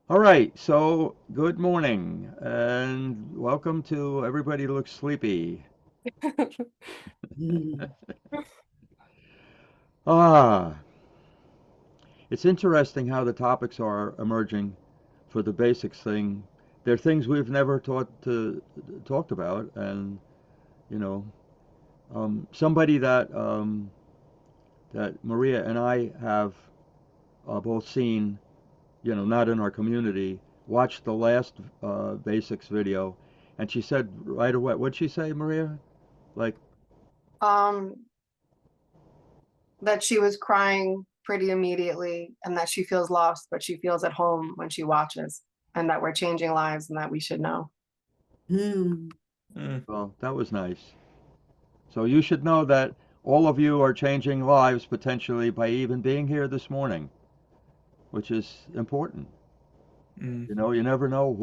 All right, so good morning and welcome to Everybody Looks Sleepy. Mhm. Ah, it's interesting how the topics are emerging for the basics thing. They're things we've never talked about, and you know, somebody that Maria and I have both seen, not in our community, watched the last basics video, and she said right away, what'd she say, Maria? Like, Um, that she was crying pretty immediately and that she feels lost, but she feels at home when she watches, and that we're changing lives and that we should know. Hmm. Mm. well, that was nice. So you should know that all of you are changing lives potentially by even being here this morning, which is important. Mm. You never know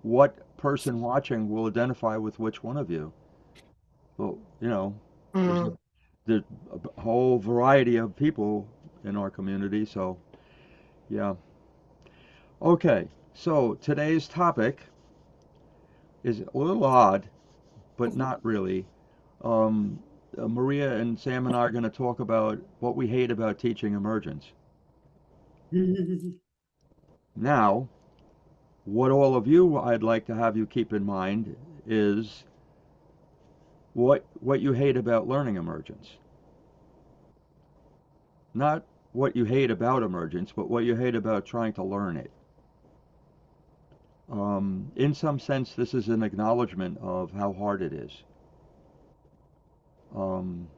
what person watching will identify with which one of you. Well, there's Mm. there's a whole variety of people in our community, so yeah. Okay, so today's topic is a little odd, but not really. Um, Maria and Sam and I are going to talk about what we hate about teaching emergence. Now, what all of you I'd like to have you keep in mind is what you hate about learning emergence. Not what you hate about emergence, but what you hate about trying to learn it. In some sense, this is an acknowledgement of how hard it is. Um,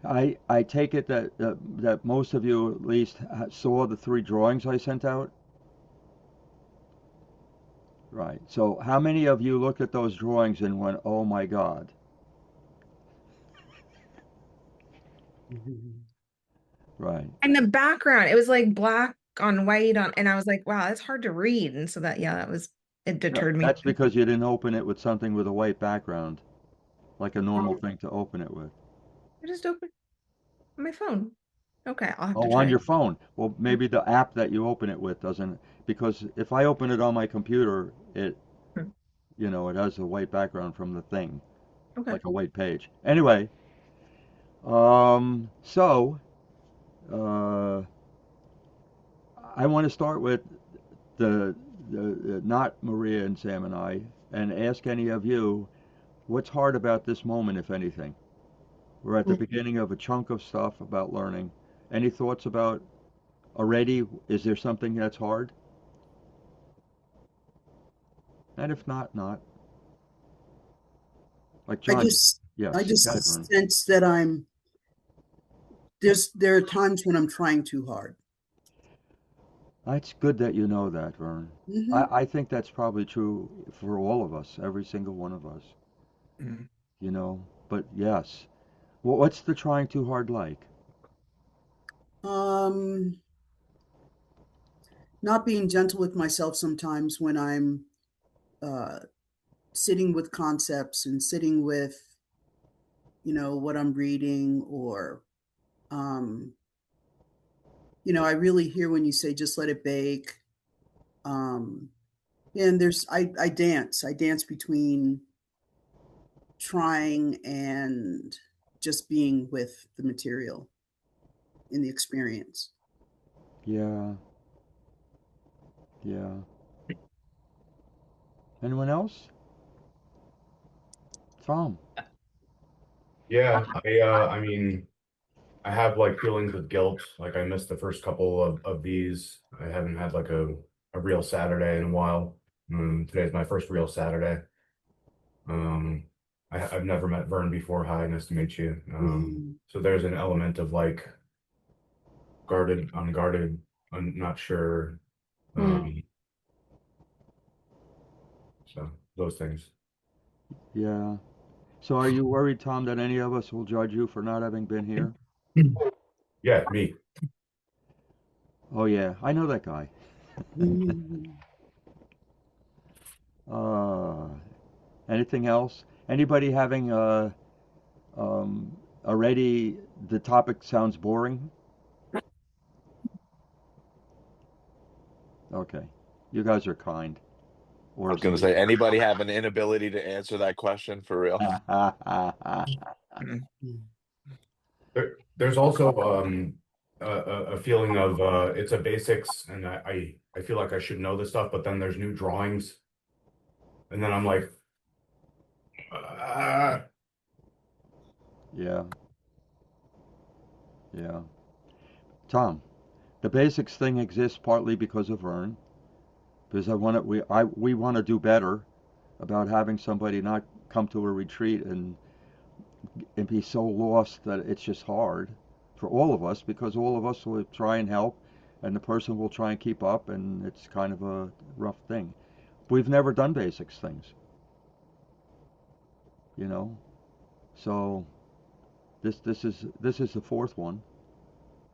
I take it that most of you at least saw the three drawings I sent out. Right. So how many of you looked at those drawings and went, "Oh my God"? Right. And the background, it was like black on white on, and I was like, wow, that's hard to read. And so that, yeah, it No, deterred me. that's because you didn't open it with something with a white background, like a normal Mm. thing to open it with. I just opened my phone. Okay, I'll have to Oh, on try. your phone. Well, maybe the app that you open it with doesn't, because if I open it on my computer, Hmm. it has a white background from the thing, Okay. like a white page. Anyway, so uh, I want to start with the, not Maria and Sam and I, and ask any of you what's hard about this moment, if anything. We're at the beginning of a chunk of stuff about learning. Any thoughts about already? Is there something that's hard? And if not, not. Like I John, just I yes, go ahead, just Vern. sense that there are times when I'm trying too hard. It's good that you know that, Vern. Hmm. I think that's probably true for all of us, every single one of us, Mm. But yes. What's the trying too hard like? Um, Not being gentle with myself sometimes when I'm uh, sitting with concepts and sitting with what I'm reading, or um, I really hear when you say just let it bake. Um, and I dance between trying and just being with the material in the experience. Yeah, yeah. Anyone else? Tom. I mean, I have like feelings of guilt. Like I missed the first couple of these. I haven't had like a real Saturday in a while. Today's my first real Saturday. Um, I've never met Vern before. Hi, nice to meet you. Mhm. So there's an element of like guarded, unguarded, not sure. Mm. Um, so those things. Yeah. So are you worried, Tom, that any of us will judge you for not having been here? Yeah, me. Oh yeah, I know that guy. Mhm. Uh, anything else? Anybody having um, already the topic sounds boring? Okay. You guys are kind. I Or was gonna say, anybody have an inability to answer that question for real? Mm. There's also a feeling of it's a basics, and I feel like I should know this stuff, but then there's new drawings, and then I'm like, Yeah. Yeah. Tom, the basics thing exists partly because of Vern, because we want to do better about having somebody not come to a retreat and be so lost that it's just hard for all of us, because all of us will try and help and the person will try and keep up, and it's kind of a rough thing. We've never done basics things, you know. So this is the fourth one,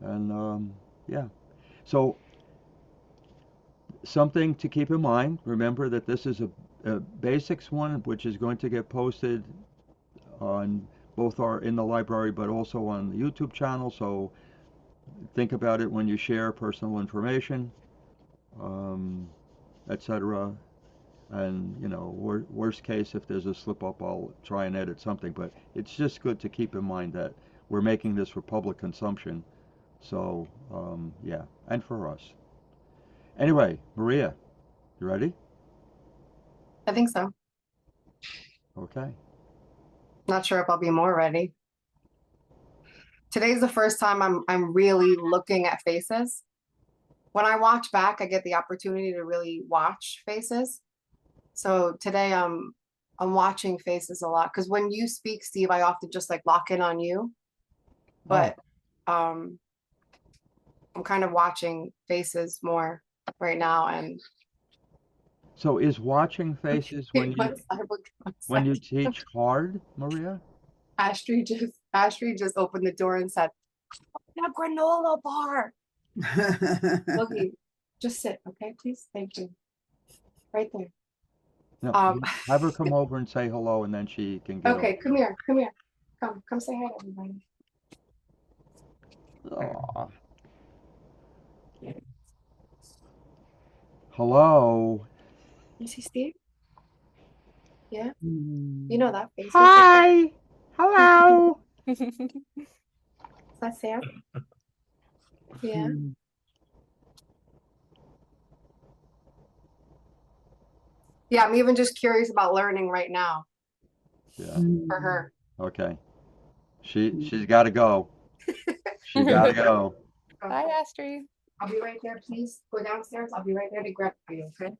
and yeah. So something to keep in mind. Remember that this is a basics one, which is going to get posted on both our in the library, but also on the YouTube channel. So think about it when you share personal information, um, etc. And worst case, if there's a slip up, I'll try and edit something. But it's just good to keep in mind that we're making this for public consumption. So yeah, and for us. Anyway, Maria, you ready? I think so. Okay. Not sure if I'll be more ready. Today's the first time I'm really looking at faces. When I watch back, I get the opportunity to really watch faces. So today I'm watching faces a lot, because when you speak, Steve, I often just like lock in on you. But I'm kind of watching faces more right now. And So is watching faces when you teach hard, Maria? Astrid just opened the door and said, "A granola bar." Boogie, just sit, okay, please. Thank you. Right there. No, have her come over and say hello, and then she can get Okay, over. come here, come here. Come say hi to everybody. Aw. Hello. You see Steve? Yeah, you know that face. Hi. Hello. Is that Sam? Yeah. Yeah, I'm even just curious about learning right now Yeah. for her. Okay. She's got to go. She got to go. Bye, Astrid. I'll be right there. Please go downstairs. I'll be right there to grab you, okay?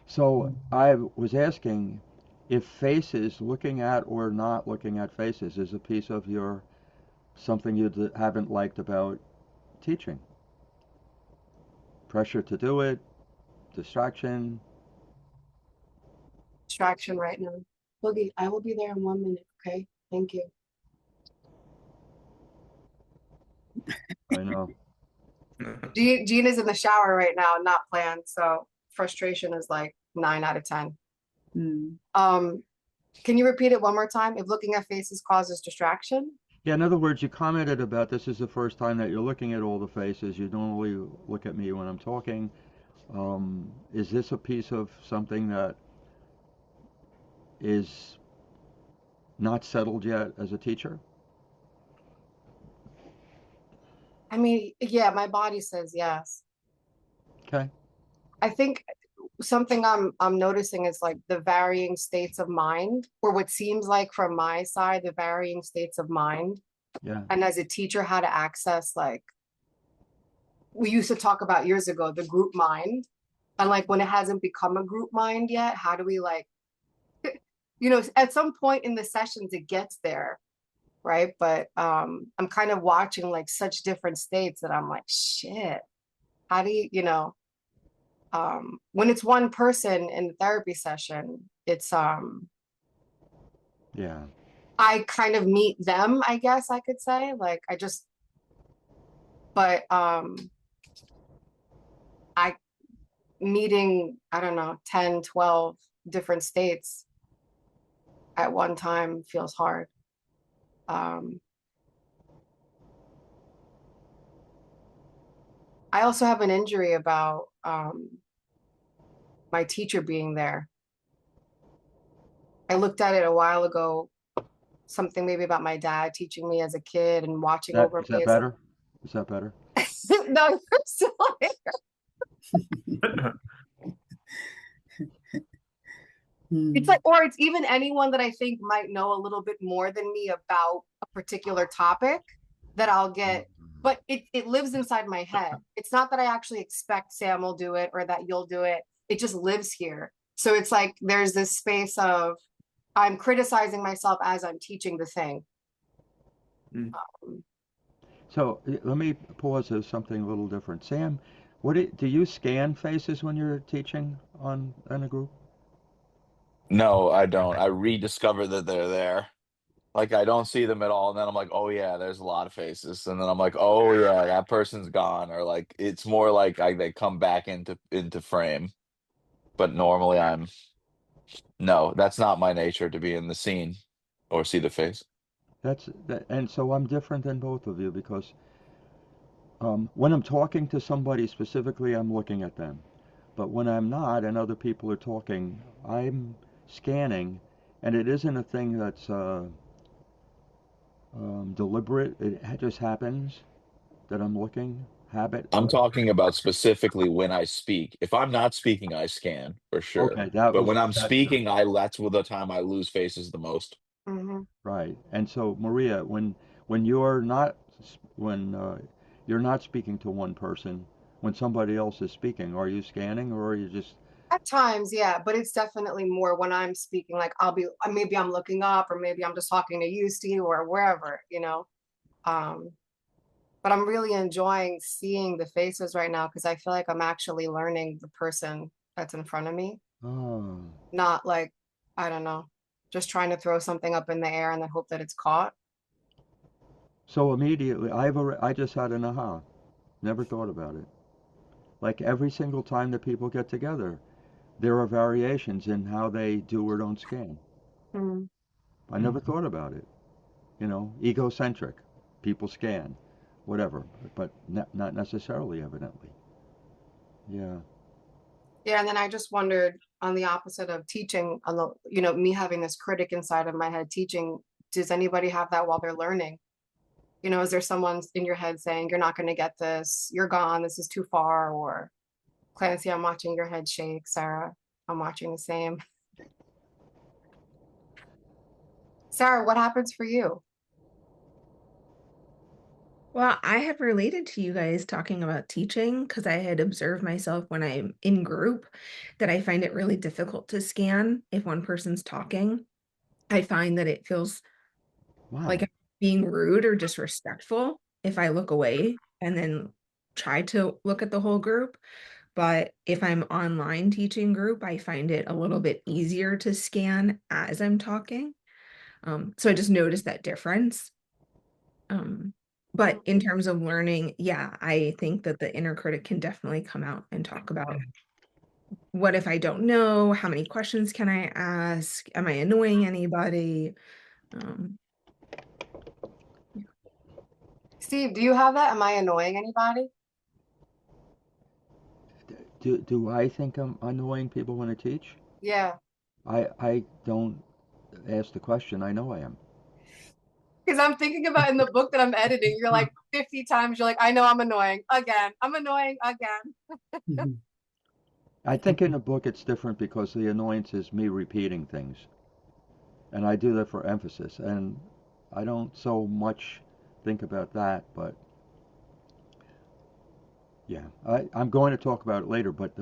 So I was asking if faces, looking at or not looking at faces, is a piece of your something you haven't liked about teaching. Pressure to do it, distraction. Distraction right now. Boogie, I will be there in 1 minute, okay? Thank you. I know. Gina's in the shower right now, not planned, so frustration is like 9 out of 10. Can you repeat it one more time? If looking at faces causes distraction? Yeah, in other words, you commented about this is the first time that you're looking at all the faces. You normally look at me when I'm talking. Is this a piece of something that is not settled yet as a teacher? I mean, yeah, my body says yes. Okay. I think something I'm noticing is like the varying states of mind, or what seems like from my side, the varying states of mind. Yeah. And as a teacher, how to access, like we used to talk about years ago, the group mind. And like when it hasn't become a group mind yet, how do we like, at some point in the sessions it gets there, right? But I'm kind of watching like such different states that I'm like, shit, how do when it's one person in the therapy session, it's Yeah. I kind of meet them, I guess I could say. Like but I meeting, I don't know, 10, 12 different states at one time feels hard. Um, I also have an injury about my teacher being there. I looked at it a while ago, something maybe about my dad teaching me as a kid and watching That over is me that as better? Is that better? no, you're still it's Hmm. like, or it's even anyone that I think might know a little bit more than me about a particular topic that I'll get, but it lives inside my head. It's not that I actually expect Sam will do it or that you'll do it. It just lives here. So it's like there's this space of I'm criticizing myself as I'm teaching the thing. Mm. So let me pause as something a little different. Sam, do you scan faces when you're teaching on in a group? No, I don't. I rediscover that they're there. Like I don't see them at all, and then I'm like, oh yeah, there's a lot of faces, and then I'm like, oh yeah, that person's gone, or like it's more like they come back into frame. But normally I'm no, that's not my nature to be in the scene or see the face. And so I'm different than both of you because when I'm talking to somebody specifically, I'm looking at them. But when I'm not and other people are talking, I'm scanning, and it isn't a thing that's deliberate. It just happens that I'm looking. Habit. I'm talking about specifically when I speak. If I'm not speaking, I scan for sure. Okay, that But was when I'm that. speaking, I that's the time I lose faces the most. Mhm. Right. And so, Maria, when you're not when you're not speaking to one person, when somebody else is speaking, are you scanning or are you just At times, yeah, but it's definitely more when I'm speaking, like I'll be maybe I'm looking up or maybe I'm just talking to you, Steve, or wherever, you know. Um, but I'm really enjoying seeing the faces right now because I feel like I'm actually learning the person that's in front of me, oh? not like, I don't know, just trying to throw something up in the air and then hope that it's caught. So immediately, I just had an aha. Never thought about it. Like every single time that people get together, there are variations in how they do or don't scan. Mm. I never thought about it. Egocentric. People scan, whatever, but not necessarily, evidently. Yeah. Yeah, and then I just wondered on the opposite of teaching, on the, me having this critic inside of my head teaching, does anybody have that while they're learning? Is there someone in your head saying, you're not going to get this, you're gone, this is too far? Or Clancy, I'm watching your head shake. Sarah, I'm watching the same. Sarah, what happens for you? Well, I have related to you guys talking about teaching because I had observed myself when I'm in group that I find it really difficult to scan if one person's talking. I find that it feels like Wow. I'm being rude or disrespectful if I look away and then try to look at the whole group. But if I'm online teaching group, I find it a little bit easier to scan as I'm talking. So I just noticed that difference. But in terms of learning, yeah, I think that the inner critic can definitely come out and talk about what if I don't know? How many questions can I ask? Am I annoying anybody? Um, yeah. Steve, do you have that? Am I annoying anybody? Do I think I'm annoying people when I teach? Yeah. I don't ask the question. I know I am. Because I'm thinking about in the book that I'm editing, you're like 50 times, you're like, I know I'm annoying again. I'm annoying again. Mhm. I think in the book it's different because the annoyance is me repeating things, and I do that for emphasis. And I don't so much think about that, but yeah, I'm going to talk about it later. But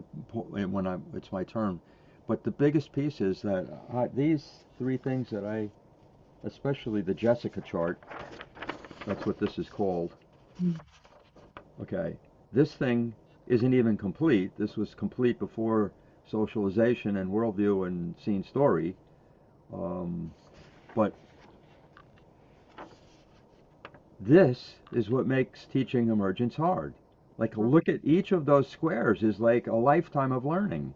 it's my turn. But the biggest piece is that these three things that especially the Jessica chart, that's what this is called. Okay, this thing isn't even complete. This was complete before socialization and worldview and scene story. Um, but this is what makes teaching emergence hard. Like a look at each of those squares is like a lifetime of learning,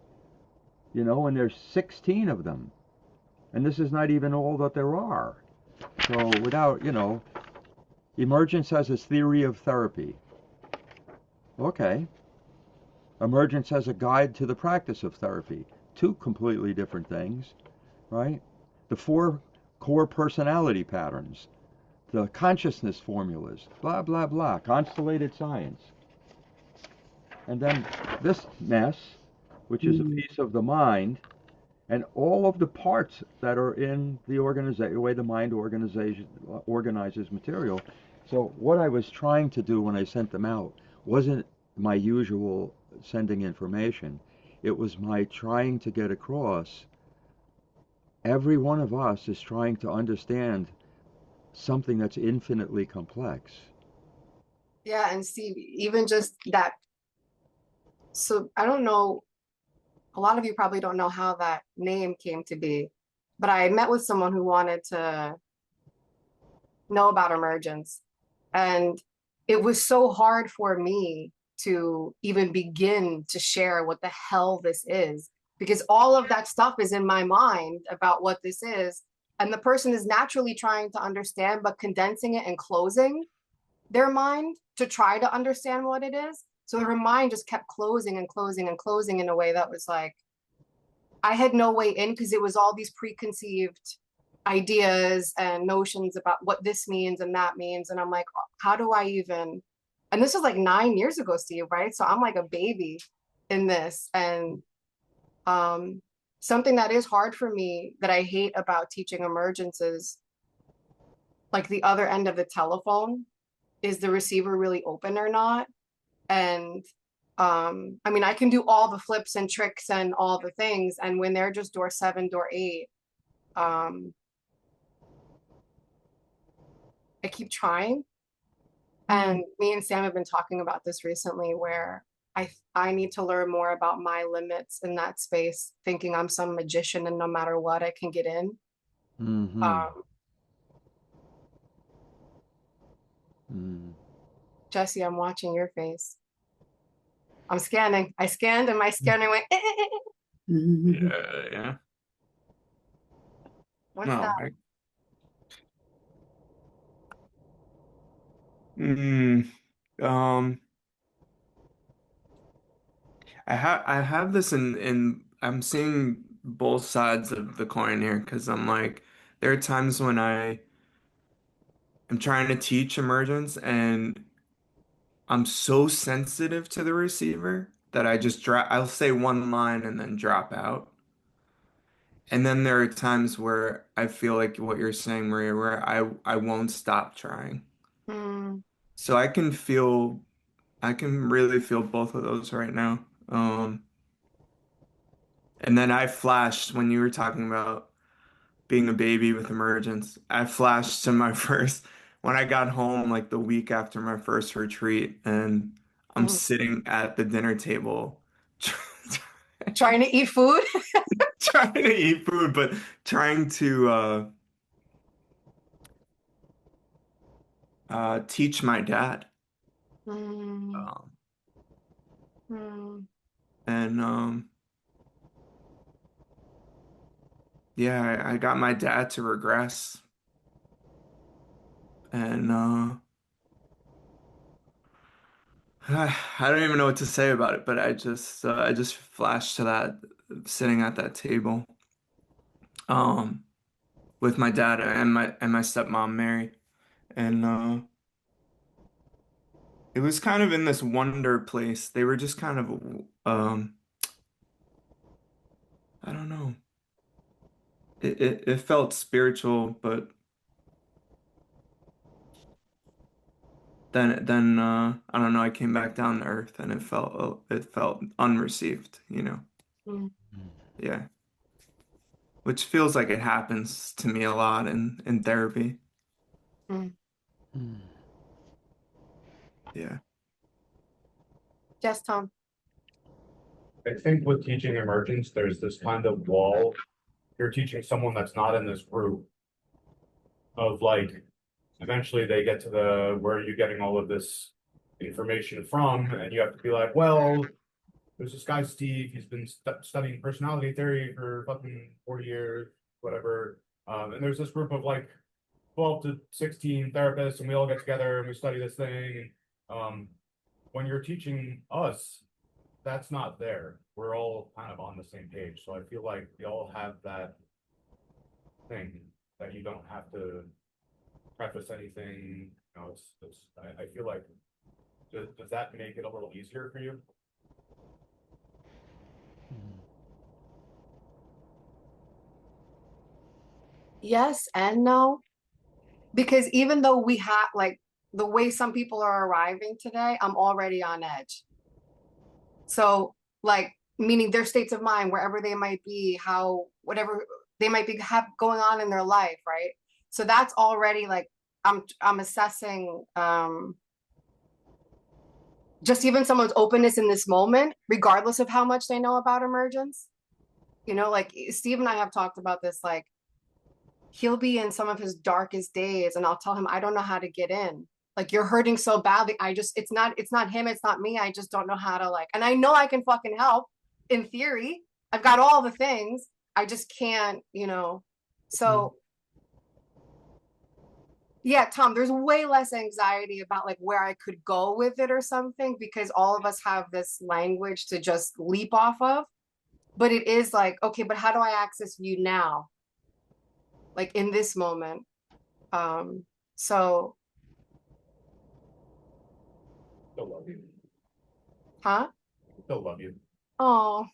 and there's 16 of them. And this is not even all that there are. So without, Emergence has its theory of therapy. Okay. Emergence has a guide to the practice of therapy. Two completely different things, right? The four core personality patterns, the consciousness formulas, blah, blah, blah, constellated science. And then this mess, which is a piece of the mind, and all of the parts that are in the organization, the way the mind organization organizes material. So what I was trying to do when I sent them out wasn't my usual sending information. It was my trying to get across every one of us is trying to understand something that's infinitely complex. Yeah, and Steve, even just that. So I don't know, a lot of you probably don't know how that name came to be, but I met with someone who wanted to know about emergence. And it was so hard for me to even begin to share what the hell this is, because all of that stuff is in my mind about what this is. And the person is naturally trying to understand, but condensing it and closing their mind to try to understand what it is. So her mind just kept closing and closing and closing in a way that was like, I had no way in because it was all these preconceived ideas and notions about what this means and that means. And I'm like, how do I even? And this was like 9 years ago, Steve, right? So I'm like a baby in this. And something that is hard for me that I hate about teaching emergence is like the other end of the telephone. Is the receiver really open or not? And I mean, I can do all the flips and tricks and all the things. And when they're just door 7, door 8, I keep trying. And me and Sam have been talking about this recently where I need to learn more about my limits in that space, thinking I'm some magician and no matter what I can get in. Mm-hmm. Jesse, I'm watching your face. I'm scanning. I scanned and my scanner went, eh, eh, eh, eh. Yeah. What's No. that? Mm, um, I have this in I'm seeing both sides of the coin here because I'm like there are times when I am trying to teach emergence and I'm so sensitive to the receiver that I just drop I'll say one line and then drop out. And then there are times where I feel like what you're saying, Maria, where I won't stop trying. Mm, So I can really feel both of those right now. And then I flashed when you were talking about being a baby with emergence. I flashed to my first when I got home like the week after my first retreat, and I'm mm. sitting at the dinner table Trying to eat food. trying to eat food, but trying to teach my dad. Mm, Um, mm, and yeah, I got my dad to regress, and I don't even know what to say about it, but I just flashed to that sitting at that table um with my dad and my stepmom Mary, and it was kind of in this wonder place. They were just kind of I don't know. It felt spiritual, but then I don't know, I came back down to earth and it felt unreceived, you know. mm, Yeah. Which feels like it happens to me a lot in therapy. mm. Yeah. Yes, Tom. I think with teaching emergence, there's this kind of wall. You're teaching someone that's not in this group of like, eventually they get to the where are you getting all of this information from, and you have to be like, well, there's this guy Steve. He's been studying personality theory for fucking 40 years, whatever. and there's this group of like 12 to 16 therapists, and we all get together and we study this thing. When you're teaching us, that's not there. We're all kind of on the same page. So I feel like we all have that thing that you don't have to preface anything. You know, I feel like, does that make it a little easier for you? Yes and no, because even though we have like the way some people are arriving today, I'm already on edge. So, like, meaning their states of mind, wherever they might be, how, whatever they might be have going on in their life, right? So that's already like I'm assessing just even someone's openness in this moment, regardless of how much they know about emergence. You know, like Steve and I have talked about this, like he'll be in some of his darkest days and I'll tell him I don't know how to get in. Like you're hurting so badly. It's not him, it's not me. I just don't know how to like, and I know I can fucking help in theory. I've got all the things. I just can't, you know. So yeah, Tom, there's way less anxiety about like where I could go with it or something because all of us have this language to just leap off of. But it is like, okay, but how do I access you now? Like in this moment. So, Still love you. huh? Still love you. Oh,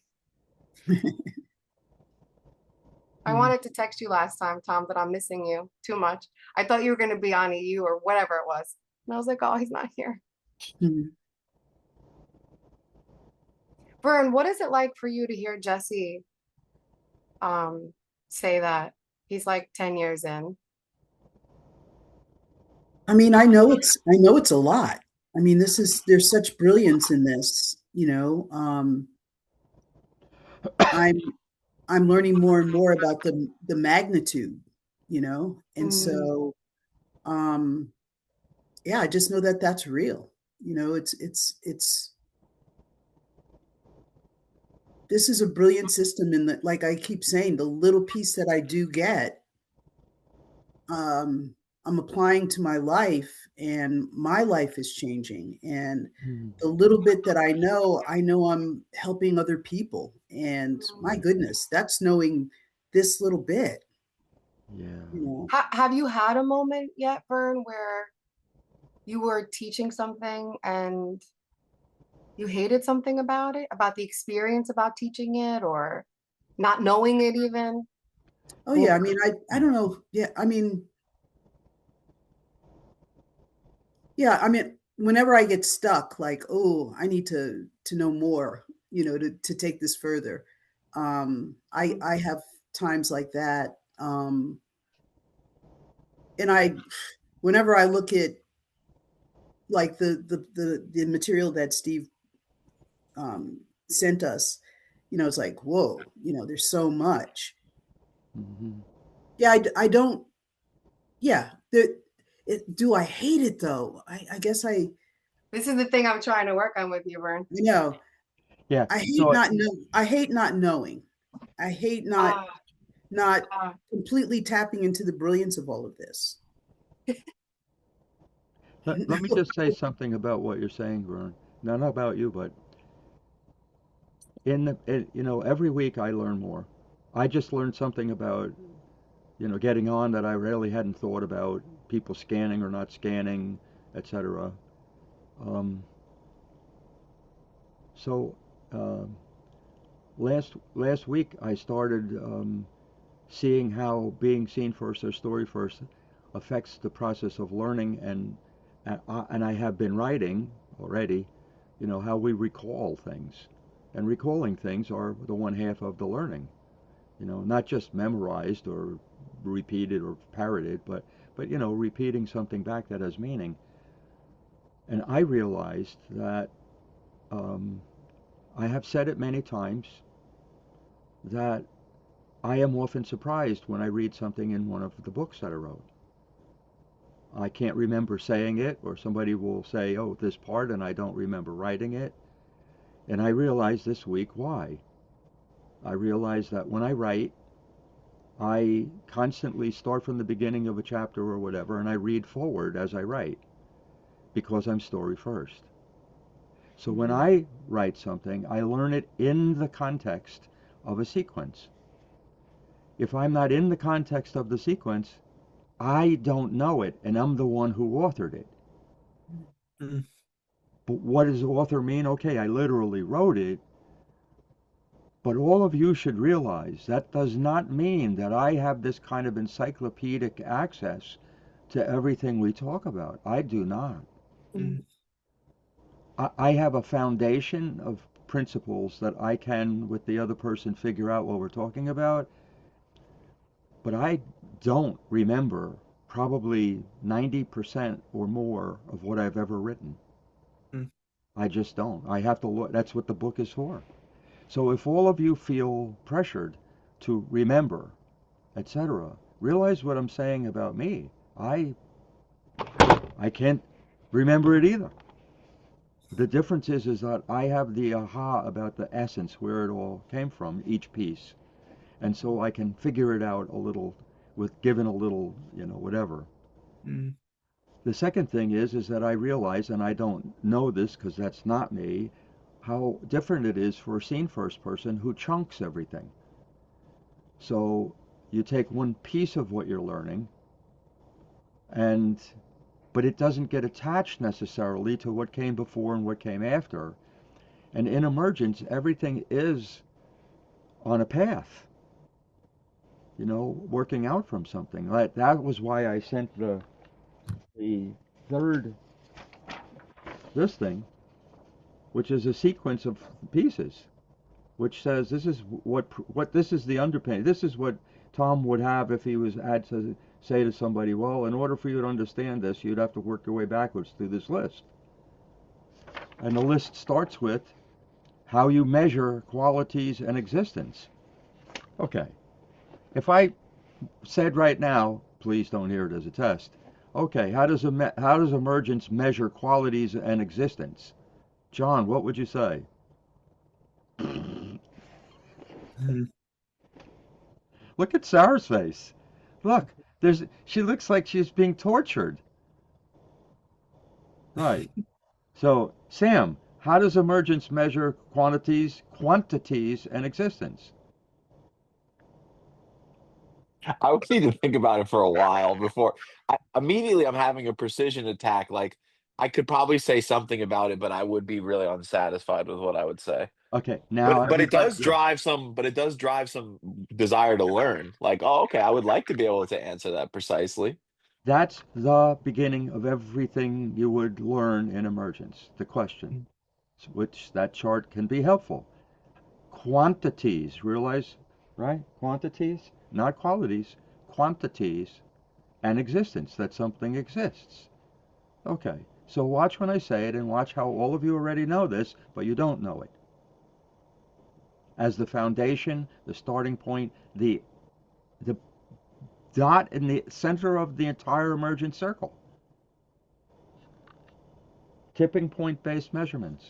I Mm. wanted to text you last time, Tom, but I'm missing you too much. I thought you were going to be on EU or whatever it was. And I was like, oh, he's not here. Mm. Vern, what is it like for you to hear Jesse say that? He's like 10 years in. I mean, I know it's a lot. I mean, there's such brilliance in this, you know. I'm I'm learning more and more about the magnitude, you know. And Mm, so um yeah, I just know that that's real. You know, it's this is a brilliant system in that, like I keep saying, the little piece that I do get, um, I'm applying to my life, and my life is changing. And the little bit that I know I'm helping other people. And my mm. goodness, that's knowing this little bit, Yeah. you know. Have you had a moment yet, Vern, where you were teaching something and you hated something about it, about the experience about teaching it or not knowing it even? Oh Well, yeah, I mean, I don't know. Yeah, I mean, yeah, I mean, whenever I get stuck, like, oh, I need to know more, you know, to take this further. I have times like that. And whenever I look at like the material that Steve um sent us, you know, it's like, whoa, you know, there's so much. hmm Yeah, I don't. Yeah, do I hate it though? I guess This is the thing I'm trying to work on with you, Vern. you know, Yeah. I hate So not know. I hate not knowing. I hate Ah, not ah. completely tapping into the brilliance of all of this. let, You let me know? just say something about what you're saying, Vern. Not about you, but every week I learn more. I just learned something about, getting on that I really hadn't thought about, people scanning or not scanning, etc. Um, so uh, last week I started seeing how being seen first or story first affects the process of learning, and I have been writing already, how we recall things, and recalling things are the one half of the learning. Not just memorized or repeated or parroted, but repeating something back that has meaning. And I realized that um, I have said it many times that I am often surprised when I read something in one of the books that I wrote. I can't remember saying it, or somebody will say, "Oh, this part," and I don't remember writing it. And I realized this week why. I realized that when I write, I constantly start from the beginning of a chapter or whatever, and I read forward as I write because I'm story first. So when Mhm. I write something, I learn it in the context of a sequence. If I'm not in the context of the sequence, I don't know it, and I'm the one who authored it. Mm, But what does author mean? Okay, I literally wrote it, but all of you should realize that does not mean that I have this kind of encyclopedic access to everything we talk about. I do not. mm, I have a foundation of principles that I can, with the other person, figure out what we're talking about, but I don't remember probably 90% or more of what I've ever written. mm, I just don't. I have to look. That's what the book is for. So if all of you feel pressured to remember, etc., realize what I'm saying about me. I can't remember it either. The difference is that I have the aha about the essence where it all came from, each piece, and so I can figure it out a little with given a little, whatever. mm, The second thing is that I realize, and I don't know this because that's not me, how different it is for a scene first person who chunks everything. So you take one piece of what you're learning, and but it doesn't get attached necessarily to what came before and what came after. And in emergence, everything is on a path, working out from something. That was why I sent the third this thing, which is a sequence of pieces, which says this is what this is the underpinning. This is what Tom would have if he was had to say to somebody, well, in order for you to understand this, you'd have to work your way backwards through this list. And the list starts with how you measure qualities and existence. Okay. If I said right now, please don't hear it as a test. Okay, how does emergence measure qualities and existence? John, what would you say? mm. Look at Sarah's face. Look, she looks like she's being tortured. Right. So, Sam, how does emergence measure quantities and existence? I would need to think about it for a while before immediately I'm having a precision attack. Like I could probably say something about it, but I would be really unsatisfied with what I would say. Okay, now But everybody, yeah. it does drive some desire to learn. Like, oh, okay, I would like to be able to answer that precisely. That's the beginning of everything you would learn in emergence. The question, Mm, which that chart can be helpful. Quantities, realize, right? Quantities, not qualities, quantities and existence, that something exists. Okay, so watch when I say it and watch how all of you already know this, but you don't know it. As the foundation, the starting point, the dot in the center of the entire emergent circle. Tipping point based measurements.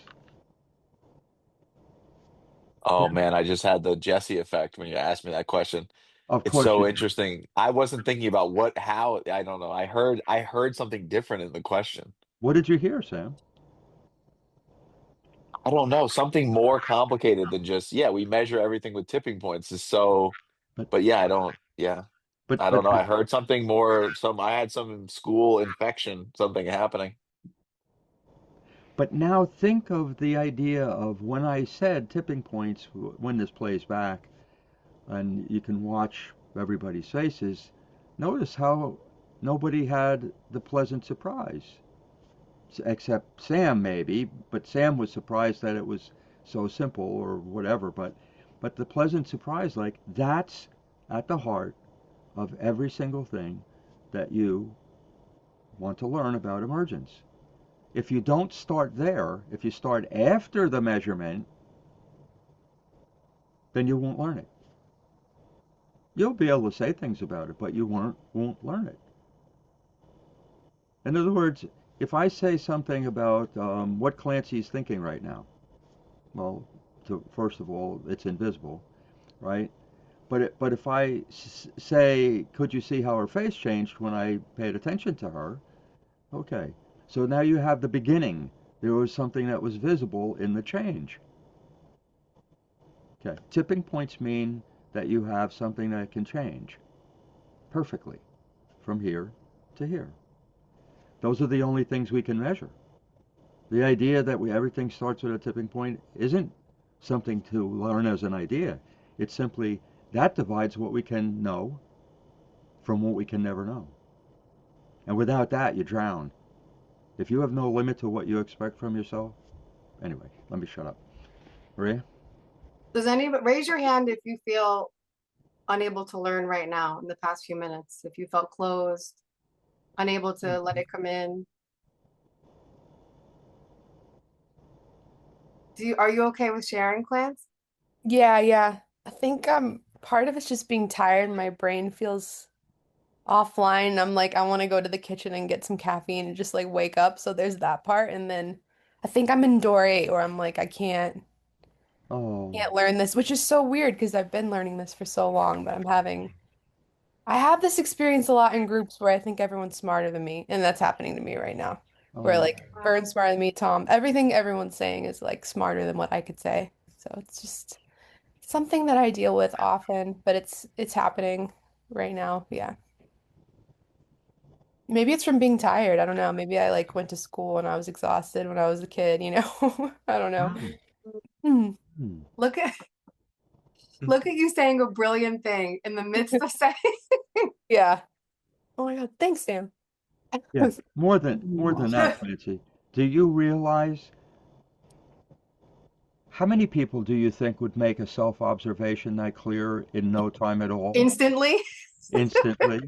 Oh Now, man, I just had the Jesse effect when you asked me that question. of It's course you so do. interesting. I wasn't thinking about how, I don't know. I heard something different in the question. What did you hear, Sam? I don't know, something more complicated than just, yeah, we measure everything with tipping points is so, But but yeah, I don't but know. I heard something more, I had some school infection, something happening. but now think of the idea of when I said tipping points when this plays back, and you can watch everybody's faces. Notice how nobody had the pleasant surprise, except Sam maybe, but Sam was surprised that it was so simple or whatever. But the pleasant surprise, like that's at the heart of every single thing that you want to learn about emergence. If you don't start there, if you start after the measurement, then you won't learn it. You'll be able to say things about it, but you won't learn it. In other words, if I say something about what Clancy's thinking right now, well, first of all, it's invisible, right? But if I say, could you see how her face changed when I paid attention to her? Okay. So now you have the beginning. There was something that was visible in the change. Okay. Tipping points mean that you have something that can change perfectly from here to here. Those are the only things we can measure. The idea that everything starts with a tipping point isn't something to learn as an idea. It's simply that divides what we can know from what we can never know. And without that, you drown. If you have no limit to what you expect from yourself, anyway, let me shut up. Maria? Does anybody raise your hand if you feel unable to learn right now in the past few minutes? If you felt closed, unable to let it come in. Are you okay with sharing, Clance? Yeah, yeah. I think part of it's just being tired. My brain feels offline. I'm like, I want to go to the kitchen and get some caffeine and just like wake up. So there's that part. And then I think I'm in door 8 where I'm like, I Oh, can't learn this, which is so weird because I've been learning this for so long, but I have this experience a lot in groups where I think everyone's smarter than me, and that's happening to me right now. Where oh, like Vern's smarter than me, Tom, everything everyone's saying is like smarter than what I could say. So it's just something that I deal with often, but it's happening right now. Yeah. Maybe it's from being tired. I don't know. Maybe I like went to school and I was exhausted when I was a kid, you know? I don't know. hmm, Hmm. hmm. Look at look at you saying a brilliant thing in the midst of saying. Yeah. Oh my God. Thanks, Sam. Yeah, more than that, Clancy. Do you realize how many people do you think would make a self-observation that clear in no time at all? Instantly. Instantly?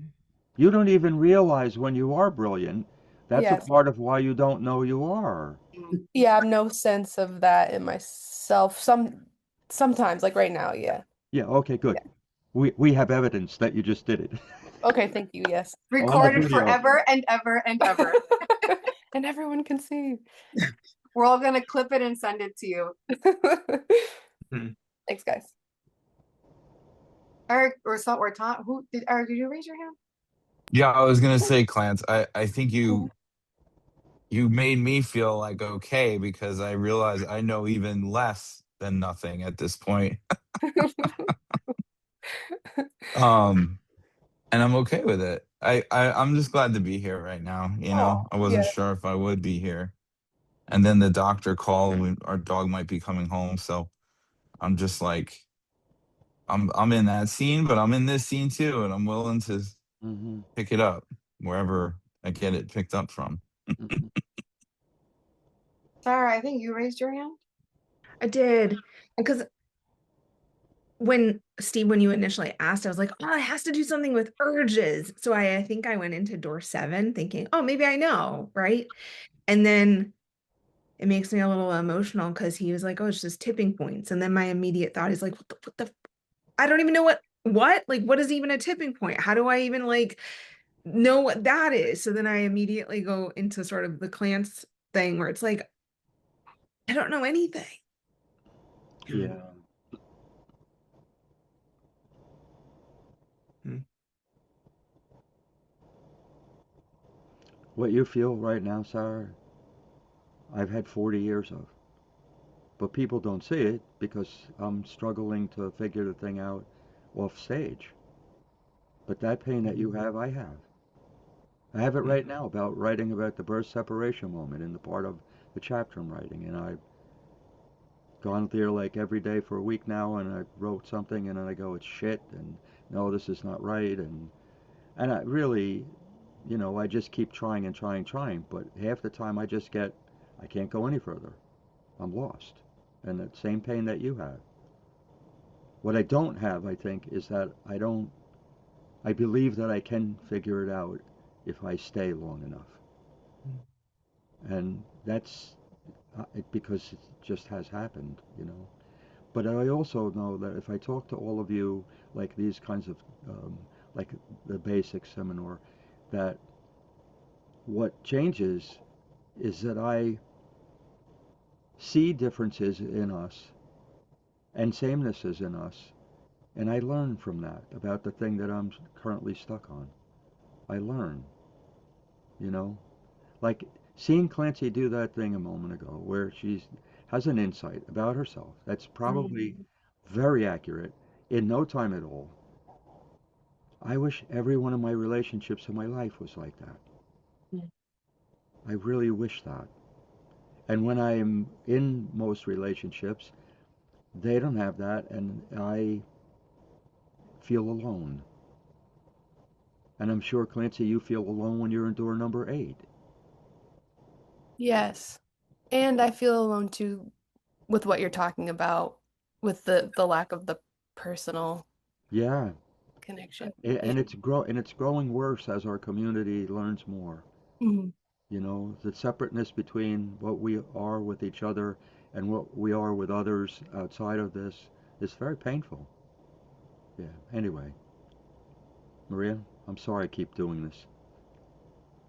You don't even realize when you are brilliant. That's a Yes. part of why you don't know you are. Yeah, I have no sense of that in myself. Sometimes, like right now, yeah. Yeah, okay, good. Yeah. We have evidence that you just did it. Okay, thank you. Yes. On the Recorded video. forever and ever and ever. And everyone can see. We're all gonna clip it and send it to you. Hmm. Thanks, guys. Eric or Tom. Eric, did you raise your hand? Yeah, I was gonna say, Clance, I think you made me feel like okay because I realize I know even less than nothing at this point. Um, and I'm okay with it. I'm just glad to be here right now, you Oh, know. I wasn't yeah. sure if I would be here. And then the doctor called, our dog might be coming home, so I'm just like I'm in that scene, but I'm in this scene too, and I'm willing to Hmm. pick it up wherever I get it picked up from. Hmm. Sarah, I think you raised your hand. I did. Because when you initially asked, I was like, oh, it has to do something with urges. So I think I went into door 7 thinking, oh, maybe I know, right? And then it makes me a little emotional because he was like, oh, it's just tipping points. And then my immediate thought is like, I don't even know what? Like, what is even a tipping point? How do I even like know what that is? So then I immediately go into sort of the Clance thing where it's like, I don't know anything. Yeah. Hmm. What you feel right now, Sarah, I've had 40 years of. But people don't see it because I'm struggling to figure the thing out off stage. But that pain that you have, I have. I have it Hmm. right now about writing about the birth separation moment in the part of the chapter I'm writing. And I've gone there like every day for a week now and I wrote something and then I go, it's shit and no, this is not right. And I really, I just keep trying and trying, trying. But half the time I can't go any further. I'm lost. And that same pain that you have. What I don't have, I think, is that I believe that I can figure it out if I stay long enough. And that's because it just has happened. But I also know that if I talk to all of you, like these kinds of, like the basic seminar, that what changes is that I see differences in us and samenesses in us And I learn from that about the thing that I'm currently stuck on. I learn, you know, like seeing Clancy do that thing a moment ago where she has an insight about herself that's probably Mhm. very accurate in no time at all. I wish every one of my relationships in my life was like that. Mm. I really wish that. And when I am in most relationships, they don't have that, and I feel alone. And I'm sure, Clancy, you feel alone when you're in door number 8. Yes. And I feel alone too with what you're talking about with the lack of the personal Yeah, connection. Yeah. and it's growing worse as our community learns more. Mhm. You know, the separateness between what we are with each other and what we are with others outside of this is very painful. Yeah. Anyway, Maria, I'm sorry I keep doing this.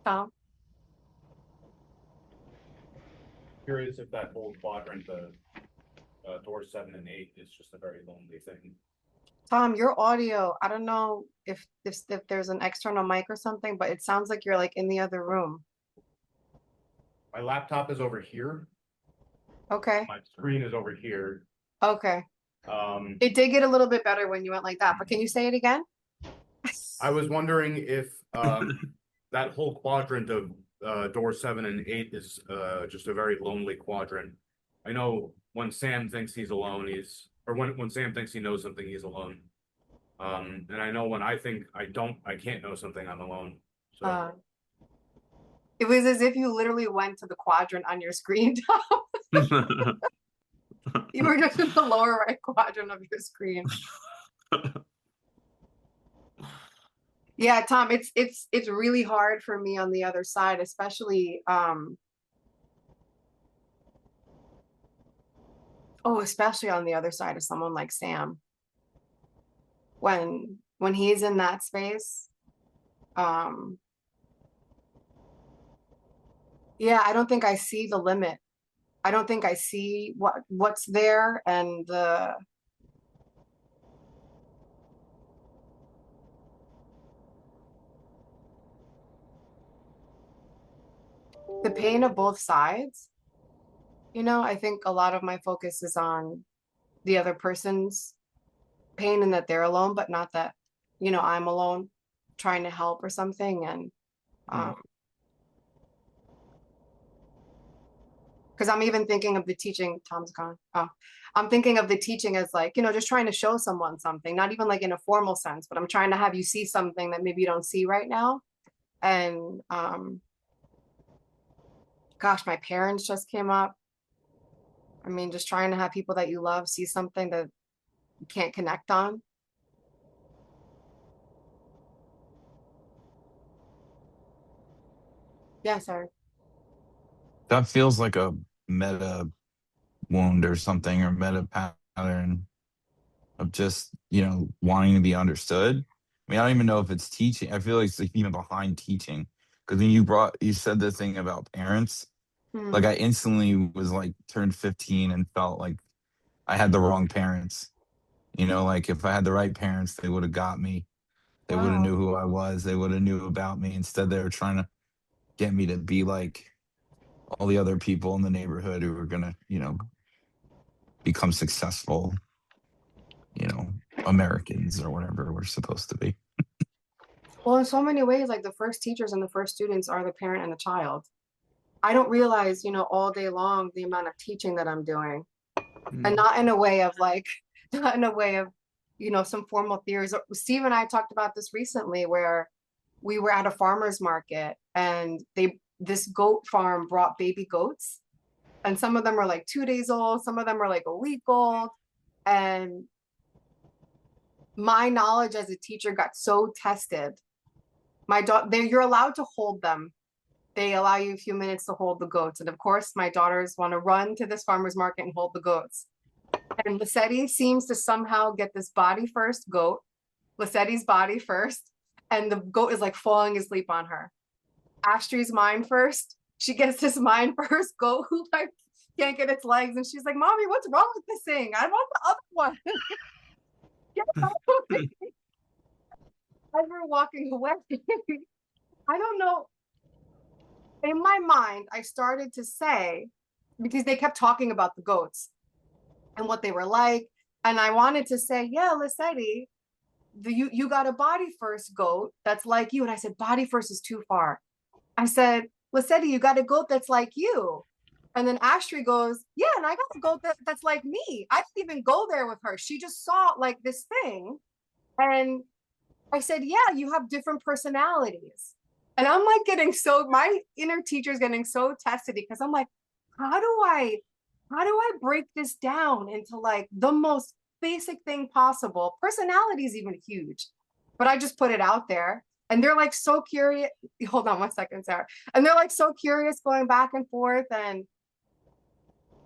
Tom? Curious if that whole quadrant, the doors 7 and 8, is just a very lonely thing. Tom, your audio, I don't know if there's an external mic or something, but it sounds like you're like in the other room. My laptop is over here. Okay. My screen is over here. Okay. Um, It did get a little bit better when you went like that, but can you say it again? I was wondering if that whole quadrant of door 7 and 8 is just a very lonely quadrant. I know when Sam thinks he's alone, or when Sam thinks he knows something, he's alone. And I know when I think I can't know something, I'm alone. So Uh, it was as if you literally went to the quadrant on your screen, Tom. You were just in the lower right quadrant of your screen. Yeah, Tom, it's really hard for me on the other side, especially especially on the other side of someone like Sam. When he's in that space, um yeah, I don't think I see the limit. I don't think I see what's there, and the pain of both sides. I think a lot of my focus is on the other person's pain and that they're alone, but not that, I'm alone trying to help or something. And Mm. because I'm even thinking of the teaching, Tom's gone. Oh, I'm thinking of the teaching as like, just trying to show someone something, not even like in a formal sense, but I'm trying to have you see something that maybe you don't see right now. And gosh, my parents just came up. I mean, just trying to have people that you love see something that you can't connect on. Yeah, sorry. That feels like a meta wound or something, or meta pattern of just, wanting to be understood. I mean, I don't even know if it's teaching. I feel like it's like even behind teaching. Because when you said the thing about parents, like Hmm. I instantly was like turned 15 and felt like I had the wrong parents. Like if I had the right parents, they would have got me. They would have Wow. knew who I was. They would have knew about me. Instead, they were trying to get me to be like all the other people in the neighborhood who were gonna, become successful, you know, Americans or whatever we're supposed to be. Well, in so many ways, like the first teachers and the first students are the parent and the child. I don't realize, all day long the amount of teaching that I'm doing, and Mm. not in a way of like, not in a way of, some formal theories. Steve and I talked about this recently, where we were at a farmer's market and this goat farm brought baby goats, and some of them were like 2 days old, some of them were like a week old, and my knowledge as a teacher got so tested. My daughter, you're allowed to hold them. They allow you a few minutes to hold the goats. And of course, my daughters want to run to this farmer's market and hold the goats. And Lissetti seems to somehow get this body first goat, Lissetti's body first, and the goat is like falling asleep on her. Ashley's mind first. She gets this mind first goat who like can't get its legs. And she's like, Mommy, what's wrong with this thing? I want the other one. As we're walking away, I don't know. In my mind, I started to say, because they kept talking about the goats and what they were like. And I wanted to say, yeah, Lissetti, you got a body first goat that's like you. And I said, body first is too far. I said, Lissetti, you got a goat that's like you. And then Ashley goes, yeah, and I got a goat that's like me. I didn't even go there with her. She just saw like this thing. And I said, yeah, you have different personalities. And I'm like my inner teacher is getting so tested because I'm like, how do I break this down into like the most basic thing possible? Personality is even huge, but I just put it out there. And they're like so curious. Hold on 1 second, Sarah. And they're like so curious going back and forth. And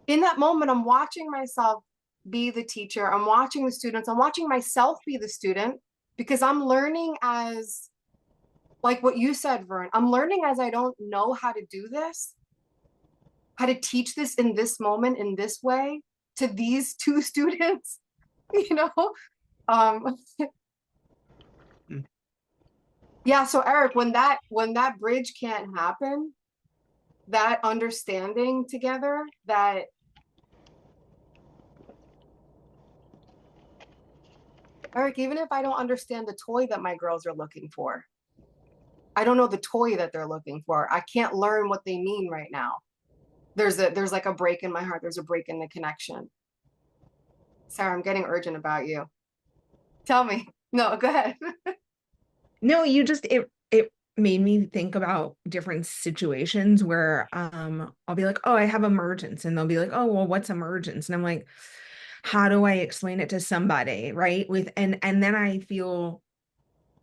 in that moment, I'm watching myself be the teacher. I'm watching the students. I'm watching myself be the student because I'm learning as, like what you said, Vern, I'm learning as I don't know how to do this, how to teach this in this moment, in this way to these two students, you know? Um, yeah. So Eric, when that bridge can't happen, that understanding together, that Eric, even if I don't understand the toy that my girls are looking for, I don't know the toy that they're looking for. I can't learn what they mean right now. There's like a break in my heart. There's a break in the connection. Sarah, I'm getting urgent about you. Tell me. No, go ahead. No, it made me think about different situations where I'll be like, oh, I have emergence, and they'll be like, oh, well, what's emergence? And I'm like, how do I explain it to somebody, right? And then I feel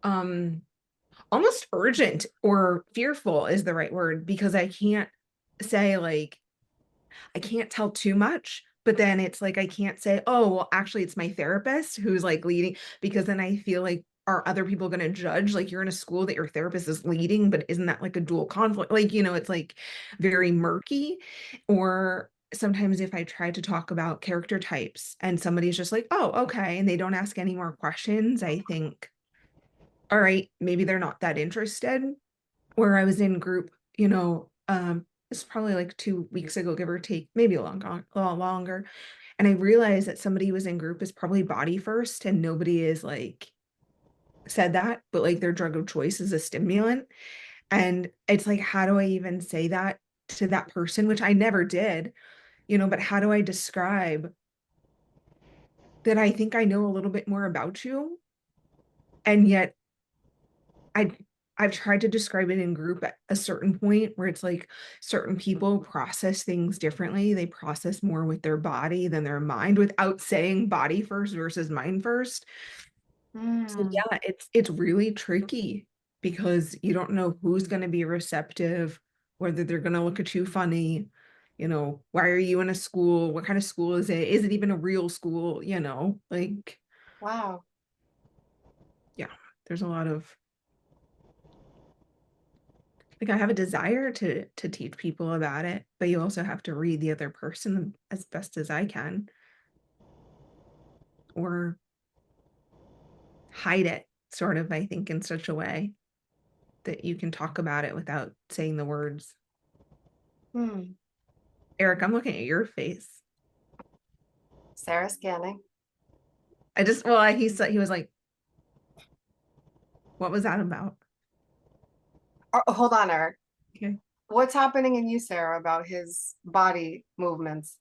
almost urgent or fearful is the right word, because I can't say like, I can't tell too much, but then it's like I can't say, oh, well, actually it's my therapist who's like leading, because then I feel like, are other people going to judge? Like, you're in a school that your therapist is leading, but isn't that like a dual conflict? Like, it's like very murky. Or sometimes if I try to talk about character types and somebody's just like, oh, okay, and they don't ask any more questions, I think, all right, maybe they're not that interested. Where I was in group, it's probably like 2 weeks ago, give or take, maybe a lot longer. And I realized that somebody was in group is probably body first, and nobody is like said that, but like their drug of choice is a stimulant. And it's like, how do I even say that to that person, which I never did, but how do I describe that I think I know a little bit more about you? And yet I I've tried to describe it in group at a certain point where it's like certain people process things differently. They process more with their body than their mind without saying body first versus mind first. So yeah, it's really tricky because you don't know who's going to be receptive, whether they're going to look at you funny, why are you in a school? What kind of school is it? Is it even a real school? Like, Wow. yeah, there's a lot of, like, I have a desire to teach people about it, but you also have to read the other person as best as I can, or hide it sort of, I think, in such a way that you can talk about it without saying the words. Eric, I'm looking at your face. Sarah scanning. He said, he was like, what was that about? Oh, hold on, Eric. Okay. What's happening in you, Sarah, about his body movements?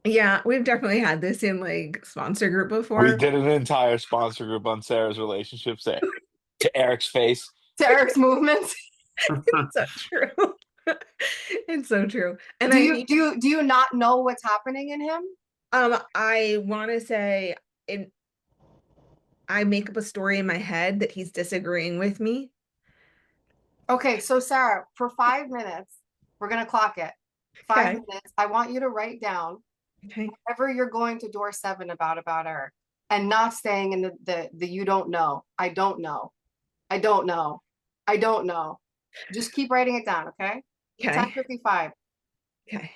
Yeah, we've definitely had this in like sponsor group We before. did an entire sponsor group on Sarah's relationships to Eric's face. To Eric's movements? It's so true. It's so true. And do you not know what's happening in him? I want to say I make up a story in my head that he's disagreeing with me. Okay, so Sarah, for 5 minutes, we're gonna clock it. 5 minutes. I want you to write down whatever you're going to door 7 about Eric, and not staying in the you don't know. I don't know. I don't know. I don't know. Just keep writing it down, okay? 10:55. Okay.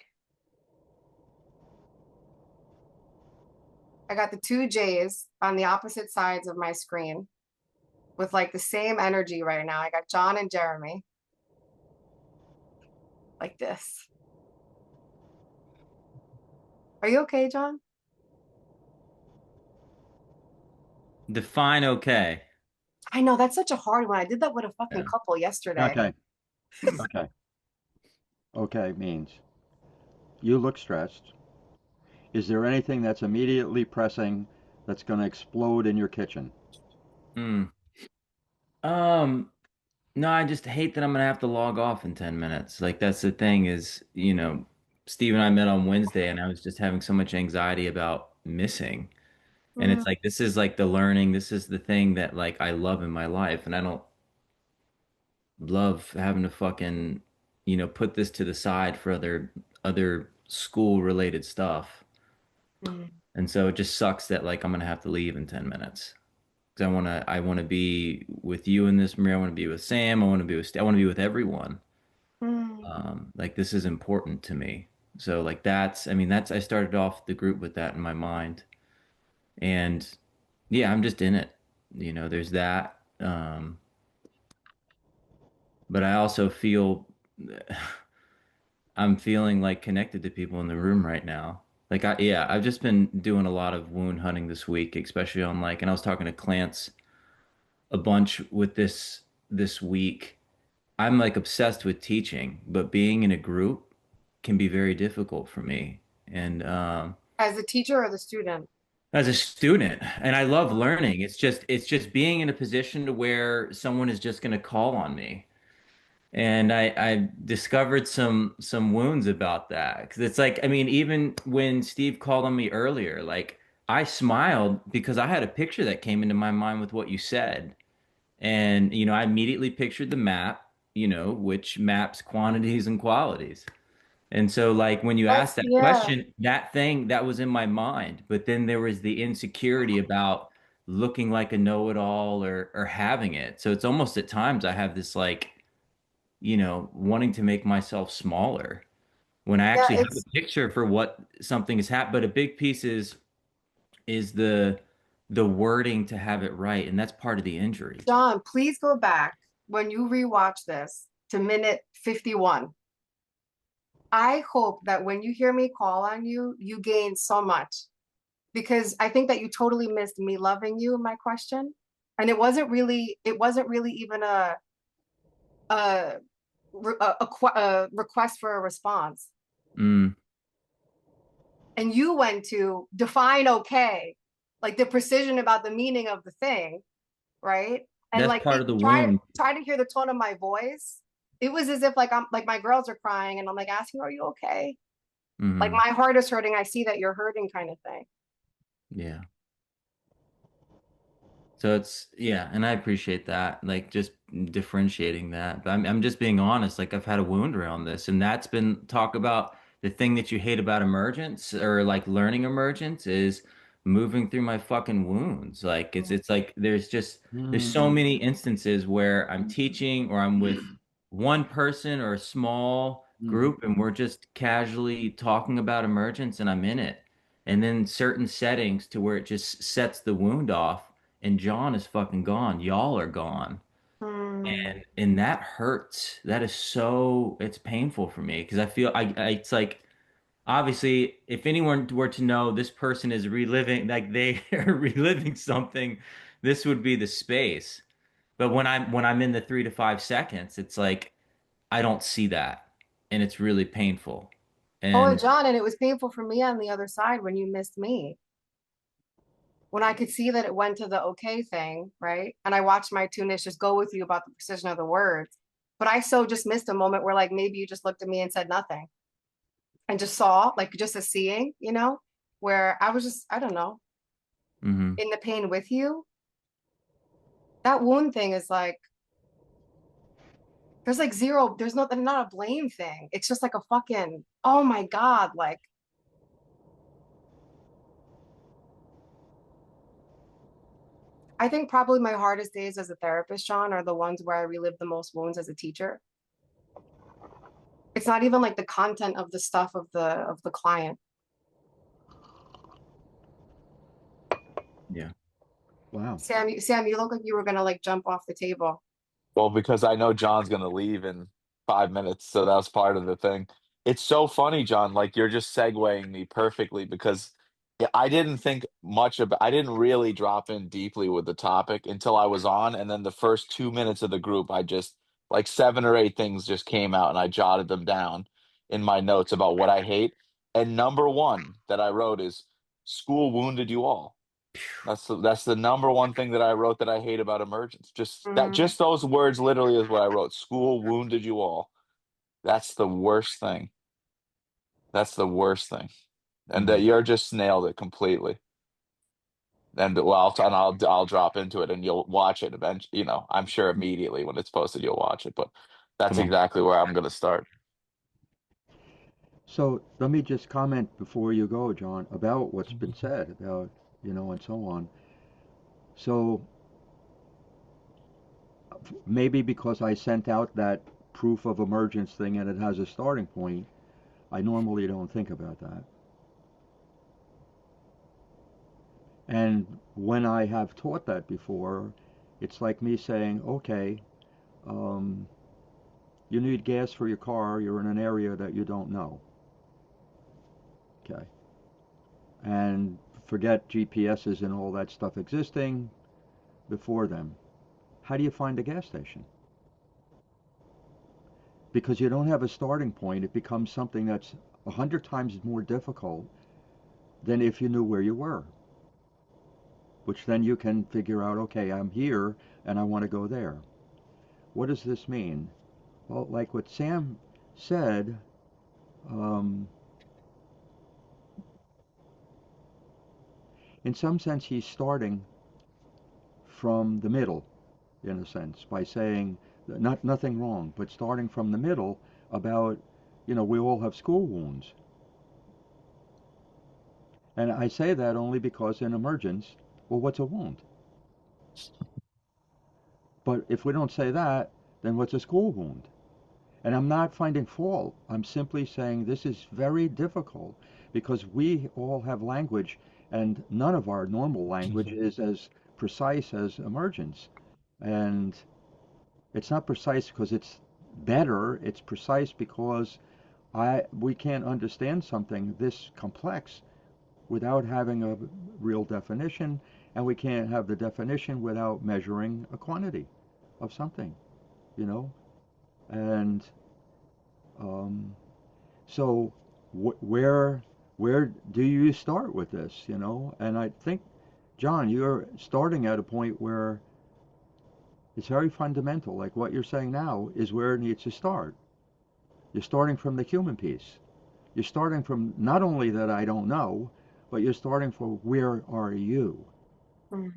I got the two J's on the opposite sides of my screen with like the same energy right now. I got John and Jeremy. Like this. Are you okay, John? Define okay. I know that's such a hard one. I did that with a fucking Yeah. couple yesterday. Okay. Okay. Okay means you look stressed. Is there anything that's immediately pressing that's going to explode in your kitchen? Hmm. Um, no, I just hate that I'm gonna have to log off in 10 minutes. Like that's the thing is, Steve and I met on Wednesday and I was just having so much anxiety about missing. And Mm, it's like this is like the learning, this is the thing that like I love in my life and I don't love having to fucking, put this to the side for other school related stuff. mm, And so it just sucks that like I'm gonna have to leave in 10 minutes. Because I wanna be with you in this, Maria. I want to be with Sam. I want to be with everyone. mm. Like this is important to me. So like I mean, I started off the group with that in my mind. And yeah, I'm just in it. There's that. But I also feel I'm feeling like connected to people in the room right now. Like yeah, I've just been doing a lot of wound hunting this week, especially on like, and I was talking to Clance a bunch with this week. I'm like obsessed with teaching, but being in a group can be very difficult for me. And As a teacher or the student? as a student, and I love learning. It's just being in a position to where someone is just going to call on me. And I discovered some wounds about that because it's like I mean even when Steve called on me earlier, like I smiled because I had a picture that came into my mind with what you said. And, I immediately pictured the map, which maps quantities and qualities. And so, like, when you That's asked that yeah. question, that thing that was in my mind, but then there was the insecurity about looking like a know-it-all or having it. So it's almost at times I have this, like, wanting to make myself smaller when I Yeah, actually have a it's picture for what something is happening. But a big piece is the wording to have it right, and that's part of the injury. John, please go back when you rewatch this to minute 51. I hope that when you hear me call on you, you gain so much because I think that you totally missed me loving you in my question. And it wasn't really even a, a request for a response. Mm, And you went to define okay, like the precision about the meaning of the thing, right? And that's like part it, of the try wound. try to hear the tone of my voice. It was as if like I'm like my girls are crying and I'm like asking, are you okay? Like Hmm. my heart is hurting. I see that you're hurting kind of thing. Yeah. So yeah, and I appreciate that, like just differentiating that. But I'm just being honest. Like I've had a wound around this, and that's been talk about the thing that you hate about emergence or like learning emergence is moving through my fucking wounds. Like it's like there's so Mm. many instances where I'm teaching or I'm with one person or a small Mm. group, and we're just casually talking about emergence, and I'm in it. And then certain settings to where it just sets the wound off and John is fucking gone. Y'all are gone. Hmm. And that hurts. That is so it's painful for me because I feel it's like obviously if anyone were to know this person is reliving like they are reliving something, this would be the space. But when I'm in the 3 to 5 seconds, it's like I don't see that. And it's really painful. Oh, And John, and it was painful for me on the other side when you missed me. When I could see that it went to the okay thing, right? And I watched my tunish just go with you about the precision of the words. But I so just missed a moment where like maybe you just looked at me and said nothing and just saw, like just a seeing, where I was just, I don't know, mhm. in the pain with you. That wound thing is like, there's like zero, there's not a blame thing. It's just like a fucking, oh my God, like I think probably my hardest days as a therapist, Sean, are the ones where I relive the most wounds as a teacher. It's not even like the content of the stuff of the client. Yeah. Wow. Sam, you look like you were gonna like jump off the table. Well, because I know John's gonna leave in 5 minutes, so that's part of the thing. It's so funny, John, like you're just segueing me perfectly because I didn't think much about, I didn't really drop in deeply with the topic until I was on, and then the first 2 minutes of the group, I just like 7 or 8 things just came out and I jotted them down in my notes about what I hate. And number one that I wrote is school wounded you all. That's the number one thing that I wrote that I hate about Emergence. Just those words literally is what I wrote. School wounded you all. That's the worst thing. That's the worst thing. And that you're just nailed it completely. And well, I'll drop into it and you'll watch it eventually. You know, I'm sure immediately when it's posted you'll watch it. But that's Come on. exactly where I'm gonna start. So let me just comment before you go, John, about what's been said about, and so on. So maybe because I sent out that proof of emergence thing and it has a starting point, I normally don't think about that. And when I have taught that before, it's like me saying, okay, um, you need gas for your car, you're in an area that you don't know. Okay. And forget GPSs and all that stuff existing before them. How do you find a gas station? Because you don't have a starting point, it becomes something that's 100 times more difficult than if you knew where you were. Which then you can figure out, okay, I'm here and I want to go there. What does this mean? Well, like what Sam said, um, in some sense, he's starting from the middle, in a sense, by saying nothing wrong, but starting from the middle about, we all have school wounds. And I say that only because in emergence, well, what's a wound? But if we don't say that, then what's a school wound? And I'm not finding fault. I'm simply saying this is very difficult because we all have language and none of our normal language is as precise as emergence. And it's not precise because it's better, it's precise because we can't understand something this complex without having a real definition, and we can't have the definition without measuring a quantity of something, you know? And um, so where do you start with this, And I think, John, you're starting at a point where it's very fundamental. Like what you're saying now is where it needs to start. You're starting from the human piece. You're starting from not only that I don't know, but you're starting from where are you? Mm.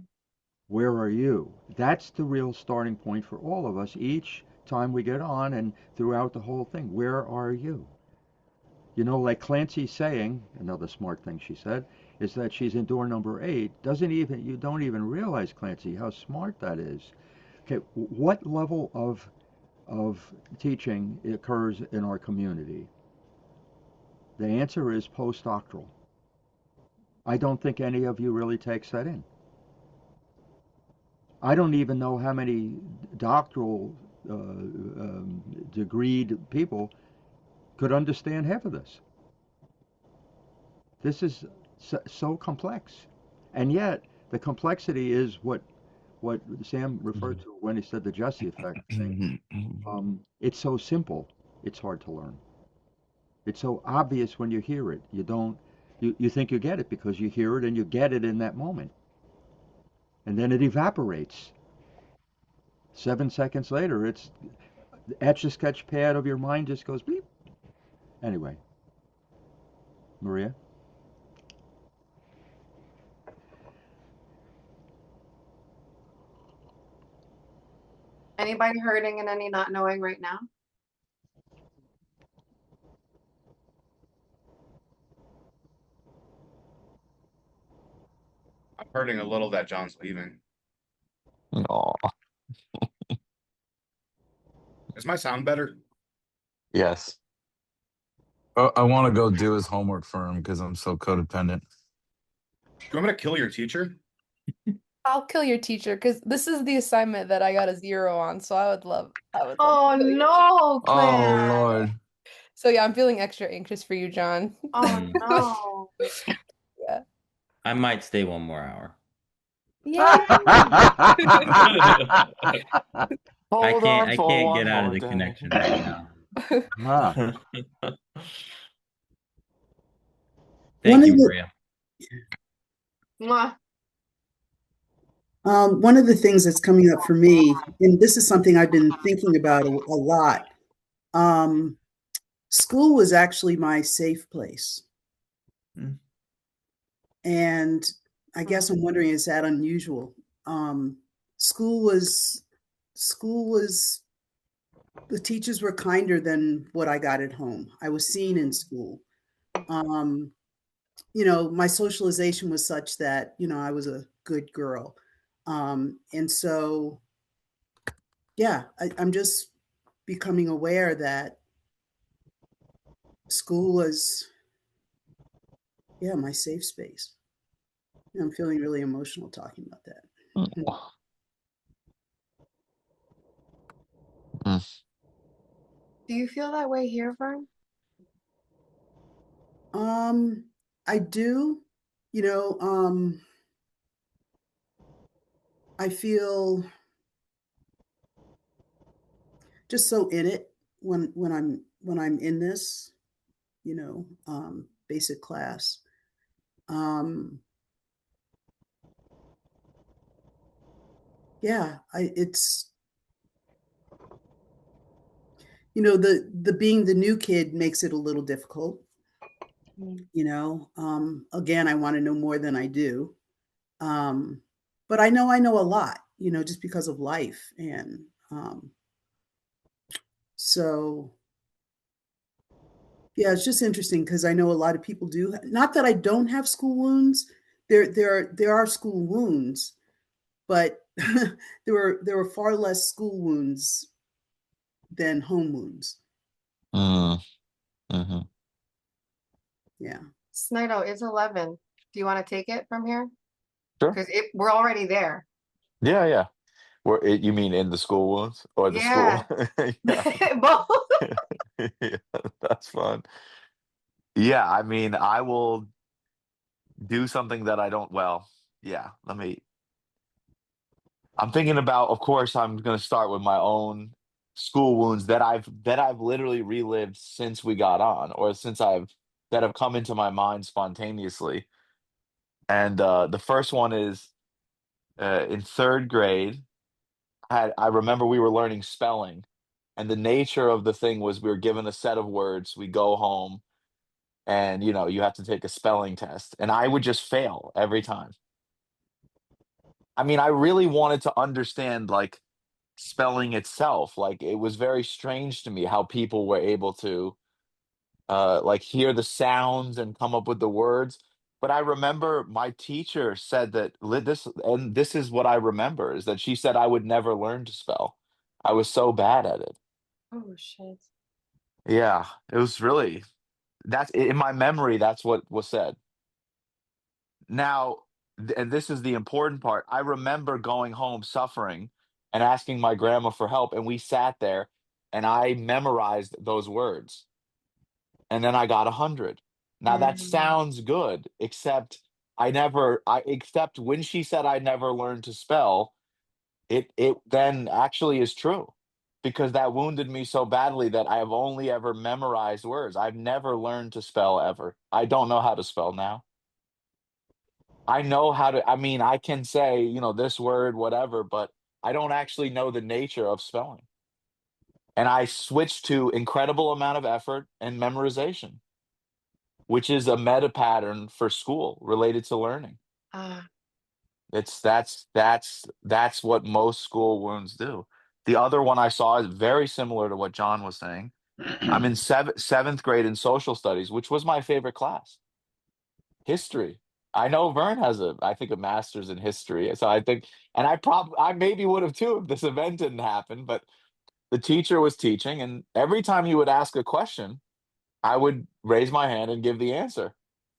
Where are you? That's the real starting point for all of us each time we get on and throughout the whole thing. Where are you? Like Clancy's saying, another smart thing she said, is that she's in door number 8. You don't even realize, Clancy, how smart that is. Okay, what level of teaching occurs in our community? The answer is postdoctoral. I don't think any of you really takes that in. I don't even know how many doctoral degreed people could understand half of this. This is so complex, and yet the complexity is what Sam referred to when he said the Jesse effect thing. It's so simple, it's hard to learn. It's so obvious when you hear it. You don't. You think you get it because you hear it and you get it in that moment, and then it evaporates. 7 seconds later, it's etch a sketch pad of your mind just goes beep. Anyway, Maria. Anybody hurting and any not knowing right now? I'm hurting a little that John's leaving. Oh, Is my sound better? yes. I want to go do his homework for him because I'm so codependent. Do you want me to kill your teacher? I'll kill your teacher because this is the assignment that I got a 0 on, so I would love to Oh kill your no, Oh Claire. Lord. So yeah, I'm feeling extra anxious for you, John. Oh Mm. no. Yeah. I might stay one more hour. Yay. Hold on I for can't one get out of more the day. connection right now. Ah, One Thank of you, the Maria. Mwah. one of the things that's coming up for me, and this is something I've been thinking about a lot. Um, School was actually my safe place, Mm. and I guess I'm wondering, is that unusual? Um, school was school was the teachers were kinder than what I got at home. I was seen in school. Um, my socialization was such that, I was a good girl. And so, yeah, I'm just becoming aware that school was, yeah, my safe space. I'm feeling really emotional talking about that. Mm. Do you feel that way here, Vern? Um, I do, you know, I feel just so in it when I'm in this, basic class. Um, yeah, it's the being the new kid makes it a little difficult. Mm. Again, I want to know more than I do, um, but I know a lot, just because of life, and so yeah, it's just interesting because I know a lot of people do. Not that I don't have school wounds. There are school wounds, but there were far less school wounds than home wounds. Mm. Mhm. Yeah. Snido, it's 11. Do you want to take it from here? Sure. Because we're already there. Yeah, yeah. You mean in the school ones or the school? Yeah. Yeah. Both. Yeah, that's fun. Yeah, I mean, I will do something that I don't, well, yeah, I'm thinking about, of course, I'm gonna start with my own school wounds that I've literally relived since we got on, or that have come into my mind spontaneously. And the first one is in third grade. I remember we were learning spelling, and the nature of the thing was we were given a set of words. We go home, and you have to take a spelling test, and I would just fail every time. I mean, I really wanted to understand, like, spelling itself. Like, it was very strange to me how people were able to, like, hear the sounds and come up with the words. But I remember my teacher said that this is what I remember, is that she said I would never learn to spell. I was so bad at it. Oh shit. Yeah, it was really that's in my memory, that's what was said. Now, and this is the important part. I remember going home suffering and asking my grandma for help, and we sat there and I memorized those words, and then I got 100. Now that Mm. sounds good, except except when she said I never learned to spell, it then actually is true, because that wounded me so badly that I have only ever memorized words. I've never learned to spell ever. I don't know how to spell now. I know how to, I mean, I can say, this word, whatever, but I don't actually know the nature of spelling. And I switched to incredible amount of effort and memorization, which is a meta pattern for school related to learning. Ah. That's what most school wounds do. The other one I saw is very similar to what John was saying. I'm in seventh grade in social studies, which was my favorite class. History. I know Vern has I think a master's in history. So I think, and I maybe would have too if this event didn't happen, but the teacher was teaching, and every time he would ask a question, I would raise my hand and give the answer.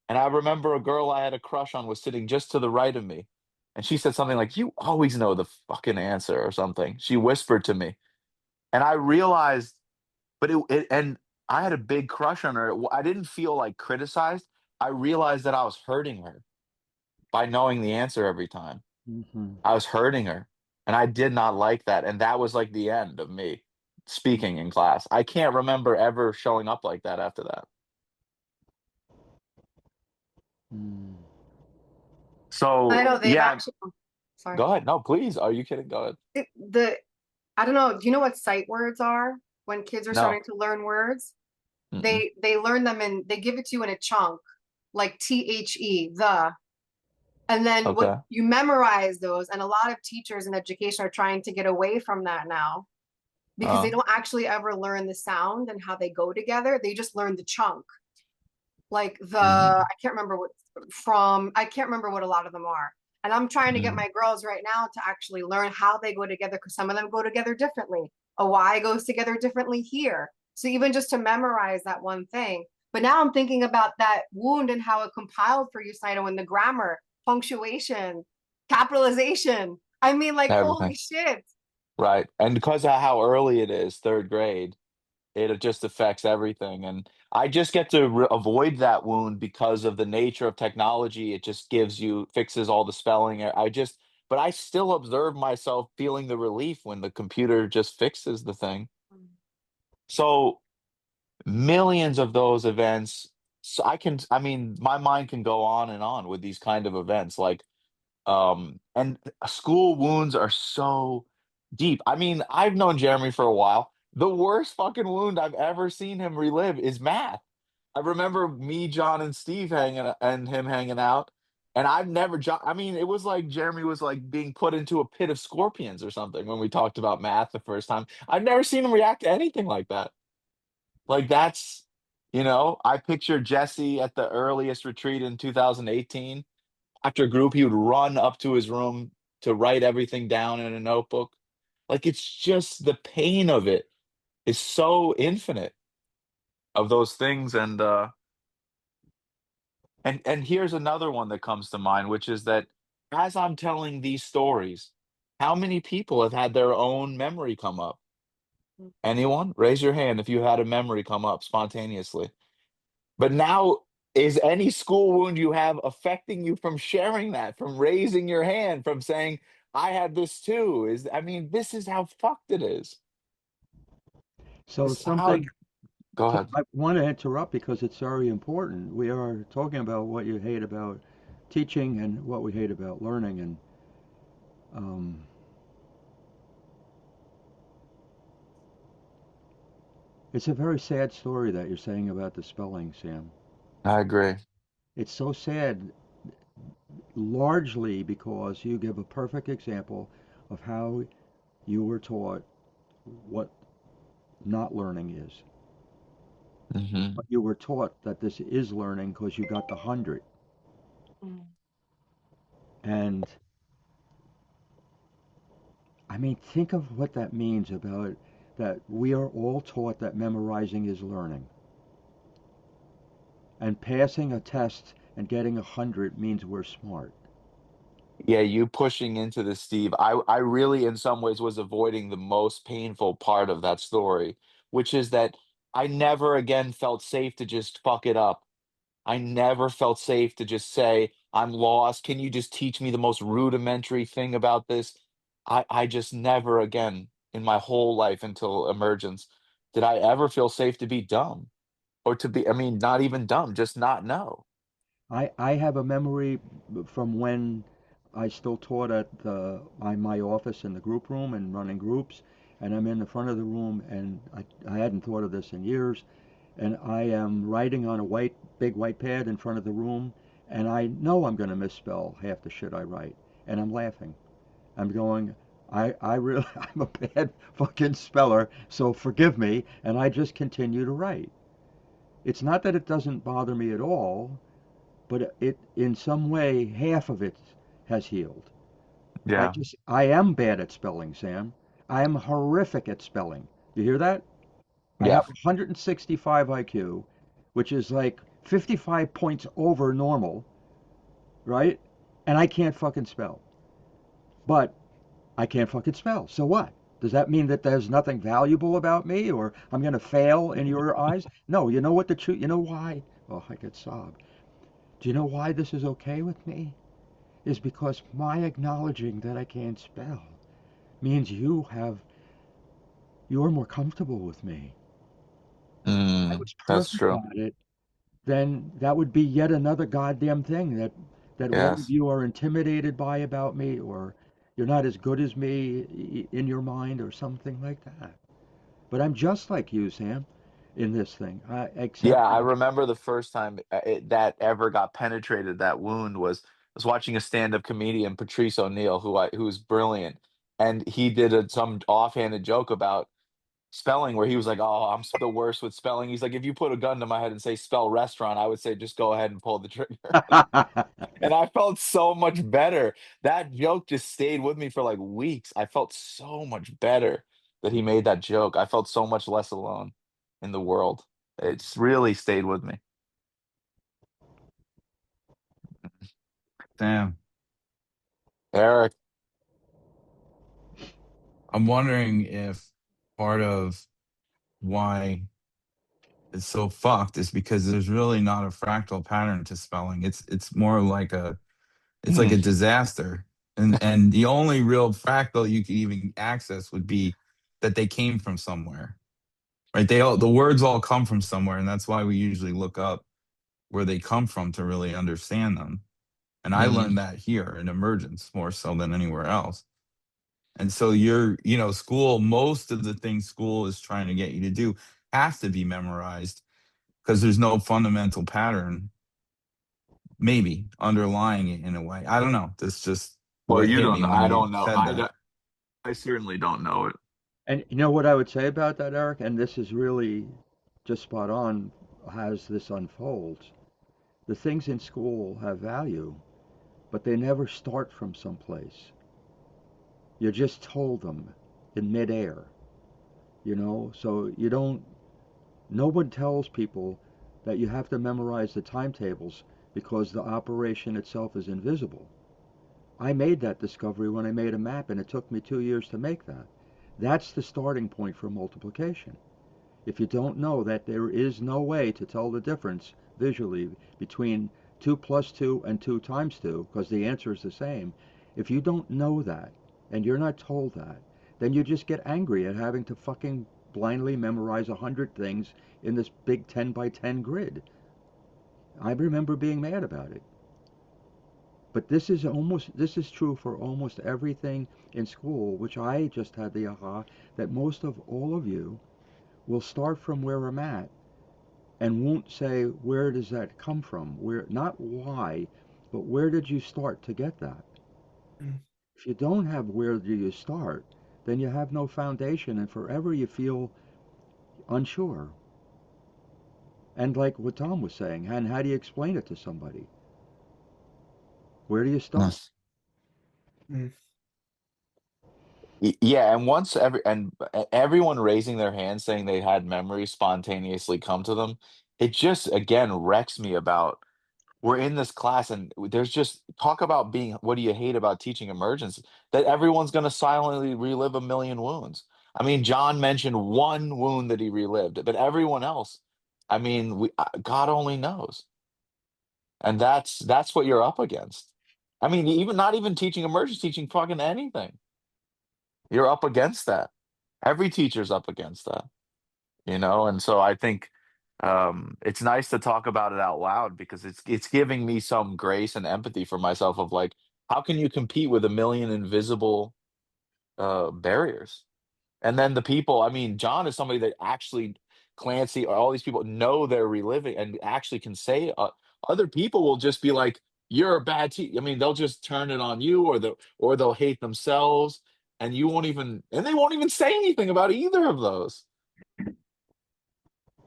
And I remember a girl I had a crush on was sitting just to the right of me. And she said something like, "You always know the fucking answer," or something. She whispered to me. And I realized, and I had a big crush on her. I didn't feel like criticized. I realized that I was hurting her by knowing the answer every time. Hmm. I was hurting her. And I did not like that. And that was like the end of me speaking in class. I can't remember ever showing up like that after that. Mm. I So, know they've yeah, actually, sorry. go ahead. No, please. Are you kidding? Go ahead. The I don't know. Do you know what sight words are when kids are No. starting to learn words? Mm-mm. They learn them and they give it to you in a chunk, like the, and then what Okay. you memorize those. And a lot of teachers in education are trying to get away from that now because they Uh, don't actually ever learn the sound and how they go together. They just learn the chunk. Like mhm, I can't remember what a lot of them are. And I'm trying to get mhm. my girls right now to actually learn how they go together because some of them go together differently. A Y goes together differently here. So even just to memorize that one thing. But now I'm thinking about that wound and how it compiled for you, Saito, in the grammar, punctuation, capitalization. I mean, like, holy Everything. shit. Right. And because of how early it is, third grade, it just affects everything. And I just get to avoid that wound because of the nature of technology. It just fixes all the spelling. But I still observe myself feeling the relief when the computer just fixes the thing. So millions of those events. So I mean, my mind can go on and on with these kind of events. And school wounds are so deep. I mean, I've known Jeremy for a while. The worst fucking wound I've ever seen him relive is math. I remember me, John, and Steve hanging out, and I mean, it was like Jeremy was like being put into a pit of scorpions or something when we talked about math the first time. I've never seen him react to anything like that. Like I pictured Jesse at the earliest retreat in 2018. After group, he would run up to his room to write everything down in a notebook. Like it's just the pain of it is so infinite of those things. And here's another one that comes to mind, which is that as I'm telling these stories, how many people have had their own memory come up? Anyone? Raise your hand if you had a memory come up spontaneously. But now, is any school wound you have affecting you from sharing that, from raising your hand, from saying, I had this too? I mean, this is how fucked it is. So This is how, something. go So ahead. I want to interrupt because it's very important. We are talking about what you hate about teaching and what we hate about learning, and um, it's a very sad story that you're saying about the spelling, Sam. I agree. It's so sad, largely because you give a perfect example of how you were taught what not learning is. Hmm. But you were taught that this is learning because you got the 100. And I mean, think of what that means about that we are all taught that memorizing is learning. And passing a test and getting 100 means we're smart. Yeah, you pushing into this, Steve. I really, in some ways, was avoiding the most painful part of that story, which is that I never again felt safe to just fuck it up. I never felt safe to just say, I'm lost. Can you just teach me the most rudimentary thing about this? I just never again in my whole life until emergence did I ever feel safe to be dumb or I mean, not even dumb, just not know. I have a memory from when I still taught at my office in the group room and running groups, and I'm in the front of the room, and I hadn't thought of this in years, and I am writing on a big white pad in front of the room, and I know I'm going to misspell half the shit I write, and I'm laughing. I'm going, I really, I'm a bad fucking speller, so forgive me, and I just continue to write. It's not that it doesn't bother me at all, but it in some way half of it has healed. Yeah. I am bad at spelling, Sam. I am horrific at spelling. You hear that? I have Yep. 165 IQ, which is like 55 points over normal, right? And I can't fucking spell. but I can't fucking spell. So what? Does that mean that there's nothing valuable about me, or I'm going to fail in your eyes? No, you know what the truth, you know why? Oh, I could sob. Do you know why this is okay with me? Is because my acknowledging that I can't spell means you're more comfortable with me. If I was That's perfect true. at it, then that would be yet another goddamn thing that all of Yes. you are intimidated by about me, or you're not as good as me in your mind, or something like that. But I'm just like you, Sam, in this thing. Yeah, Except I that, remember the first time that ever got penetrated, that wound was I was watching a stand-up comedian, Patrice O'Neill, who's brilliant, and he did some offhanded joke about spelling where he was like, "Oh, I'm the worst with spelling." He's like, "If you put a gun to my head and say spell restaurant, I would say just go ahead and pull the trigger." And I felt so much better. That joke just stayed with me for like weeks. I felt so much better that he made that joke. I felt so much less alone in the world. It's really stayed with me. Sam, Eric, I'm wondering if part of why it's so fucked is because there's really not a fractal pattern to spelling. It's more like it's like mm, a disaster. And the only real fractal you could even access would be that they came from somewhere. Right? The words all come from somewhere, and that's why we usually look up where they come from to really understand them. And I mm, learned that here in Emergence more so than anywhere else. And so school, most of the things school is trying to get you to do have to be memorized because there's no fundamental pattern, maybe underlying it in a way. I don't know. That's just well, what you hit don't me know. when I you don't know. said that. I certainly don't know it. and you know what I would say about that, Eric, and this is really just spot on as this unfolds. The things in school have value, but they never start from someplace. You're just told them in midair, so you don't, no one tells people that you have to memorize the timetables because the operation itself is invisible. I made that discovery when I made a map, and it took me 2 years to make that. That's the starting point for multiplication. If you don't know that there is no way to tell the difference visually between 2 plus 2 and 2 times 2, because the answer is the same, if you don't know that, and you're not told that, then you just get angry at having to fucking blindly memorize 100 things in this big 10 by 10 grid. I remember being mad about it. But this is true for almost everything in school, which I just had the aha that most of all of you will start from where I'm at and won't say where does that come from? Where, not why, but where did you start to get that? Mm. If you don't have where do you start, then you have no foundation and forever you feel unsure. And like what Tom was saying, and how do you explain it to somebody? Where do you start? Yes. Mm. Yeah, and once everyone raising their hand saying they had memories spontaneously come to them, it just again wrecks me about we're in this class and there's just talk about being what do you hate about teaching emergence that everyone's going to silently relive a million wounds. I mean, John mentioned one wound that he relived, but everyone else, I mean, God only knows. And that's what you're up against. I mean, even not even teaching emergence, teaching fucking anything. You're up against that. Every teacher's up against that, and so I think it's nice to talk about it out loud because it's giving me some grace and empathy for myself of like, how can you compete with a million invisible barriers? And then the people, I mean, John is somebody that actually Clancy or all these people know they're reliving and actually can say other people will just be like, you're a bad teacher. I mean, they'll just turn it on you or they'll hate themselves and they won't even say anything about either of those.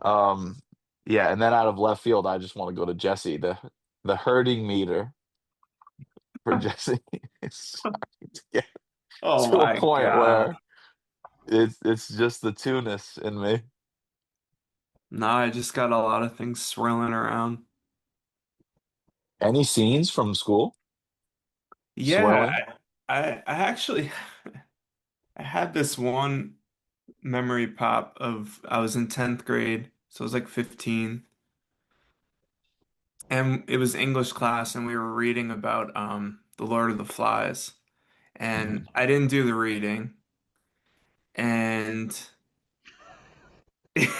Um, yeah, and then out of left field, I just want to go to Jesse. The hurting meter for Jesse is starting to get Oh to a my point God. where it's just the two-ness in me. No, I just got a lot of things swirling around. Any scenes from school Yeah, swirling? I actually I had this one memory pop of I was in 10th grade, so I was like 15, and it was English class, and we were reading about The Lord of the Flies, Mhm. and I didn't do the reading, and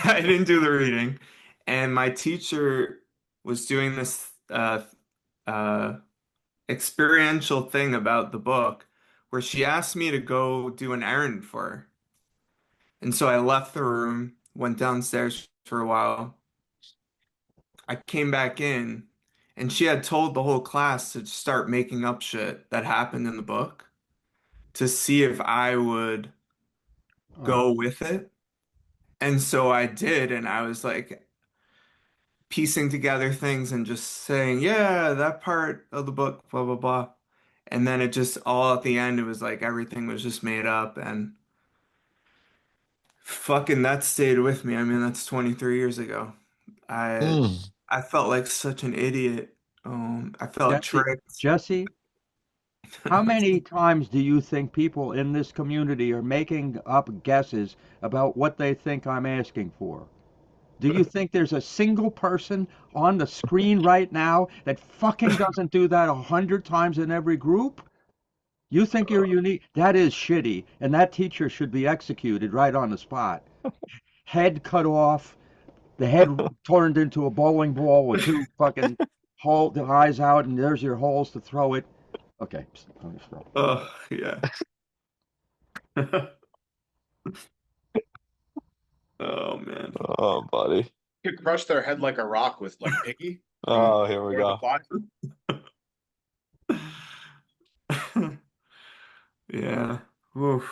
I didn't do the reading, and my teacher was doing this uh, experiential thing about the book where she asked me to go do an errand for her. And so I left the room, went downstairs for a while. I came back in, and she had told the whole class to start making up shit that happened in the book to see if I would Oh, go with it. And so I did, and I was like piecing together things and just saying, yeah, that part of the book, blah, blah, blah. And then it just all at the end, it was like everything was just made up. And fucking that stayed with me. I mean, that's 23 years ago. I Mm. I felt like such an idiot. I felt Jesse, tricked. Jesse, how many times do you think people in this community are making up guesses about what they think I'm asking for? Do you think there's a single person on the screen right now that fucking doesn't do that 100 times in every group? You think you're unique? That is shitty, and that teacher should be executed right on the spot. Head cut off, the head turned into a bowling ball with two fucking the eyes out, and there's your holes to throw it. Okay, let me stop. Oh, yeah. Oh man. Oh, buddy. You could crush their head like a rock with like Piggy from Oh, here we Lord of the go. Flies. Yeah. Oof.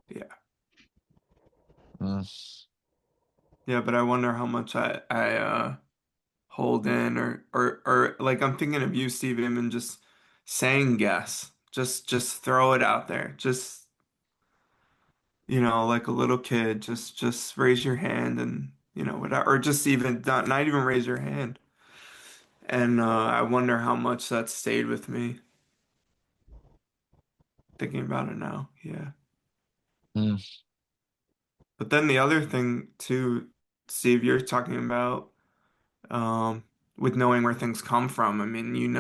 Yeah. Mm. Yeah, but I wonder how much I hold in or like I'm thinking of you, Stephen, and just saying guess. Just throw it out there. Just, like a little kid, just raise your hand and, whatever, or just even not even raise your hand. And I wonder how much that stayed with me thinking about it now. Yeah. Mm. But then the other thing too, Steve, you're talking about um, with knowing where things come from. I mean,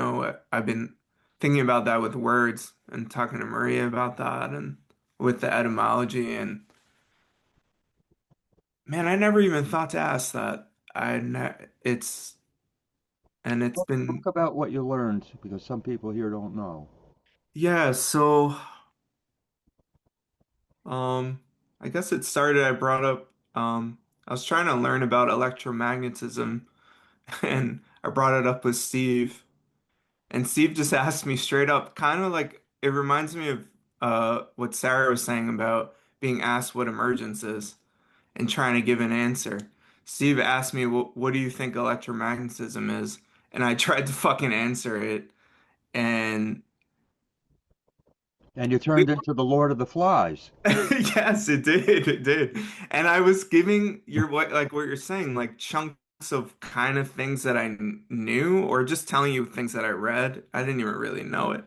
I've been thinking about that with words and talking to Maria about that and with the etymology. And man, I never even thought to ask that. It's, and it's Talk been, about what you learned because some people here don't know. yeah. So, um, I guess it started, I brought up, I was trying to learn about electromagnetism and I brought it up with Steve. And Steve just asked me straight up, kind of like it reminds me of what Sarah was saying about being asked what emergence is and trying to give an answer. Steve asked me, what do you think electromagnetism is? And I tried to fucking answer it. And And you turned into the Lord of the Flies. yes, it did. It did. And I was giving what you're saying, like chunks of kind of things that I knew, or just telling you things that I read. I didn't even really know it.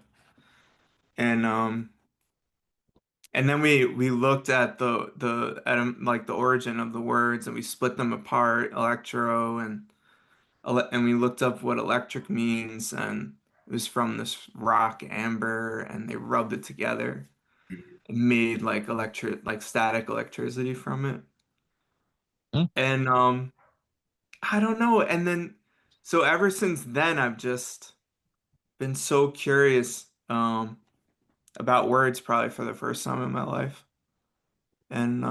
And then we looked at like the origin of the words and we split them apart, electro and we looked up what electric means and it was from this rock amber and they rubbed it together and made like static electricity from it. Mm. And I don't know. And then so ever since then I've just been so curious about words probably for the first time in my life. And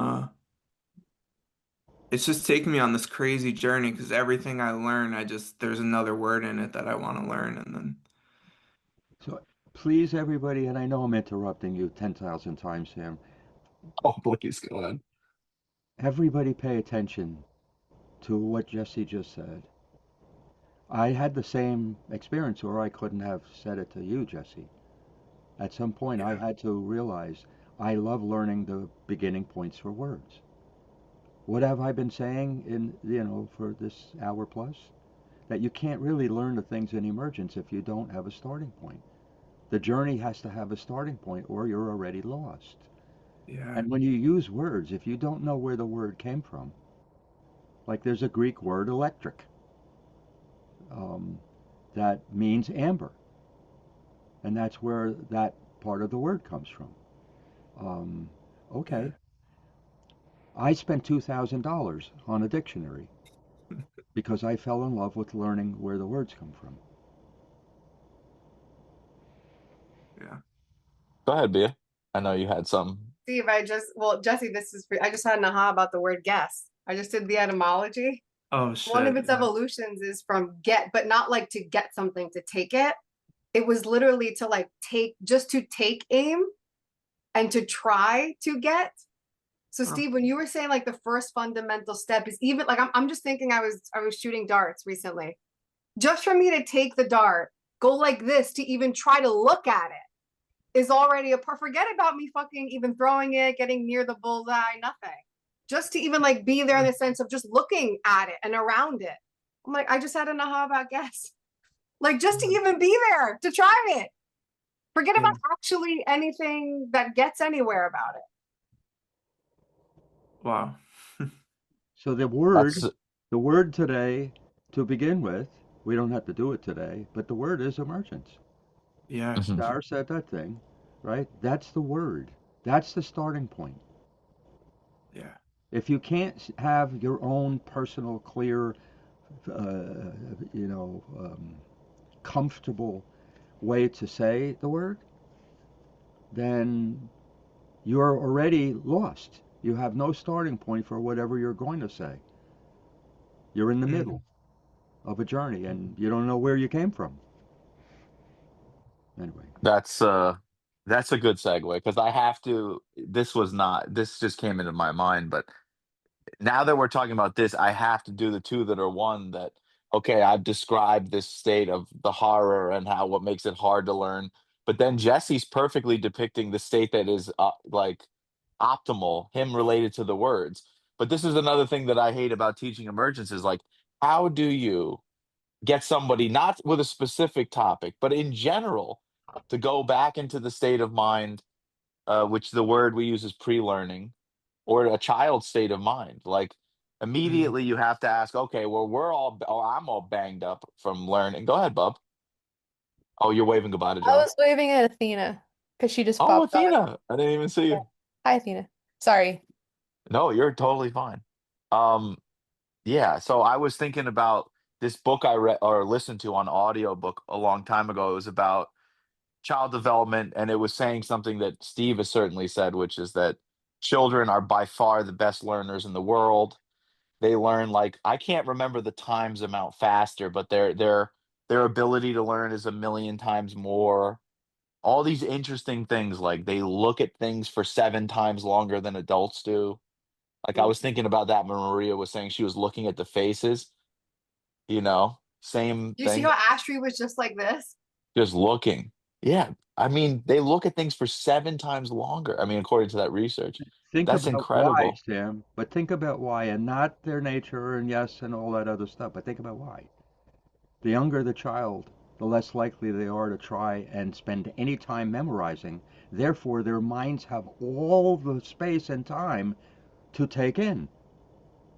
it's just taken me on this crazy journey because everything I learn, there's another word in it that I want to learn, and then So please, everybody, and I know I'm interrupting you 10,000 times, Sam. Oh, please go ahead. Everybody pay attention to what Jesse just said. I had the same experience, or I couldn't have said it to you, Jesse. At some point, I Yeah. had to realize I love learning the beginning points for words. What have I been saying for this hour plus? that you can't really learn the things in emergence if you don't have a starting point. The journey has to have a starting point or you're already lost. Yeah. And when you use words, if you don't know where the word came from, like there's a Greek word electric um, that means amber, and that's where that part of the word comes from. Um, Yeah. okay, I spent $2,000 on a dictionary because I fell in love with learning where the words come from. Yeah. Go ahead, Bia. I know you had some. Steve, well, Jesse, I just had an aha about the word guess. I just did the etymology. Oh One of shit. its Yeah. evolutions is from get, but not like to get something to take it. It was literally to like just to take aim and to try to get. So Oh. Steve, when you were saying like the first fundamental step is even like I'm just thinking I was shooting darts recently. Just for me to take the dart, go like this to even try to look at it is already a part. Forget about me fucking even throwing it, getting near the bullseye, nothing. Just to even like be there in the sense of just looking at it and around it. I'm like, I just had an aha about guess. Like just to even be there to try it. Forget Yeah. about actually anything that gets anywhere about it. Wow. So That's the word today, to begin with, we don't have to do it today, but the word is emergence. Yeah. mhm. Star said that thing, right? That's the word. That's the starting point. Yeah. If you can't have your own personal, clear, uh, you know, comfortable way to say the word, then you're already lost. You have no starting point for whatever you're going to say. You're in the Mm. middle of a journey and you don't know where you came from. Anyway, that's uh that's a good segue because I have to. This just came into my mind, but now that we're talking about this, I have to do the two that are one that, okay, I've described this state of the horror and how what makes it hard to learn. But then Jesse's perfectly depicting the state that is like optimal, him related to the words. But this is another thing that I hate about teaching emergence is like, how do you get somebody not with a specific topic, but in general, to go back into the state of mind, which the word we use is pre-learning, or a child's state of mind. Like Mm. immediately you have to ask, okay, well, I'm all banged up from learning. Go ahead, bub. Oh, you're waving goodbye to I John. was waving at Athena because she just Oh, popped on. Athena, I didn't even see Yeah. you. Hi, Athena. Sorry. No, you're totally fine. Um, yeah, so I was thinking about this book I read or listened to on audiobook a long time ago. It was about child development, and it was saying something that Steve has certainly said, which is that children are by far the best learners in the world. They learn like I can't remember the times amount faster, but their ability to learn is a million times more. All these interesting things, like they look at things for 7 times longer than adults do. Like I was thinking about that when Maria was saying she was looking at the faces, same You see thing, how Astrid was just like this? just looking. Yeah. I mean, they look at things for 7 times longer. I mean, according to that research. think That's about why, incredible. Sam, but think about why and not their nature and yes and all that other stuff, but think about why. The younger the child, the less likely they are to try and spend any time memorizing. Therefore, their minds have all the space and time to take in.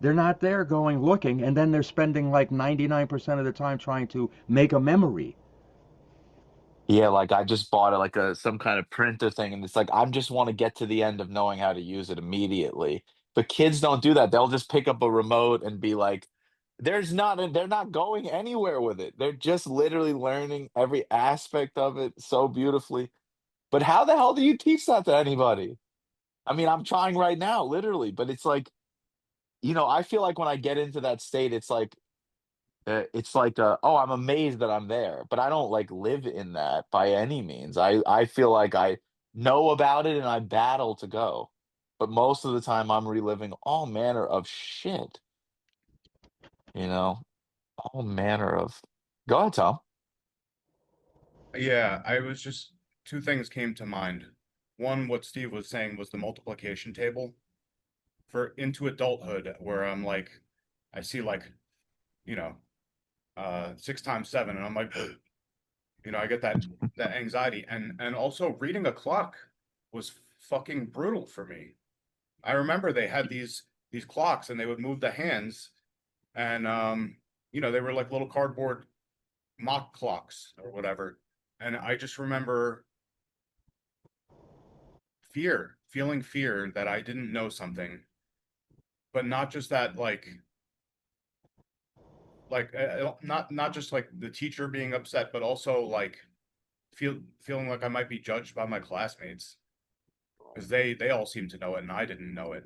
They're not there going looking, and then they're spending like 99% of the time trying to make a memory. Yeah, like I just bought it like a some kind of printer thing, and it's like I just want to get to the end of knowing how to use it immediately. But kids don't do that. They'll just pick up a remote and be like, they're not going anywhere with it. They're just literally learning every aspect of it so beautifully. But how the hell do you teach that to anybody? I mean, I'm trying right now, literally, but it's like, I feel like when I get into that state, it's like, oh, I'm amazed that I'm there, but I don't like live in that by any means. I feel like I know about it and I battle to go, but most of the time I'm reliving all manner of shit, you know, all manner of. Go ahead, Tom. Yeah, I was just two things came to mind. One, what Steve was saying was the multiplication table for into adulthood, where I'm like, I see like, you know, 6 times 7, and I'm like, I get that anxiety, and also reading a clock was fucking brutal for me. I remember they had these clocks, and they would move the hands, and they were like little cardboard mock clocks or whatever. And I just remember feeling fear that I didn't know something, but not just that, not just like the teacher being upset, but also like feeling like I might be judged by my classmates because they all seemed to know it and I didn't know it.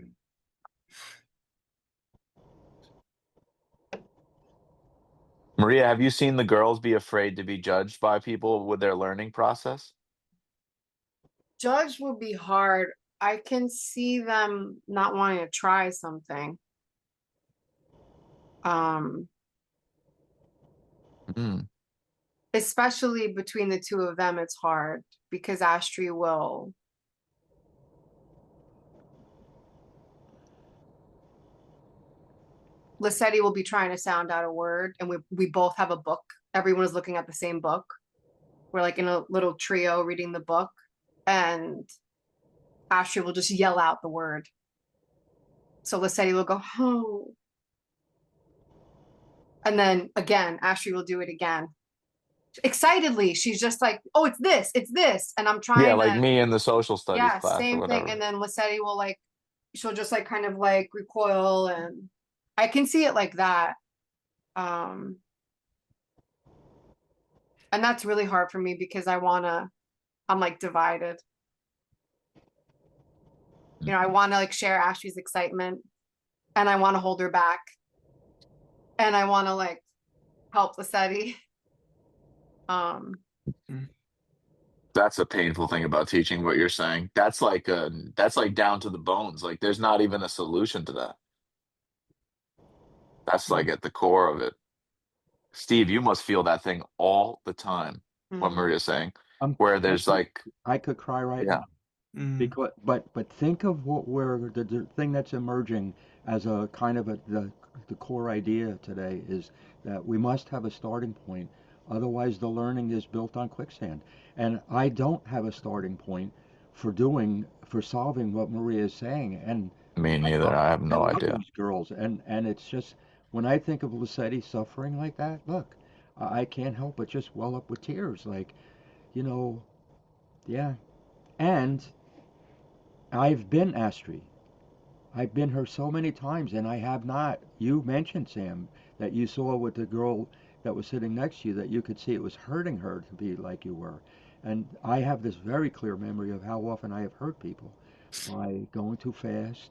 Maria, have you seen the girls be afraid to be judged by people with their learning process? Judge would be hard. I can see them not wanting to try something. Um, Mm. Especially between the two of them, it's hard because Astrid will. Lissetti will be trying to sound out a word, and we both have a book. Everyone is looking at the same book. We're like in a little trio reading the book, and Astrid will just yell out the word. So Lissetti will go, oh. And then again, Astrid will do it again. Excitedly, she's just like, oh, it's this, it's this. And I'm Yeah, trying like to, me in the social studies yeah, class or same thing. whatever. And then Lissetti will like, she'll just like kind of like recoil, and I can see it like that. Um, and that's really hard for me because I'm like divided. I want to like share Ashley's excitement, and I want to hold her back, and I want to like help Lissetti. Um, That's a painful thing about teaching what you're saying. That's like down to the bones. Like there's not even a solution to that. That's like at the core of it. Steve, you must feel that thing all the time, what mm, Maria's saying, I'm where there's telling you, like, I could cry right yeah, now. Because, but think of what we're the thing that's emerging as a kind of the core idea today is that we must have a starting point. Otherwise, the learning is built on quicksand. And I don't have a starting point for solving what Maria is saying. And me I neither. love I have I no love idea. these girls. And it's just when I think of Lucetti suffering like that, look, I can't help but just well up with tears. Like, you know, yeah. And I've been Astri. I've been her so many times, and I have not. You mentioned, Sam, that you saw with the girl that was sitting next to you that you could see it was hurting her to be like you were. And I have this very clear memory of how often I have hurt people by going too fast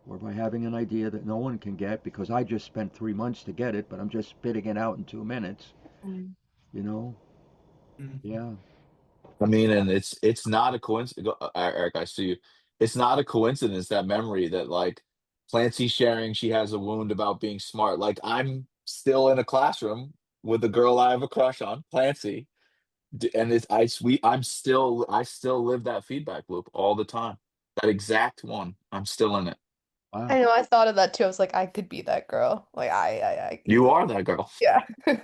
or by having an idea that no one can get because I just spent 3 months to get it, but I'm just spitting it out in 2 minutes. mm, You know? Yeah. I mean, and it's not a coincidence. Eric, I see you. It's not a coincidence that memory that like Clancy sharing she has a wound about being smart. Like I'm still in a classroom with a girl I have a crush on, Clancy, and I still live that feedback loop all the time. That exact one. I'm still in it. wow. I know, I thought of that too. I was like, I could be that girl. Like I You easily. are that girl. Yeah. Yeah,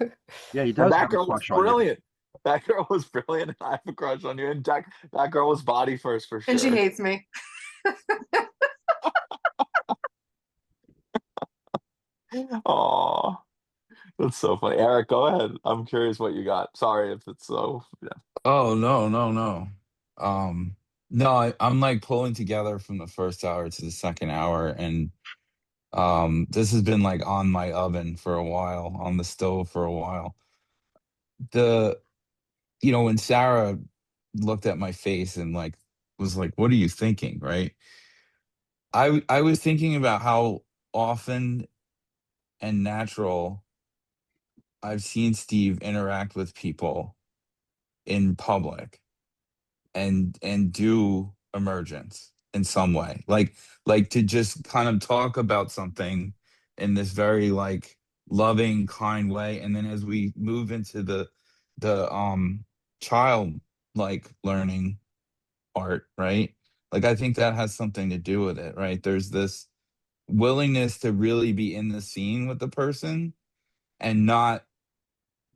he And does that have a girl was crush on you. brilliant. That girl was brilliant, and I have a crush on you. And that girl was body first for And she sure. hates me. Oh, that's so funny. Eric, go ahead. I'm curious what you got. Sorry if it's so. Yeah. Oh, no, no, no. No, I'm like pulling together from the first hour to the second hour, and this has been like on my oven for a while, on the stove for a while. The when Sarah looked at my face and like was like, "What are you thinking?" Right? I was thinking about how often and natural I've seen Steve interact with people in public and do emergence in some way. Like to just kind of talk about something in this very like loving, kind way. And then as we move into the child like learning part, right? Like I think that has something to do with it, right? There's this willingness to really be in the scene with the person and not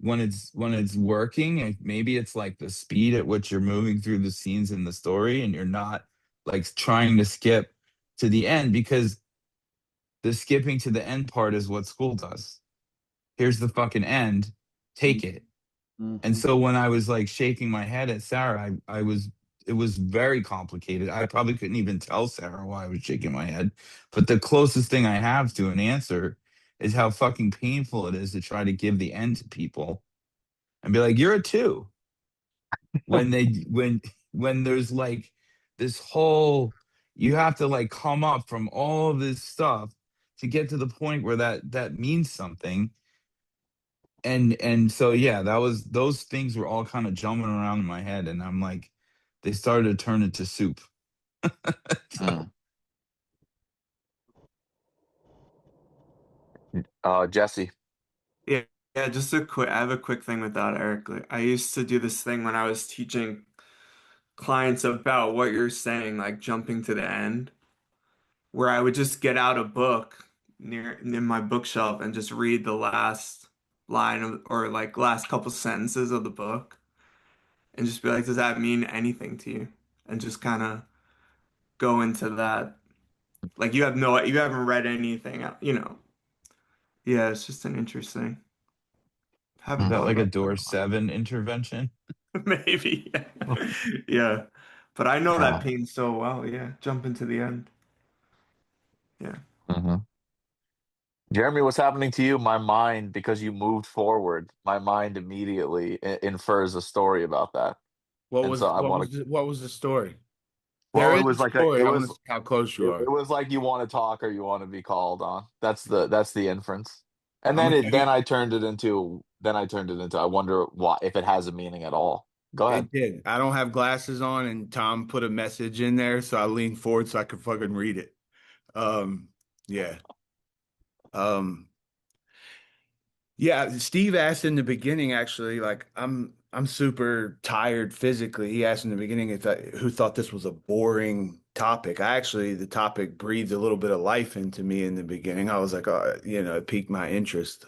when it's working, and maybe it's like the speed at which you're moving through the scenes in the story, and you're not like trying to skip to the end, because the skipping to the end part is what school does. Here's the fucking end, take it. And Mm-hmm. so when I was like shaking my head at Sarah, I was, it was very complicated. I probably couldn't even tell Sarah why I was shaking my head. But the closest thing I have to an answer is how fucking painful it is to try to give the end to people and be like, you're a two. When they when there's like this whole, you have to like come up from all this stuff to get to the point where that means something. And so yeah, that was, those things were all kind of jumping around in my head, and I'm like, they started to turn into soup. So Mm. Jesse. Yeah, yeah, just a quick, I have a quick thing with that, Eric. Like, I used to do this thing when I was teaching clients about what you're saying, like jumping to the end, where I would just get out a book near in my bookshelf and just read the last line of, or like last couple sentences of the book and just be like, does that mean anything to you? And just kind of go into that. Like you have no, you haven't read anything, you know. Yeah, it's just an interesting. is Haven't that thought like a about door that. seven intervention? Maybe. Yeah. But I know that Uh, pain so well. Yeah. Jump into the end. Yeah. mhm. Jeremy, what's happening to you? My mind, because you moved forward, my mind immediately infers a story about that. And so I want to. what was the story? There Well, it is a was like a. story. I want to see how close you It are. was like you want to talk or you want to be called on. That's the inference. And I'm then gonna tell you, I turned it into I wonder why, if it has a meaning at all. Go ahead. it did. I don't have glasses on, and Tom put a message in there, so I leaned forward so I could fucking read it. Um, yeah. Um, yeah, Steve asked in the beginning, actually, like I'm super tired physically. He asked in the beginning if who thought this was a boring topic. The topic breathed a little bit of life into me in the beginning. I was like, it piqued my interest.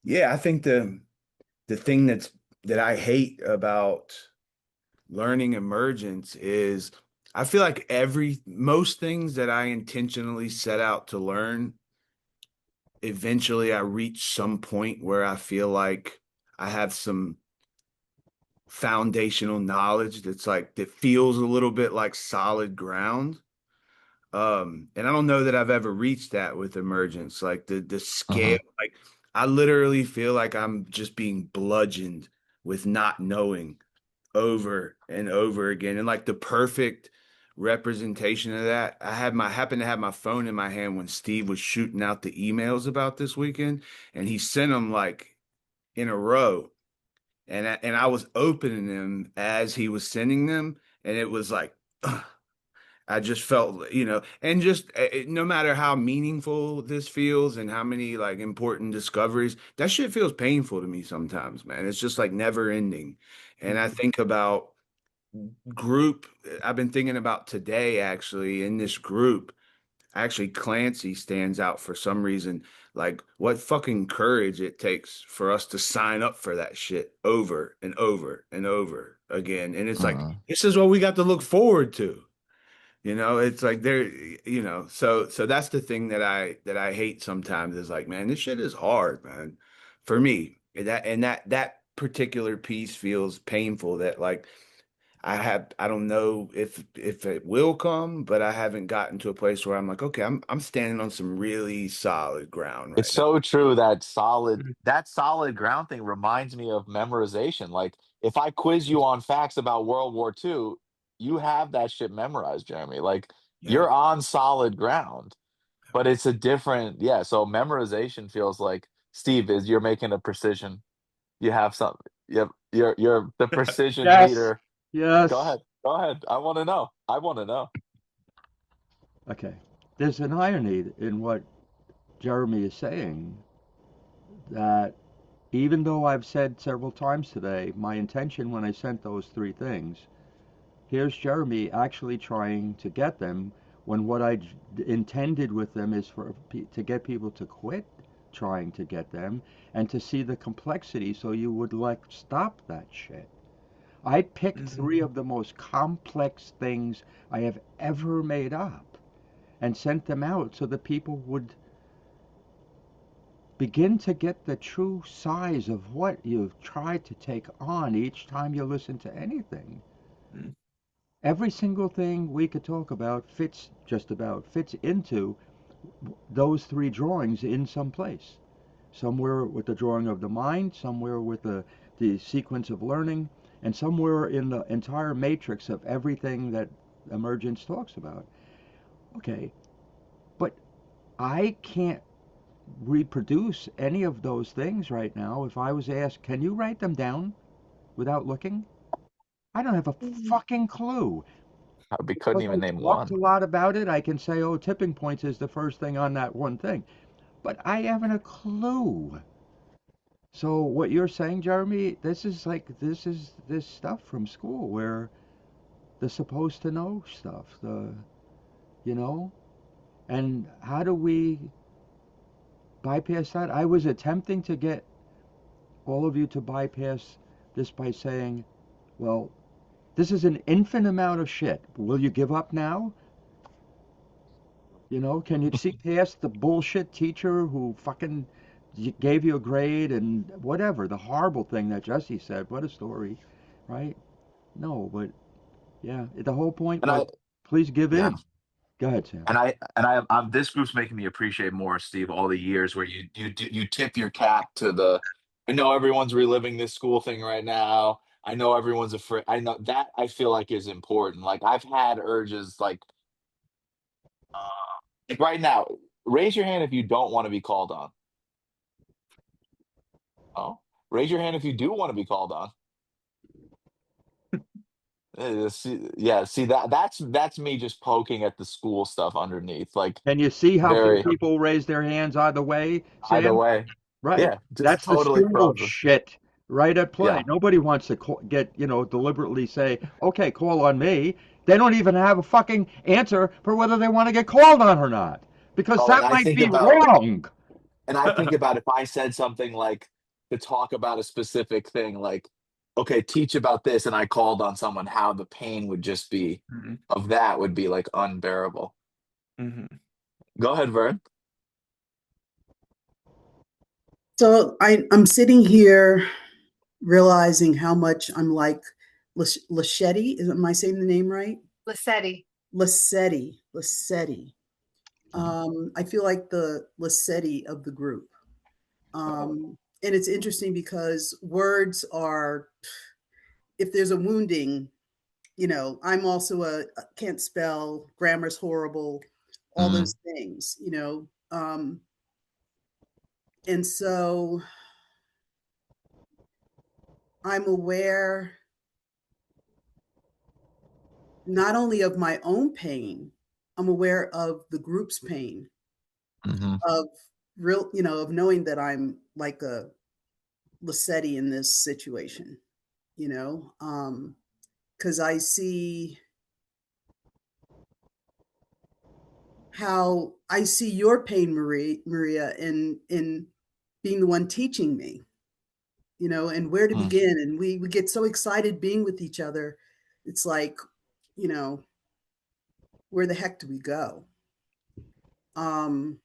Yeah, I think the thing that I hate about learning emergence is I feel like most things that I intentionally set out to learn, eventually I reach some point where I feel like I have some foundational knowledge that feels a little bit like solid ground. And I don't know that I've ever reached that with emergence, like the scale, Hmm. like I literally feel like I'm just being bludgeoned with not knowing over and over again. And like the perfect representation of that, happened to have my phone in my hand when Steve was shooting out the emails about this weekend, and he sent them like in a row. And I was opening them as he was sending them, and it was like I just felt, and just no matter how meaningful this feels and how many like important discoveries, that shit feels painful to me sometimes, man. It's just like never ending. And I think about group, I've been thinking about today actually in this group. Actually, Clancy stands out for some reason. Like, what fucking courage it takes for us to sign up for that shit over and over and over again. And it's like, Hmm. this is what we got to look forward to. It's like so that's the thing that I hate sometimes is like, man, this shit is hard, man. For me. And that particular piece feels painful that like I don't know if it will come, but I haven't gotten to a place where I'm like, okay, I'm standing on some really solid ground It's right now. so true that solid ground thing reminds me of memorization. Like if I quiz you on facts about World War II, you have that shit memorized, Jeremy. Like Yeah. you're on solid ground. But it's a different, yeah. So memorization feels like Steve is you're making a precision. You have some, you're the precision Yes. meter. Go Yes. ahead. Go ahead. I want to know. I want to know. Okay. There's an irony in what Jeremy is saying that even though I've said several times today, my intention when I sent those three things, here's Jeremy actually trying to get them when what I intended with them is to get people to quit. trying to get them, and to see the complexity so you would like stop that shit. I picked Mhm. 3 of the most complex things I have ever made up and sent them out so that people would begin to get the true size of what you've tried to take on each time you listen to anything. Mm. Every single thing we could talk about fits into those 3 drawings in some place. Somewhere with the drawing of the mind, somewhere with the sequence of learning, and somewhere in the entire matrix of everything that emergence talks about. Okay, but I can't reproduce any of those things right now. If I was asked, can you write them down without looking? I don't have a fucking clue. We couldn't Because I even name talked a one. lot about it, I can say, oh, tipping points is the first thing on that one thing. But I haven't a clue. So what you're saying, Jeremy, this is this stuff from school where they're supposed to know stuff. You know, and how do we bypass that? I was attempting to get all of you to bypass this by saying, well, this is an infinite amount of shit. Will you give up now? You know, can you see past the bullshit teacher who fucking gave you a grade and whatever, the horrible thing that Jesse said? What a story, right? No, but yeah, the whole point And was please give yeah, in. Go ahead, Sam. I'm this group's making me appreciate more, Steve, all the years where you tip your cap to the. I know everyone's reliving this school thing right now. I know everyone's afraid. I know that I feel like is important. Like I've had urges like right now. Raise your hand if you don't want to be called on. Oh, raise your hand if you do want to be called on. See that's me just poking at the school stuff underneath. Like Can you see how few very people raise their hands either way, either Sam? way. Right. Yeah, just That's the totally school frozen. shit right at play. Yeah. Nobody wants to get, deliberately say, okay, call on me. They don't even have a fucking answer for whether they want to get called on or not because Oh, that might be wrong. and I think about if I said something like to talk about a specific thing, like, okay, teach about this, and I called on someone, how the pain would just be Mhm. of that would be like unbearable. Mhm. Go ahead, Vern. So I'm sitting here realizing how much I'm like Lachetti. Am I saying the name right? Lissetti. Lassetti. I feel like the Lassetti of the group. And it's interesting because words are, if there's a wounding, I'm also a can't spell, grammar's horrible, all Mm, those things, and so I'm aware not only of my own pain, I'm aware of the group's pain, hmm of of knowing that I'm like a Lassetti in this situation, because I see how I see your pain, Maria, in being the one teaching me, and where to mm, begin. And we get so excited being with each other. It's like, you know, where the heck do we go? Um,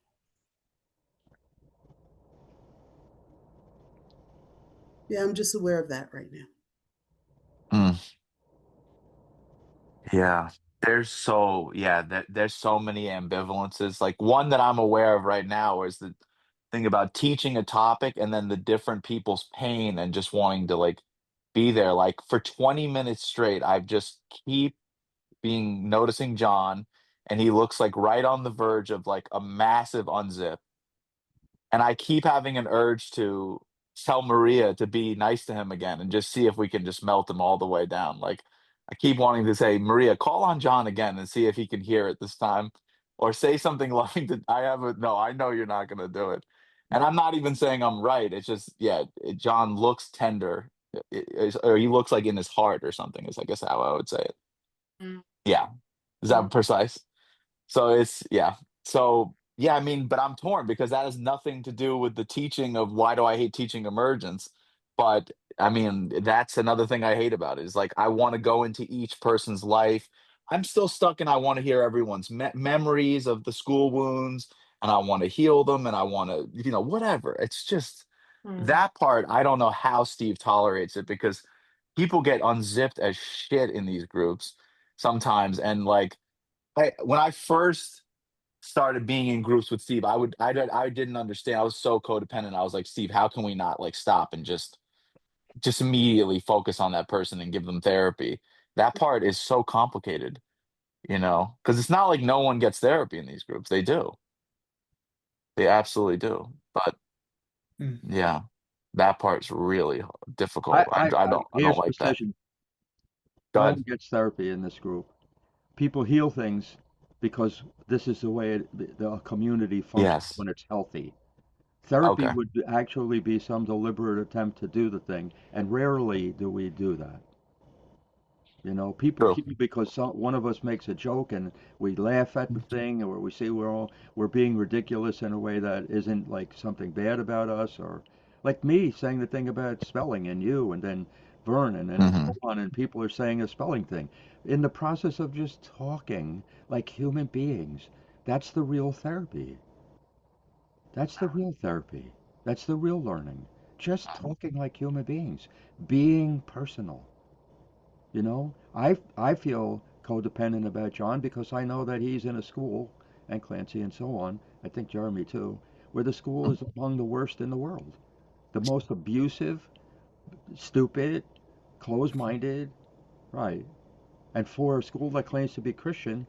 yeah, I'm just aware of that right now. mm. Yeah. There's so many ambivalences. Like one that I'm aware of right now is the thing about teaching a topic and then the different people's pain and just wanting to like be there. Like for 20 minutes straight, I've just keep being noticing John, and he looks like right on the verge of like a massive unzip. And I keep having an urge to tell Maria to be nice to him again and just see if we can just melt him all the way down. Like I keep wanting to say, Maria, call on John again and see if he can hear it this time, or say something loving to. I have a no. I know you're not going to do it, and I'm not even saying I'm right. It's just John looks tender, or he looks like in his heart or something. Is I guess how I would say it. Mm. Yeah, is Mm. that precise? So it's yeah. So Yeah, I mean, but I'm torn because that has nothing to do with the teaching of why do I hate teaching emergence. But I mean, that's another thing I hate about it is like I want to go into each person's life. I'm still stuck and I want to hear everyone's memories of the school wounds and I want to heal them and I want to, whatever. It's just Mm. that part. I don't know how Steve tolerates it because people get unzipped as shit in these groups sometimes. And like, when I first started being in groups with Steve, I didn't understand. I was so codependent. I was like, Steve, how can we not like stop and just immediately focus on that person and give them therapy? That part is so complicated, because it's not like no one gets therapy in these groups. They do. They absolutely do. But Mm. yeah, that part's really I, difficult. I, I I don't here's like that. precision. Go No ahead. one gets therapy in this group. People heal things because this is the way the community functions Yes. when it's healthy. Therapy Okay. would actually be some deliberate attempt to do the thing, and rarely do we do that. People True. heal because one of us makes a joke and we laugh at the thing, or we say we're being ridiculous in a way that isn't like something bad about us, or like me saying the thing about spelling and you, and then Vernon and so Hmm. on, and people are saying a spelling thing in the process of just talking like human beings. That's the real therapy. That's the real therapy. That's the real learning. Just talking like human beings, being personal. I feel codependent about John because I know that he's in a school, and Clancy and so on. I think Jeremy too, where the school is among the worst in the world, the most abusive, stupid, closed-minded. Right. And for a school that claims to be Christian,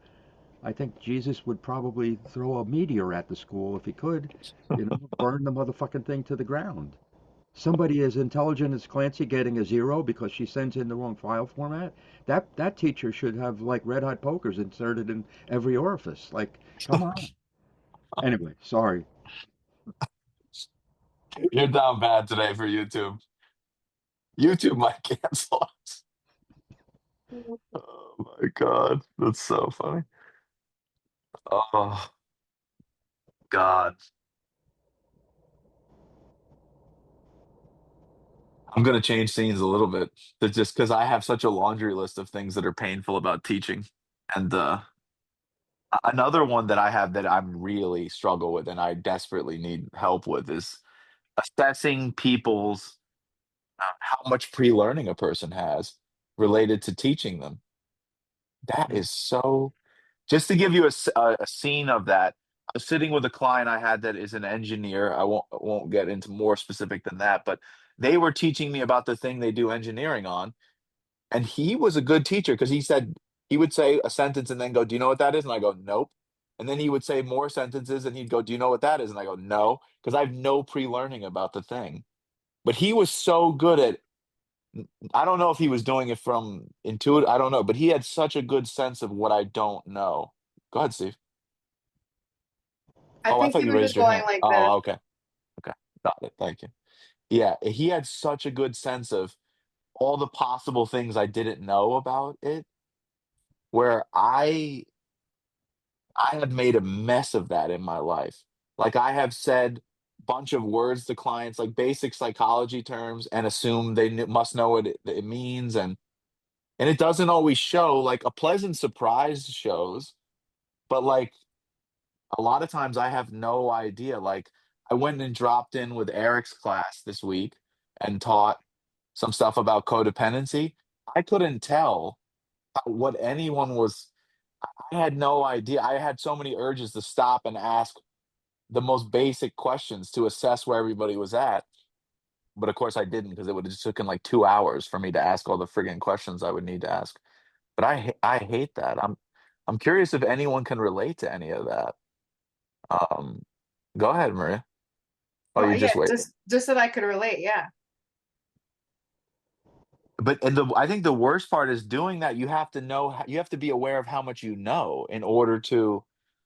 I think Jesus would probably throw a meteor at the school if he could, burn the motherfucking thing to the ground. Somebody as intelligent as Clancy getting a zero because she sends in the wrong file format, that teacher should have like red hot pokers inserted in every orifice. Like, come on. Anyway, sorry. You're down bad today for YouTube. YouTube might cancel us. Oh my God. That's so funny. Oh God. I'm gonna change scenes a little bit just because I have such a laundry list of things that are painful about teaching. And another one that I have that I'm really struggle with and I desperately need help with is assessing people's how much pre-learning a person has related to teaching them. That is so just to give you a scene of that, I was sitting with a client I had that is an engineer. I won't get into more specific than that, but they were teaching me about the thing they do engineering on, and he was a good teacher because he would say a sentence and then go, "Do you know what that is?" And I go, "Nope." And then he would say more sentences and he'd go, "Do you know what that is?" And I go, "No," because I have no pre-learning about the thing. But he was so good at I don't know if he was doing it from intuitive, I don't know, but he had such a good sense of what I don't know. Go ahead, Steve. I Oh, I think thought he you was raised just your going hand. like this. Oh, okay. Okay. Got it. Thank you. Yeah, he had such a good sense of all the possible things I didn't know about it, where I had made a mess of that in my life. Like I have said bunch of words to clients, like basic psychology terms, and assume they must know what it means, and it doesn't always show. Like a pleasant surprise shows, but like a lot of times I have no idea. Like I went and dropped in with Eric's class this week and taught some stuff about codependency. I couldn't tell what anyone was. I had no idea. I had so many urges to stop and ask the most basic questions to assess where everybody was at. But of course I didn't because it would have just taken like 2 hours for me to ask all the friggin' questions I would need to ask. But I hate that. I'm curious if anyone can relate to any of that. Um, Go ahead, Maria. Oh, Well, you yeah, just wait. just that I could relate. Yeah. But I think the worst part is doing that. You have to know. You have to be aware of how much you know in order to.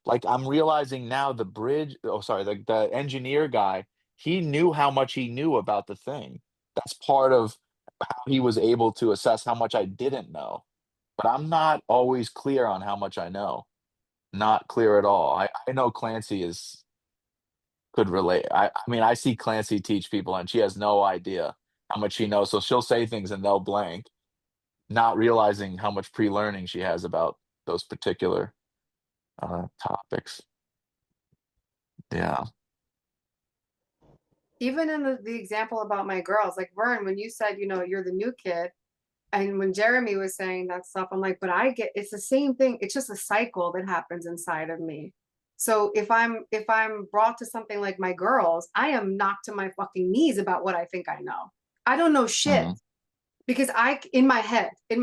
Like I'm realizing now, the bridge. Oh, sorry, the engineer guy. He knew how much he knew about the thing. That's part of how he was able to assess how much I didn't know. But I'm not always clear on how much I know. not clear at all. I know Clancy could relate. I mean, I see Clancy teach people and she has no idea how much she knows. So she'll say things and they'll blank, not realizing how much pre-learning she has about those particular topics. Yeah. Even in the example about my girls, like Vern, when you said, you're the new kid, and when Jeremy was saying that stuff, I'm like, but it's the same thing. It's just a cycle that happens inside of me. So if I'm brought to something like my girls, I am knocked to my fucking knees about what I think I know. I don't know shit Hmm. because in my head, in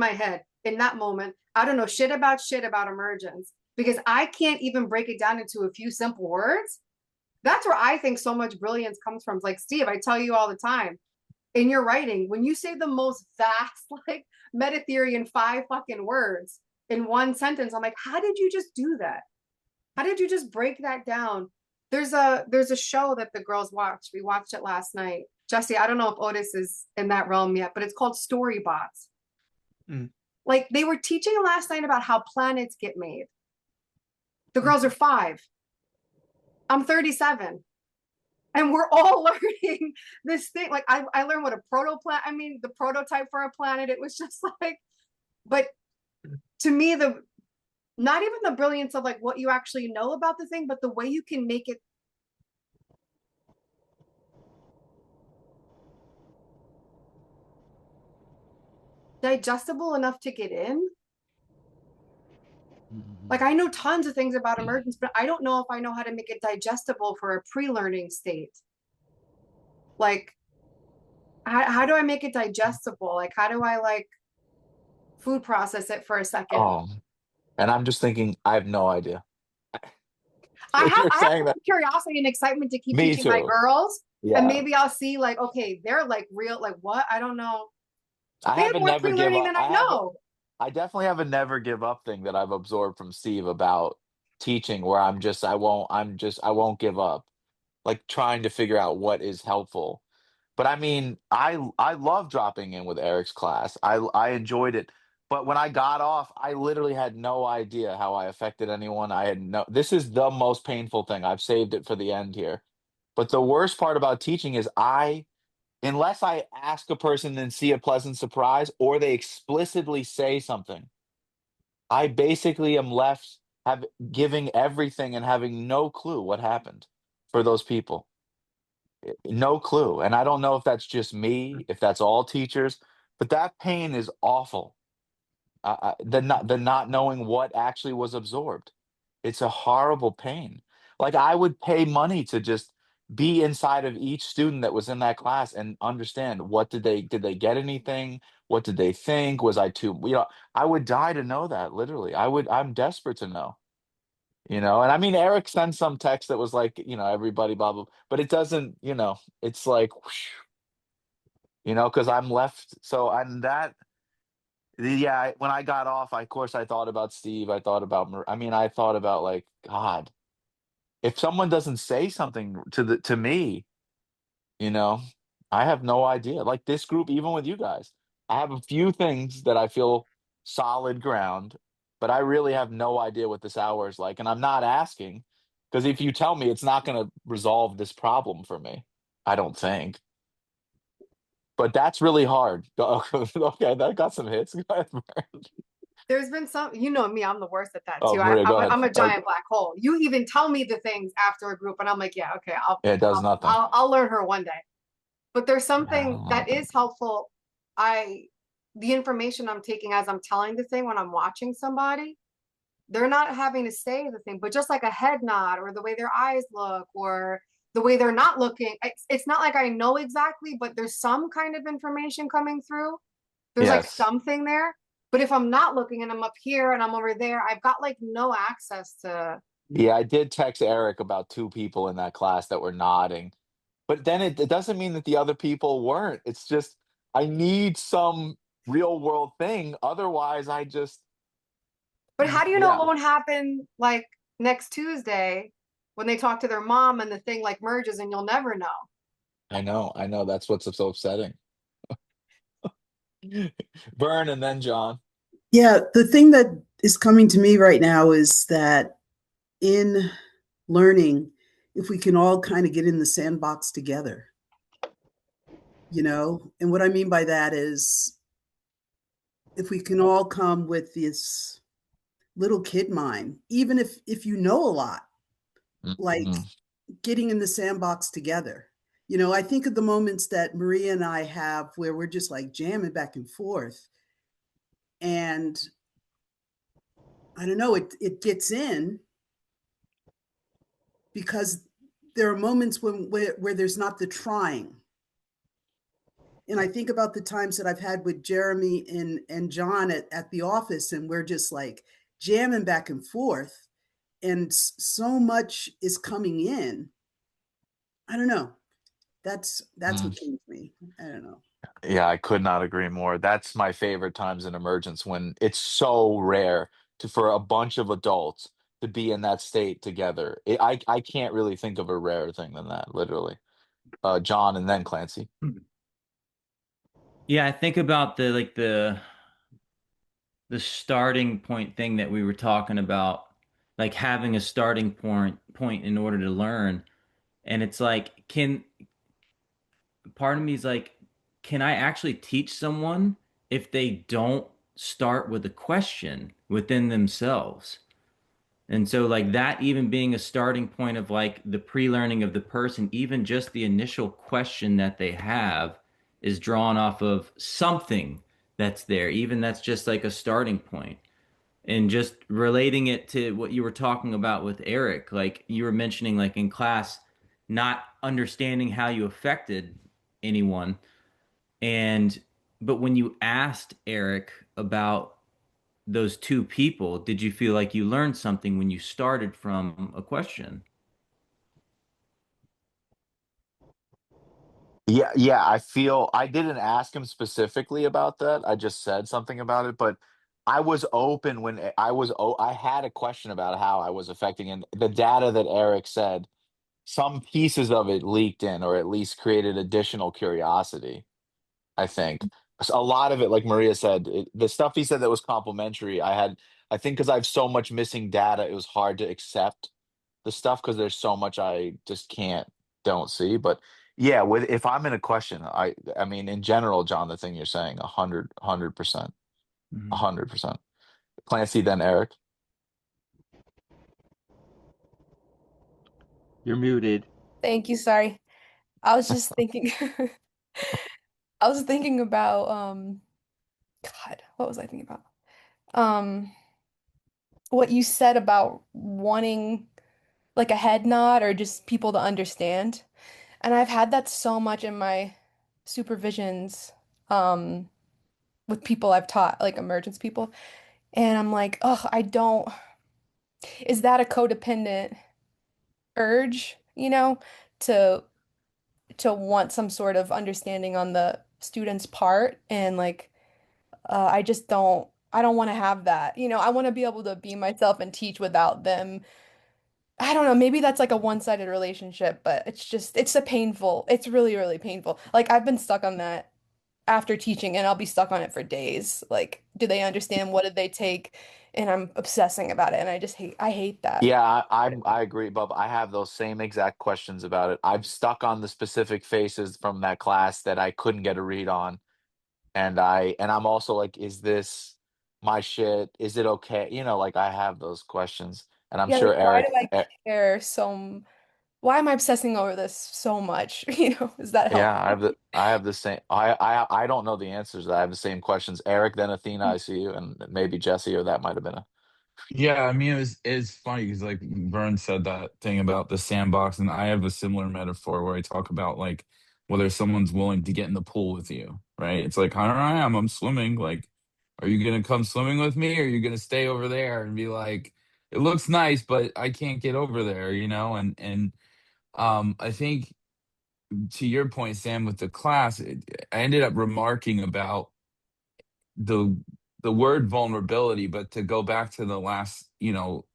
that moment, I don't know shit about emergence because I can't even break it down into a few simple words. That's where I think so much brilliance comes from. It's like, Steve, I tell you all the time, in your writing, when you say the most vast, like meta theory in 5 fucking words in one sentence, I'm like, how did you just do that? How did you just break that down? There's a show that the girls watched. We watched it last night. Jesse, I don't know if Otis is in that realm yet, but it's called Storybots. Mm. Like they were teaching last night about how planets get made. The girls are 5. I'm 37. And we're all learning this thing. Like I learned what a the prototype for a planet. It was just like, but to me, not even the brilliance of like what you actually know about the thing, but the way you can make it digestible enough to get in. Like I know tons of things about emergence, but I don't know if I know how to make it digestible for a pre-learning state. Like, how do I make it digestible? Like, how do I like food process it for a second? Oh, and I'm just thinking, I have no idea. I If have you're I have saying that, curiosity and excitement to keep me teaching my too. girls, and Yeah. maybe I'll see like, okay, they're like real, like what? I don't know. I They have have a more never give pre-learning up. than I know. I definitely have a never give up thing that I've absorbed from Steve about teaching where I won't give up. Like trying to figure out what is helpful. But I mean, I love dropping in with Eric's class. I enjoyed it. But when I got off, I literally had no idea how I affected anyone. I had no This is the most painful thing. I've saved it for the end here. But the worst part about teaching is unless I ask a person and see a pleasant surprise or they explicitly say something, I basically am left have giving everything and having no clue what happened for those people. No clue. And I don't know if that's just me, if that's all teachers, but that pain is awful. The not knowing what actually was absorbed. It's a horrible pain. Like I would pay money to just be inside of each student that was in that class and understand what did they get anything? What did they think? Was I too, I would die to know that literally. I'm desperate to know. And I mean, Eric sent some text that was like, everybody, blah, blah, but it doesn't, it's like, whoosh, because I'm left. So, and yeah, when I got off, of course, I thought about Steve. I thought about, I mean, I thought about like, God, if someone doesn't say something to me, you know, I have no idea. Like this group, even with you guys, I have a few things that I feel solid ground, but I really have no idea what this hour is like. And I'm not asking because if you tell me, it's not going to resolve this problem for me. I don't think. But that's really hard. Okay, that got some hits. Go ahead, Mary. There's been some, me, I'm the worst at that Oh, too. Maria, go ahead. I'm a Okay. giant black hole. You even tell me the things after a group, and I'm like, yeah, okay, Yeah, it does nothing. I'll learn her one day. But there's something that Oh, is helpful. The information I'm taking as I'm telling the thing when I'm watching somebody, they're not having to say the thing, but just like a head nod or the way their eyes look or the way they're not looking. It's not like I know exactly, but there's some kind of information coming through. There's like yes. something there. But if I'm not looking and I'm up here and I'm over there, I've got like no access to. Yeah, I did text Eric about two people in that class that were nodding. But then it doesn't mean that the other people weren't. It's just I need some real world thing. Otherwise, I just But how do you know yeah. what won't happen like next Tuesday when they talk to their mom and the thing like merges and you'll never know? I know. I know. That's what's so upsetting. Burn and then John. Yeah, the thing that is coming to me right now is that in learning if we can all kind of get in the sandbox together, you know? And what I mean by that is if we can all come with this little kid mind, even if you know a lot, like Mhm. getting in the sandbox together. You know, I think of the moments that Maria and I have where we're just like jamming back and forth. And I don't know, it gets in because there are moments where there's not the trying. And I think about the times that I've had with Jeremy and John at the office, and we're just like jamming back and forth, and so much is coming in. I don't know. That's Mm. what came to me. I don't know. Yeah, I could not agree more. That's my favorite times in emergence when it's so rare for a bunch of adults to be in that state together. I can't really think of a rarer thing than that, literally. John and then Clancy. Yeah, I think about the starting point thing that we were talking about, like having a starting point in order to learn. And it's like, can part of me is like, can I actually teach someone if they don't start with a question within themselves? And so, like, that even being a starting point of like the pre-learning of the person, even just the initial question that they have is drawn off of something that's there, even that's just like a starting point. And just relating it to what you were talking about with Eric, like you were mentioning, like in class, not understanding how you affected anyone. And, but when you asked Eric about those two people, did you feel like you learned something when you started from a question? Yeah, yeah, I feel I didn't ask him specifically about that. I just said something about it, but I was open when I had a question about how I was affecting and the data that Eric said, some pieces of it leaked in or at least created additional curiosity, I think. A lot of it, like Maria said, the stuff he said that was complimentary, I think because I have so much missing data, it was hard to accept the stuff because there's so much I just don't see. But yeah, with if I'm in a question, I mean in general, John, the thing you're saying, 100%, Mhm. 100%. Clancy, then Eric. You're muted. Thank you. Sorry. I was just thinking I was thinking about God, what was I thinking about? Um what you said about wanting like a head nod or just people to understand. And I've had that so much in my supervisions um with people I've taught, like emergence people. And I'm like, oh, I don't, is that a codependent urge, to want some sort of understanding on the student's part? And like, I don't want to have that. I want to be able to be myself and teach without them. I don't know, maybe that's like a one-sided relationship, but it's really, really painful. Like I've been stuck on that after teaching and I'll be stuck on it for days. Like, do they understand? What did they take? And I'm obsessing about it and I hate that. Yeah, I agree, Bub. I have those same exact questions about it. I've stuck on the specific faces from that class that I couldn't get a read on, and I'm also like, is this my shit? Is it okay? Like I have those questions, and I'm Yeah, like sure why do Eric. I care why am I obsessing over this so much? Is that Yeah, helpful? I have the same. I don't know the answers. I have the same questions. Eric, then Athena, I see you, and maybe Jesse, or that might have been a. Yeah, I mean, it's funny because like Vern said that thing about the sandbox, and I have a similar metaphor where I talk about like whether someone's willing to get in the pool with you, right? It's like, here I am, I'm swimming. Like, are you gonna come swimming with me, or are you gonna stay over there and be like, it looks nice, but I can't get over there, you know? And I think to your point, Sam, with the class, I ended up remarking about the the word vulnerability, but to go back to the last,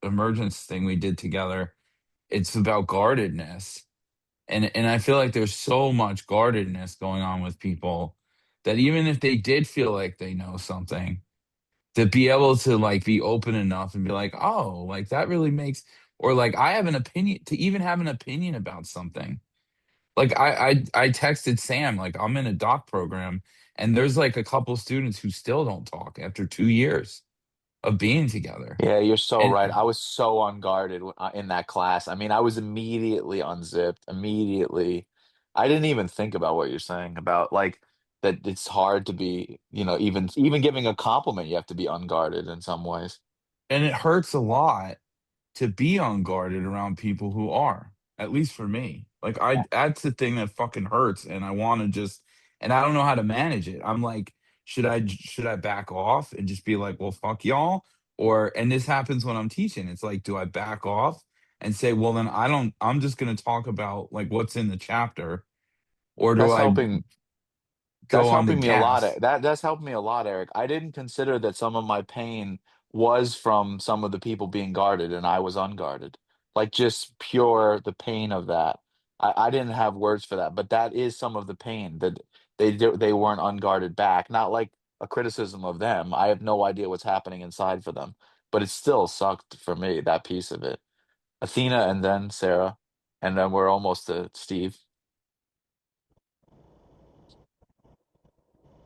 emergence thing we did together, it's about guardedness. And I feel like there's so much guardedness going on with people that even if they did feel like they know something, to be able to like be open enough and be like, oh, like that really makes or like I have an opinion, to even have an opinion about something. Like I texted Sam, like I'm in a doc program, and there's like a couple students who still don't talk after 2 years of being together. Yeah, you're so And right. I was so unguarded in that class. I mean, I was immediately unzipped, immediately. I didn't even think about what you're saying about like that it's hard to be, even giving a compliment, you have to be unguarded in some ways. and it hurts a lot to be unguarded around people who are, at least for me. Like that's the thing that fucking hurts, and I want to just, and I don't know how to manage it. I'm like, should I back off and just be like, well, fuck y'all, or and this happens when I'm teaching. It's like, do I back off and say, well, then I don't. I'm just gonna talk about like what's in the chapter, or do That's I helping. go That's on the helping me a lot. gas? That's helped me a lot, Eric. I didn't consider that some of my pain was from some of the people being guarded and I was unguarded. Like just pure the pain of that. I didn't have words for that, but that is some of the pain that they weren't unguarded back. Not like a criticism of them. I have no idea what's happening inside for them, but it still sucked for me, that piece of it. Athena and then Sarah, and then we're almost to Steve.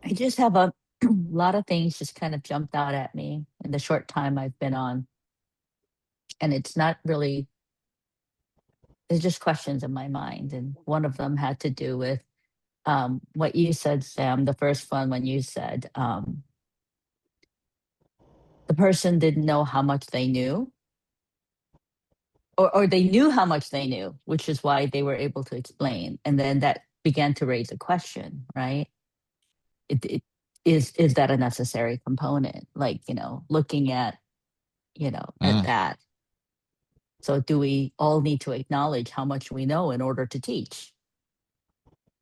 I just have a lot of things just kind of jumped out at me in the short time I've been on. And it's not really, it's just questions in my mind. And one of them had to do with what you said, Sam, the first one when you said the person didn't know how much they knew, or they knew how much they knew, which is why they were able to explain. And then that began to raise a question, right? It is that a necessary component? Like, looking at, at Mm, that. So do we all need to acknowledge how much we know in order to teach?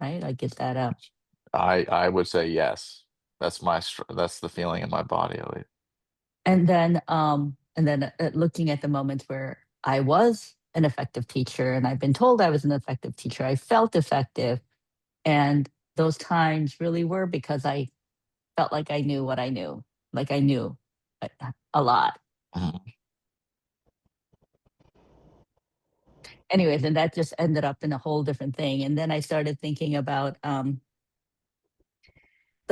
Right? I get that up. I would say yes. That's the feeling in my body at least. And then looking at the moments where I was an effective teacher and I've been told I was an effective teacher, I felt effective. And those times really were because I felt like I knew what I knew. Like I knew a, a lot. Mhm. Anyways, and that just ended up in a whole different thing. And then I started thinking about the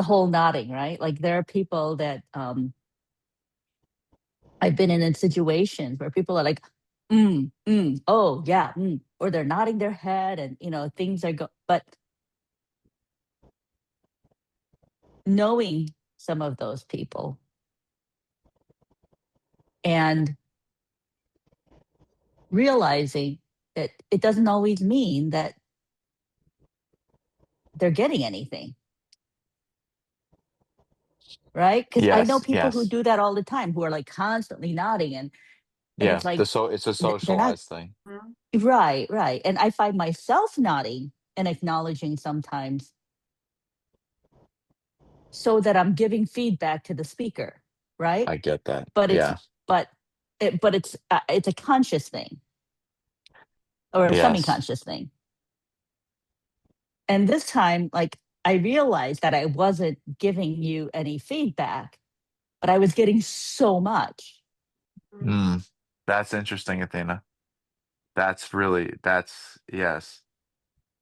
whole nodding, right? Like there are people that I've been in situations where people are like, oh yeah, or they're nodding their head, and things are but knowing some of those people and realizing that it doesn't always mean that they're getting anything, right? Because I know Yes, people who yes. do that all the time, who are like constantly nodding, and Yeah, it's like it's a they're not socialized thing. right. And I find myself nodding and acknowledging sometimes so that I'm giving feedback to the speaker, right? I get that. But it's Yeah. but it's a conscious thing or a Yes. semi-conscious thing. And this time, like I realized that I wasn't giving you any feedback, but I was getting so much. Mm. That's interesting, Athena. That's yes.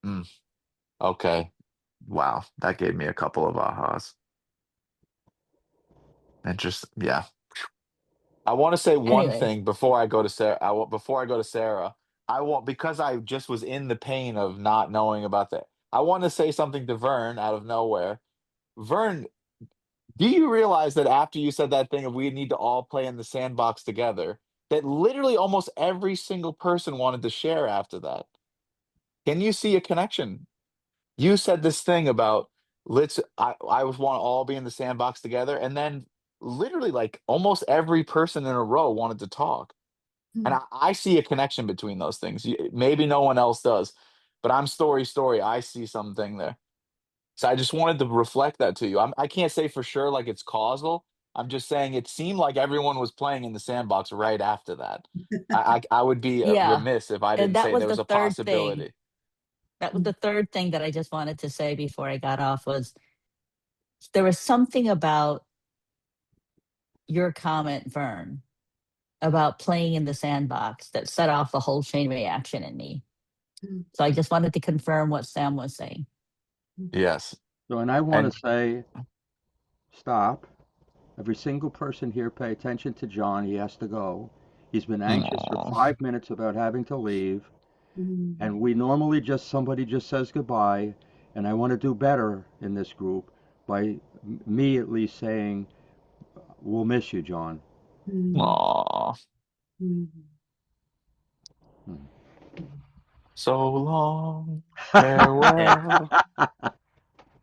Mm. Okay. Wow. That gave me a couple of ahas. Interesting. Yeah. I want to say one Anyway, thing before I go to Sarah. Before I go to Sarah, I want because I just was in the pain of not knowing about that. I want to say something to Vern out of nowhere. Vern, do you realize that after you said that thing of we need to all play in the sandbox together, that literally almost every single person wanted to share after that? Can you see a connection? You said this thing about I want to all be in the sandbox together, and then literally like almost every person in a row wanted to talk. And I see a connection between those things. Maybe no one else does, but I'm story. I see something there. So I just wanted to reflect that to you. I can't say for sure like it's causal. I'm just saying it seemed like everyone was playing in the sandbox right after that. I would be yeah. remiss if I And didn't that say was there the was a third thing. possibility. That was the third thing that I just wanted to say before I got off was there was something about your comment, Vern, about playing in the sandbox that set off the whole chain reaction in me. Mm. So I just wanted to confirm what Sam was saying. Yes. So, and I want And to say, stop. Every single person here, pay attention to John. He has to go. He's been anxious for aw, 5 minutes about having to leave. Mm. And we normally somebody just says goodbye. And I want to do better in this group by me at least saying, we'll miss you, John. Mm. aw, Mm. Hmm. so long, Hey, farewell.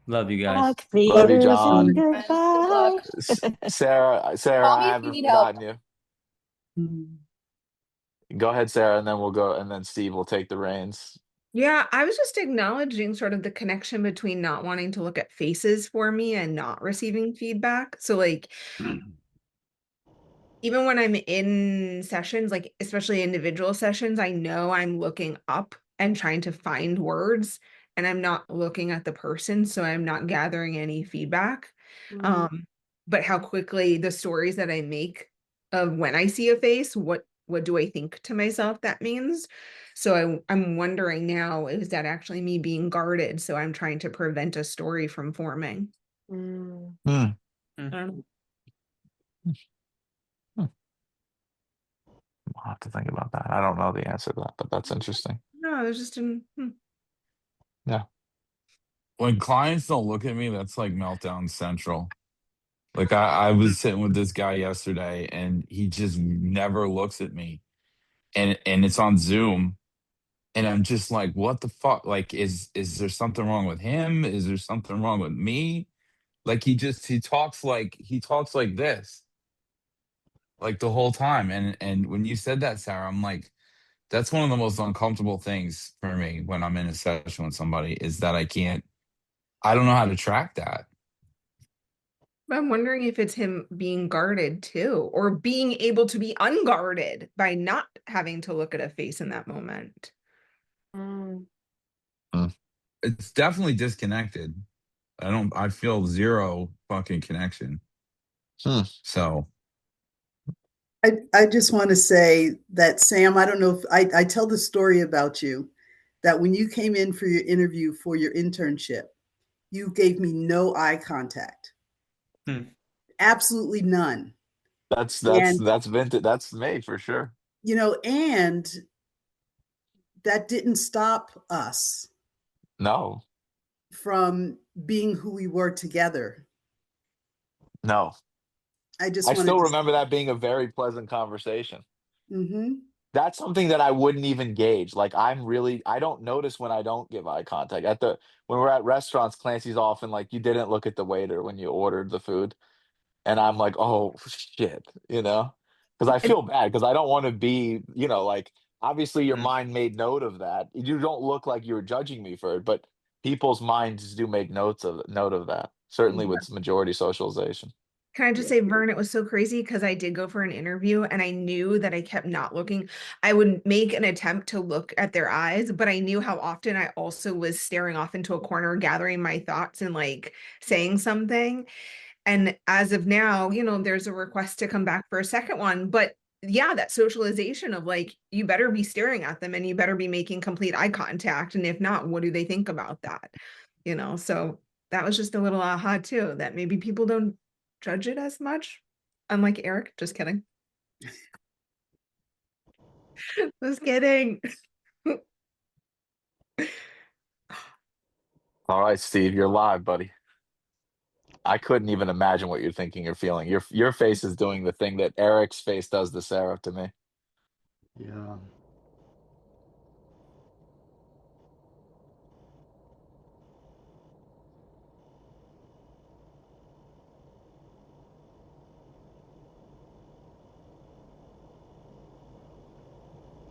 love you guys. Rock Love you, leaders and John. Friends, good goodbye. luck. Sarah, Call I me if you haven't need help. forgotten you. Mm. Go ahead, Sarah, and then we'll go, and then Steve will take the reins. Yeah, I was just acknowledging sort of the connection between not wanting to look at faces for me and not receiving feedback. So like even when I'm in sessions, like especially individual sessions, I know I'm looking up and trying to find words and I'm not looking at the person, so I'm not gathering any feedback. Mm. Um, but how quickly the stories that I make of when I see a face, what do I think to myself that means? So I'm wondering now, is that actually me being guarded? So I'm trying to prevent a story from forming. Mm. Hmm. I don't know. Hmm. I'll have to think about that. I don't know the answer to that, but that's interesting. No, it was just an Yeah. When clients don't look at me, that's like meltdown central. Like I was sitting with this guy yesterday and he just never looks at me. And it's on Zoom. And I'm just like, what the fuck? Like, is there something wrong with him? Is there something wrong with me? Like he talks like this, like the whole time. And when you said that, Sarah, I'm like, that's one of the most uncomfortable things for me when I'm in a session with somebody is that I don't know how to track that. I'm wondering if it's him being guarded too, or being able to be unguarded by not having to look at a face in that moment. Mm. Hmm. It's definitely disconnected. I feel zero fucking connection. Hmm. So I just want to say that, Sam, I don't know if I tell the story about you that when you came in for your interview for your internship, you gave me no eye contact, Hmm. absolutely none. That's And, that's vintage. That's me for sure. and that didn't stop us No, from being who we were together. no. I just I wanted still to remember say that being a very pleasant conversation. that. Mm-hmm. That's something that I wouldn't even gauge. Like I don't notice when I don't give eye contact. When we're at restaurants, Clancy's often like, you didn't look at the waiter when you ordered the food. And I'm like, oh shit, because I feel bad because I don't want to be, like obviously your Hmm. mind made note of that. You don't look like you were judging me for it, but people's minds do make note of that. Certainly with majority socialization. Can I just say, Vern, it was so crazy because I did go for an interview and I knew that I kept not looking. I would make an attempt to look at their eyes, but I knew how often I also was staring off into a corner, gathering my thoughts and like saying something. And as of now, there's a request to come back for a second one. But yeah, that socialization of like, you better be staring at them and you better be making complete eye contact. And if not, what do they think about that? So that was just a little aha too, that maybe people don't judge it as much. Unlike Eric, just kidding. Just kidding. All right, Steve, you're live, buddy. I couldn't even imagine what you're thinking or feeling. Your face is doing the thing that Eric's face does to Sarah to me. Yeah.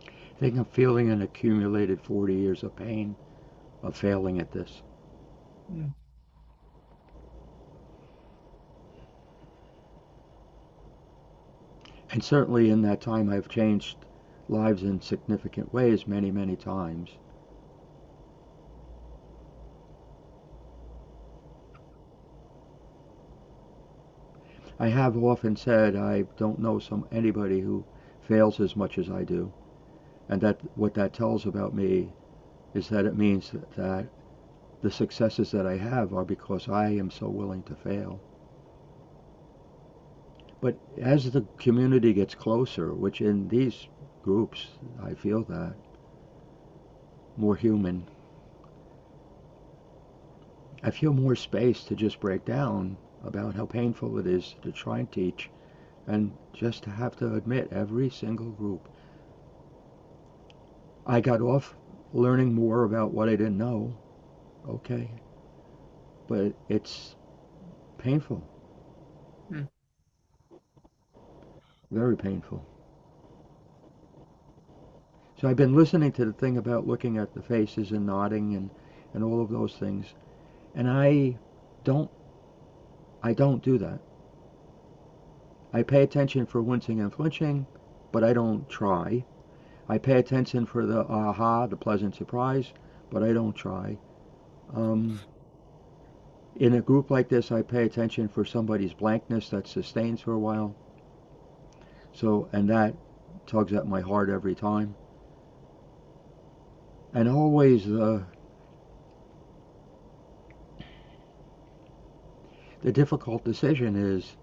I think I'm feeling an accumulated 40 years of pain of failing at this. And certainly in that time, I've changed lives in significant ways many, many times. I have often said I don't know anybody who fails as much as I do. And that what that tells about me is that it means that the successes that I have are because I am so willing to fail. But as the community gets closer, which in these groups I feel that more human, I feel more space to just break down about how painful it is to try and teach, and just to have to admit every single group I got off learning more about what I didn't know. Okay, but it's painful, Hmm. very painful. So I've been listening to the thing about looking at the faces and nodding and all of those things, and don't I don't do that. I pay attention for wincing and flinching, but I don't try. I pay attention for the aha, the pleasant surprise, but I don't try. Um, in a group like this, I pay attention for somebody's blankness that sustains for a while. So, and that tugs at my heart every time. And always the difficult decision is,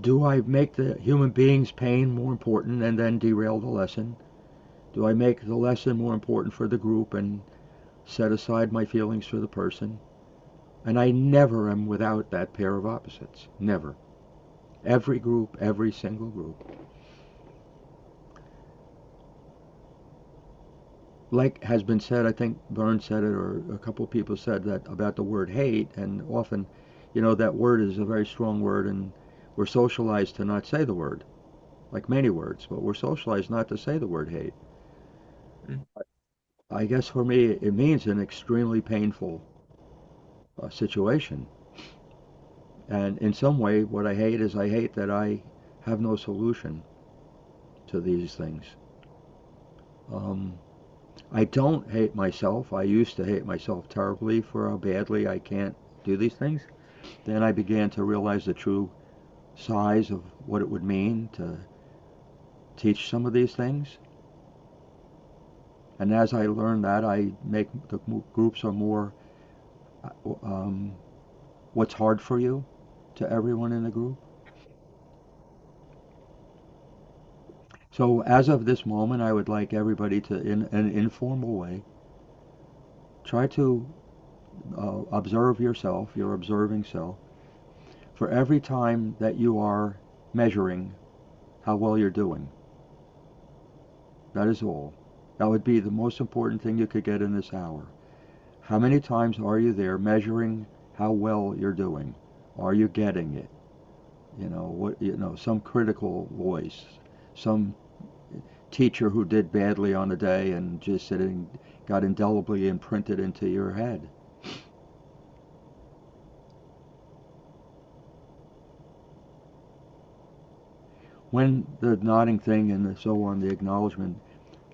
do I make the human being's pain more important and then derail the lesson? Do I make the lesson more important for the group and set aside my feelings for the person? And I never am without that pair of opposites. Never. Every group, every single group. Like has been said, I think Burns said it, or a couple of people said that about the word hate, and often, that word is a very strong word, and we're socialized to not say the word, like many words, but we're socialized not to say the word hate. Mm. I guess for me, it means an extremely painful situation. And in some way, what I hate is I hate that I have no solution to these things. Um, I don't hate myself. I used to hate myself terribly for how badly I can't do these things. Then I began to realize the true size of what it would mean to teach some of these things. And as I learn that, I make the groups are more um, what's hard for you to everyone in the group. So as of this moment, I would like everybody to, in an informal way, try to observe yourself, your observing self, for every time that you are measuring how well you're doing. That is all. That would be the most important thing you could get in this hour. How many times are you there measuring how well you're doing? Are you getting it? Some critical voice, some teacher who did badly on a day and just sitting got indelibly imprinted into your head. When the nodding thing and so on, the acknowledgement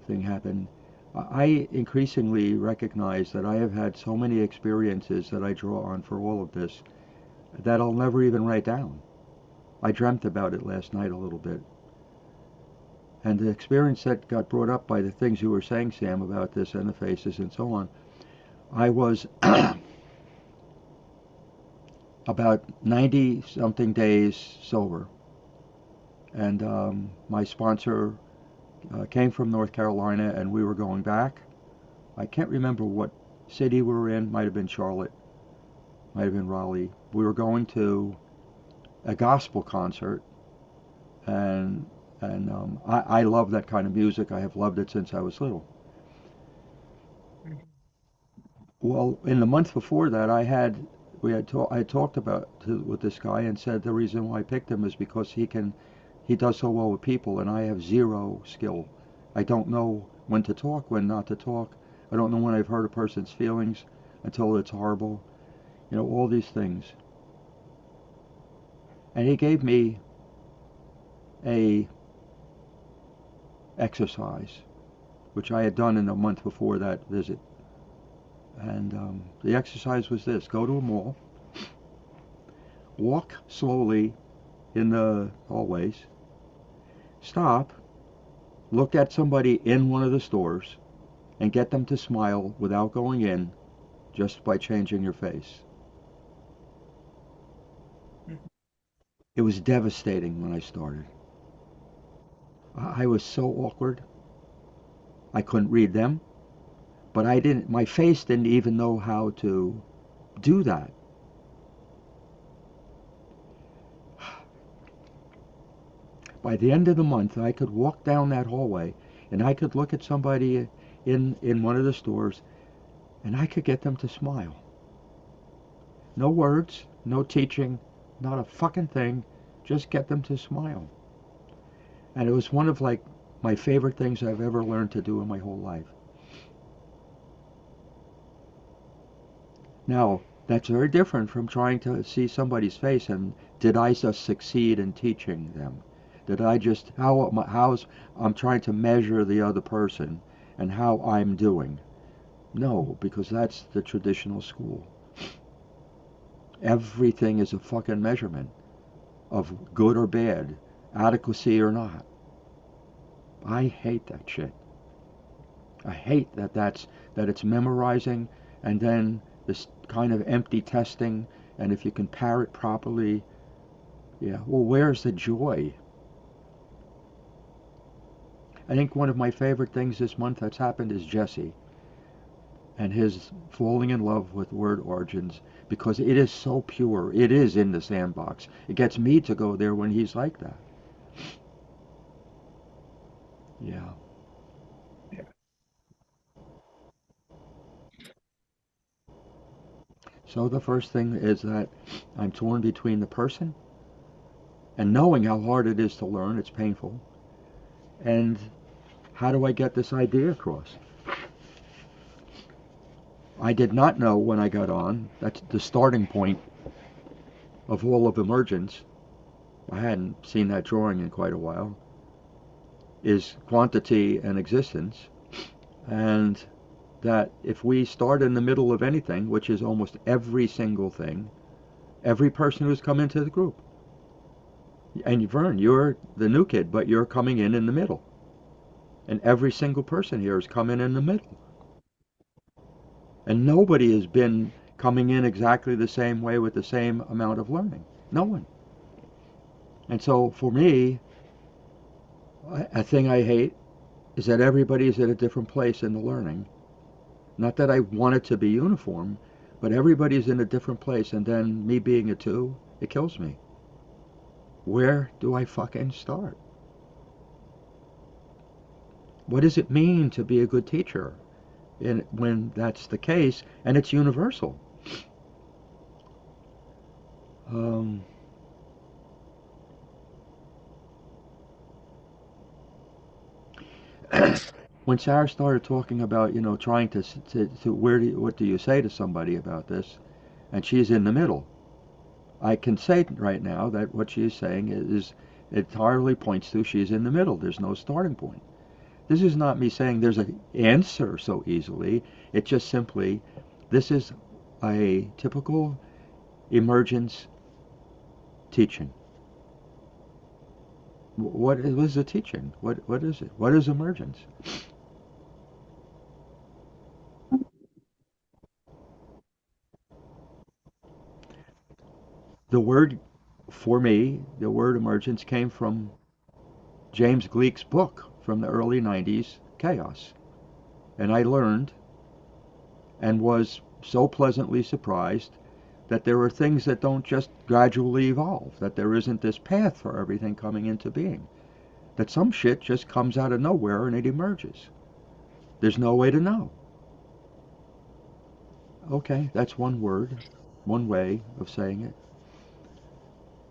thing happened, I increasingly recognize that I have had so many experiences that I draw on for all of this that I'll never even write down. I dreamt about it last night a little bit. And the experience that got brought up by the things you were saying, Sam, about this and the faces and so on, I was about 90 something days sober. And my sponsor came from North Carolina, and we were going back. I can't remember what city we were in. Might have been Charlotte, might have been Raleigh. We were going to a gospel concert, and I love that kind of music. I have loved it since I was little. Well, in the month before that, I talked with this guy and said the reason why I picked him is because he does so well with people, and I have zero skill. I don't know when to talk, when not to talk. I don't know when I've hurt a person's feelings until it's horrible. All these things. And he gave me a exercise, which I had done in the month before that visit. And the exercise was this: go to a mall, walk slowly in the hallways, Stop, look at somebody in one of the stores, and get them to smile without going in, just by changing your face. It was devastating when I started. I was so awkward. I couldn't read them, but my face didn't even know how to do that. By the end of the month, I could walk down that hallway and I could look at somebody in one of the stores and I could get them to smile. No words, no teaching, not a fucking thing, just get them to smile. And it was one of like my favorite things I've ever learned to do in my whole life. Now, that's very different from trying to see somebody's face and did I just succeed in teaching them? Did I just, how's, I'm trying to measure the other person and how I'm doing. No, because that's the traditional school. Everything is a fucking measurement of good or bad, adequacy or not. I hate that shit. I hate that it's memorizing and then this kind of empty testing, and if you can parrot properly, yeah, well, where's the joy? I think one of my favorite things this month that's happened is Jesse and his falling in love with word origins because it is so pure. It is in the sandbox. It gets me to go there when he's like that. Yeah. So the first thing is that I'm torn between the person and knowing how hard it is to learn, it's painful, and how do I get this idea across? I did not know when I got on, that's the starting point of all of Emergence. I hadn't seen that drawing in quite a while, is quantity and existence, and that if we start in the middle of anything, which is almost every single thing, every person who's come into the group, and Vern, you're the new kid, but you're coming in the middle, and every single person here is coming in the middle, and nobody has been coming in exactly the same way with the same amount of learning. No one. And so for me, a thing I hate is that everybody's at a different place in the learning. Not that I want it to be uniform, but everybody's in a different place, and then me being a two, it kills me. Where do I fucking start? What does it mean to be a good teacher when that's the case and it's universal? Um, when Sarah started talking about, trying to what do you say to somebody about this, and she's in the middle, I can say right now that what she's saying is entirely points to she's in the middle. There's no starting point. This is not me saying there's an answer so easily. It's just simply, this is a typical emergence teaching. What is the teaching? What is it? What is emergence? The word, for me, the word emergence came from James Gleick's book from the early 90s, Chaos. And I learned and was so pleasantly surprised that there are things that don't just gradually evolve, that there isn't this path for everything coming into being, that some shit just comes out of nowhere and it emerges. There's no way to know. Okay, that's one word, one way of saying it.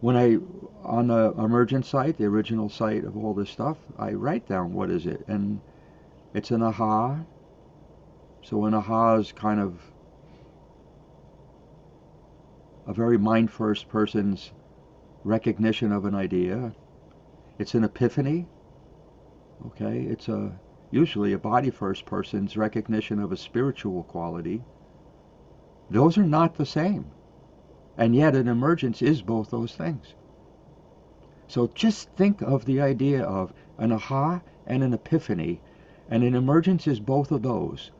On the Emergence site, the original site of all this stuff, I write down what is it, and it's an aha. So an aha is kind of a very mind first person's recognition of an idea. It's an epiphany. Okay, it's usually a body first person's recognition of a spiritual quality. Those are not the same. And yet an emergence is both those things. So just think of the idea of an aha and an epiphany, and an emergence is both of those.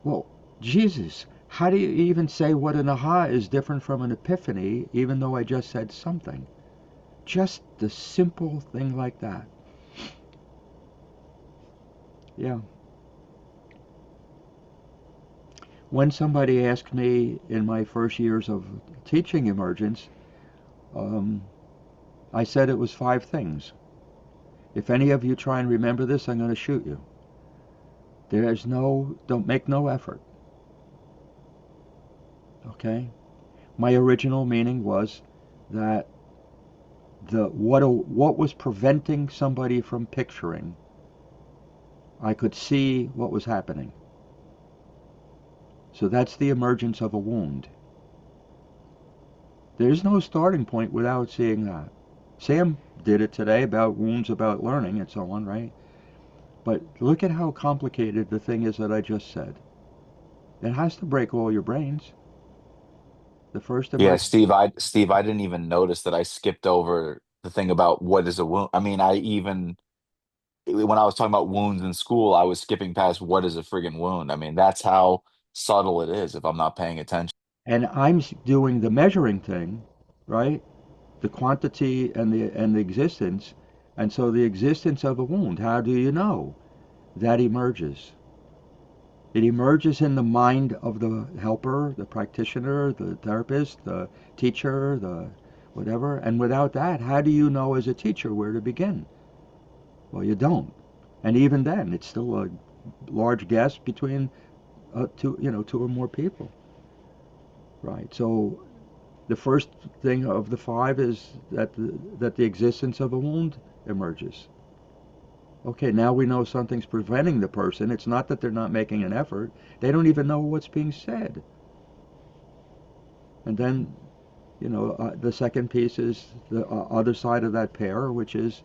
Well, Jesus, how do you even say what an aha is different from an epiphany, even though I just said something? Just the simple thing like that. Yeah. When somebody asked me in my first years of teaching emergence, um, I said it was 5 things. If any of you try and remember this, I'm going to shoot you. Don't make no effort. Okay? My original meaning was that what was preventing somebody from picturing, I could see what was happening. So that's the emergence of a wound. There's no starting point without seeing that. Sam did it today about wounds, about learning, and so on, right? But look at how complicated the thing is that I just said. It has to break all your brains. The first Yeah, emergence. Steve, I didn't even notice that I skipped over the thing about what is a wound. I mean, I even when I was talking about wounds in school, I was skipping past what is a friggin' wound. I mean, that's how subtle it is if I'm not paying attention. And I'm doing the measuring thing, right? The quantity and the existence. And so the existence of a wound, how do you know? That emerges. It emerges in the mind of the helper, the practitioner, the therapist, the teacher, the whatever. And without that, how do you know as a teacher where to begin? Well, you don't. And even then, it's still a large guess between two or more people, right? So the first thing of the 5 is that the existence of a wound emerges. Okay, now we know something's preventing the person. It's not that they're not making an effort. They don't even know what's being said. And then, the second piece is the other side of that pair, which is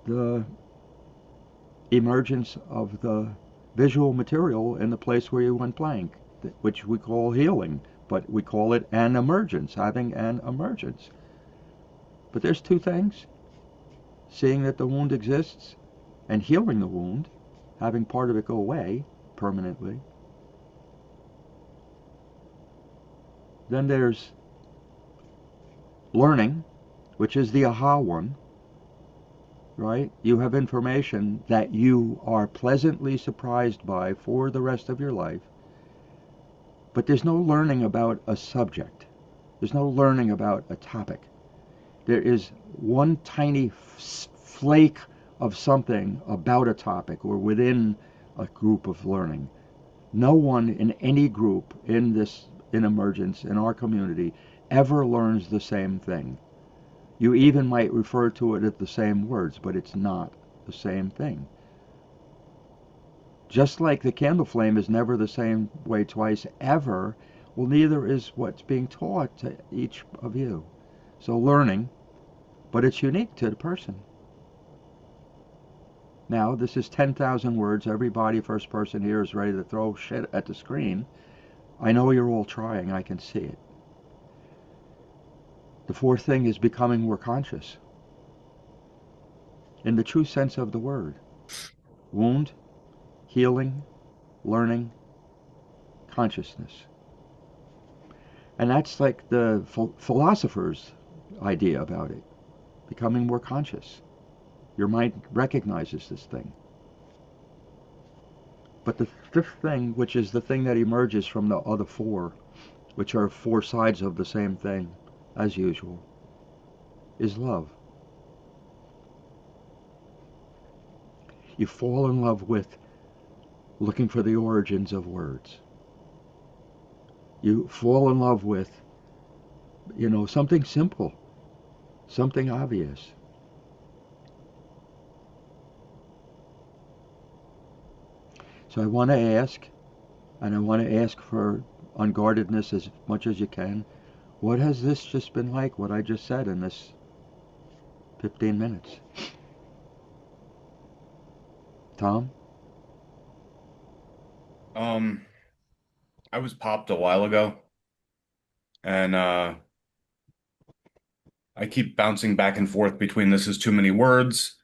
the emergence of the visual material in the place where you went blank, which we call healing, but we call it an emergence, having an emergence. But there's 2 things: seeing that the wound exists and healing the wound, having part of it go away permanently. Then there's learning, which is the aha one, right? You have information that you are pleasantly surprised by for the rest of your life, but there's no learning about a subject. There's no learning about a topic. There is one tiny flake of something about a topic or within a group of learning. No one in any group in emergence in our community ever learns the same thing. You even might refer to it as the same words, but it's not the same thing. Just like the candle flame is never the same way twice ever, well, neither is what's being taught to each of you. So learning, but it's unique to the person. Now, this is 10,000 words. Everybody, first person here, is ready to throw shit at the screen. I know you're all trying. I can see it. The fourth thing is becoming more conscious in the true sense of the word. Wound, healing, learning, consciousness. And that's like the philosopher's idea about it, becoming more conscious. Your mind recognizes this thing. But the fifth thing, which is the thing that emerges from the other 4, which are 4 sides of the same thing, as usual, is love. You fall in love with looking for the origins of words. You fall in love with, something simple, something obvious. So I want to ask, and I want to ask for unguardedness as much as you can. What has this just been like, what I just said in this 15 minutes? Tom? Um, I was popped a while ago, and I keep bouncing back and forth between this is too many words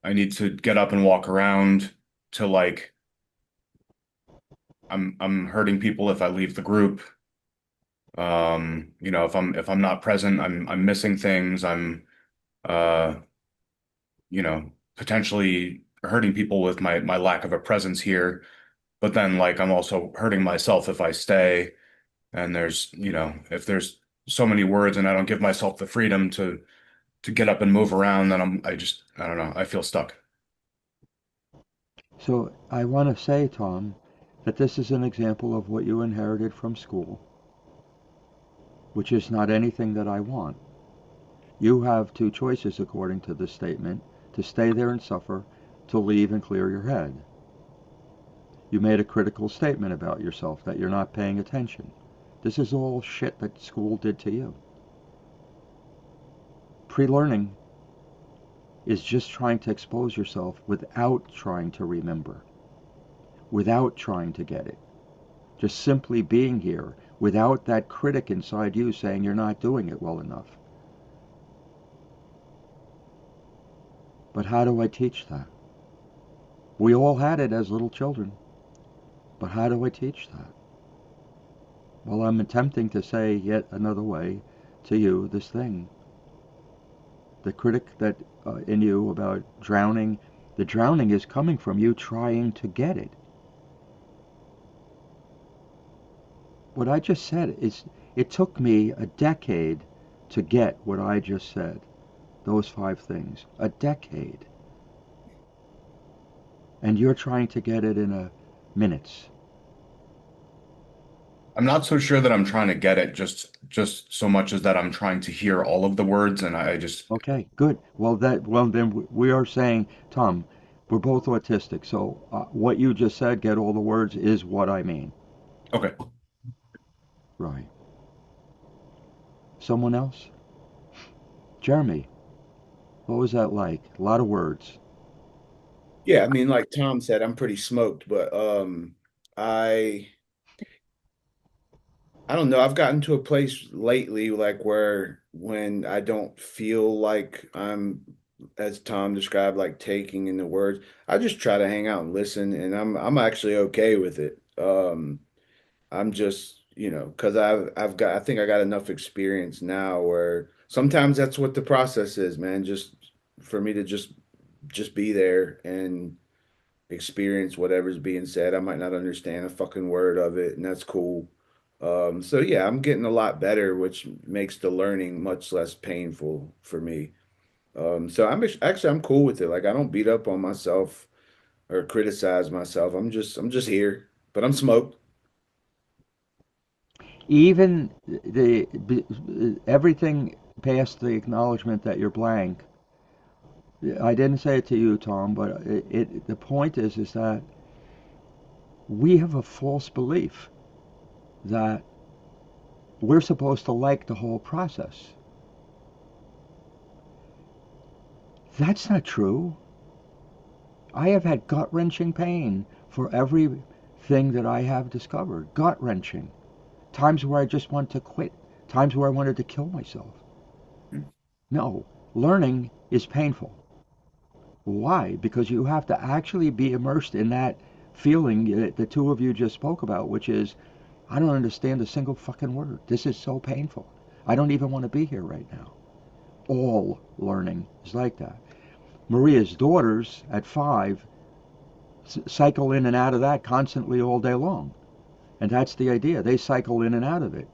I need to get up and walk around to like I'm hurting people if I leave the group. If I'm not present, I'm missing things. I'm uh, potentially hurting people with my lack of a presence here. But then like I'm also hurting myself if I stay. And if there's so many words and I don't give myself the freedom to get up and move around, then I don't know, I feel stuck. So I want to say, Tom, that this is an example of what you inherited from school, which is not anything that I want. You have two choices according to this statement: to stay there and suffer, to leave and clear your head. You made a critical statement about yourself that you're not paying attention. This is all shit that school did to you. Pre-learning is just trying to expose yourself without trying to remember, without trying to get it. Just simply being here without that critic inside you saying you're not doing it well enough. But how do I teach that? We all had it as little children, but how do I teach that? Well, I'm attempting to say yet another way to you this thing. The critic that in you about drowning, the drowning is coming from you trying to get it. What I just said is, it took me a decade to get what I just said. Those 5 things. A decade. And you're trying to get it in a minutes. I'm not so sure that I'm trying to get it just so much as that I'm trying to hear all of the words and I just Okay, good. Well then we are saying, Tom, we're both autistic. So what you just said, get all the words, is what I mean. okay. Right. Someone else? Jeremy, what was that like? A lot of words. Yeah, I mean, like Tom said, I'm pretty smoked, but I I don't know. I've gotten to a place lately, like where when I don't feel like I'm, as Tom described, like taking in the words, I just try to hang out and listen, and I'm actually okay with it. I'm just, because I think I got enough experience now where sometimes that's what the process is, man. Just for me to just be there and experience whatever's being said. I might not understand a fucking word of it, and that's cool. So yeah, I'm getting a lot better, which makes the learning much less painful for me. So actually I'm cool with it. Like I don't beat up on myself or criticize myself. I'm just here, but I'm smoked. Even everything past the acknowledgement that you're blank. I didn't say it to you, Tom, but the point is that we have a false belief that we're supposed to like the whole process. That's not true. I have had gut wrenching pain for everything that I have discovered. Gut wrenching. Times where I just want to quit. Times where I wanted to kill myself. No, learning is painful. Why? Because you have to actually be immersed in that feeling that the two of you just spoke about, which is, I don't understand a single fucking word. This is so painful. I don't even want to be here right now. All learning is like that. Maria's daughters at 5 cycle in and out of that constantly all day long. And that's the idea. They cycle in and out of it.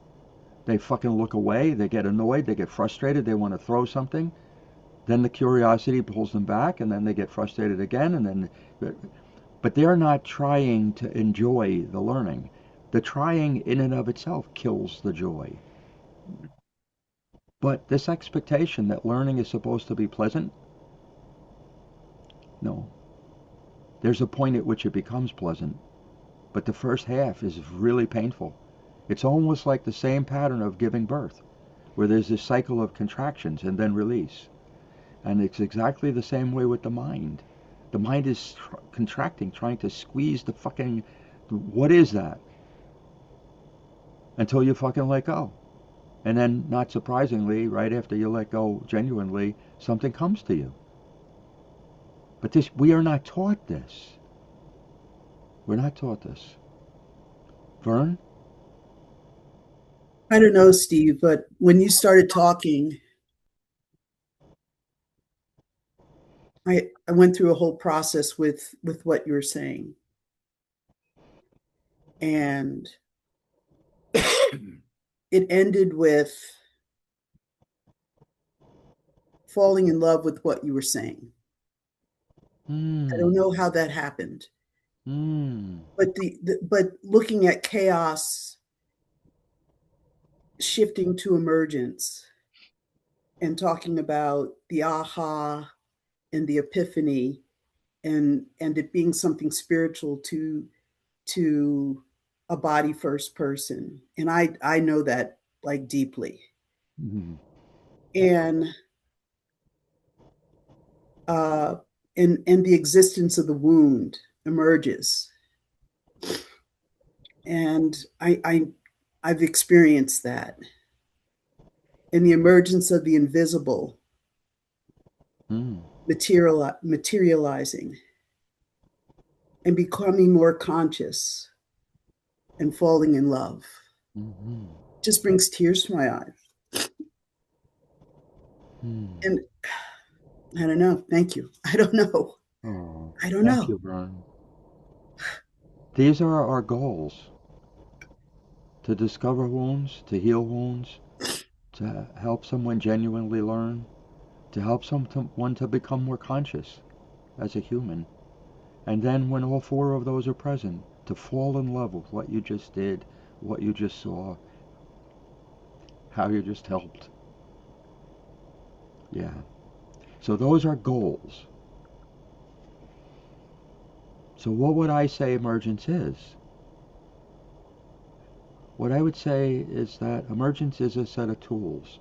They fucking look away, they get annoyed, they get frustrated, they want to throw something. Then the curiosity pulls them back, and then they get frustrated again, and then. But they're not trying to enjoy the learning. The trying in and of itself kills the joy. But this expectation that learning is supposed to be pleasant, no. There's a point at which it becomes pleasant, but the first half is really painful. It's almost like the same pattern of giving birth, where there's this cycle of contractions and then release. And it's exactly the same way with the mind. The mind is contracting, trying to squeeze the fucking. What is that? Until you fucking let go. And then, not surprisingly, right after you let go genuinely, something comes to you. But this, we are not taught this. We're not taught this. Vern? I don't know, Steve, but when you started talking, I went through a whole process with what you were saying. And it ended with falling in love with what you were saying. I don't know how that happened. But but looking at chaos shifting to emergence and talking about the aha and the epiphany and it being something spiritual to a body first person, and I know that like deeply. And uh and the existence of the wound emerges, and I've experienced that, and the emergence of the invisible materializing and becoming more conscious and falling in love. Just brings tears to my eyes. And I don't know. Thank you. I don't know. Oh, I don't thank know. you, Vern. These are our goals: to discover wounds, to heal wounds, to help someone genuinely learn, to help someone to become more conscious as a human. And then, when all four of those are present, to fall in love with what you just did, what you just saw, how you just helped. Yeah. So, those are goals. So, what would I say emergence is? What I would say is that emergence is a set of tools.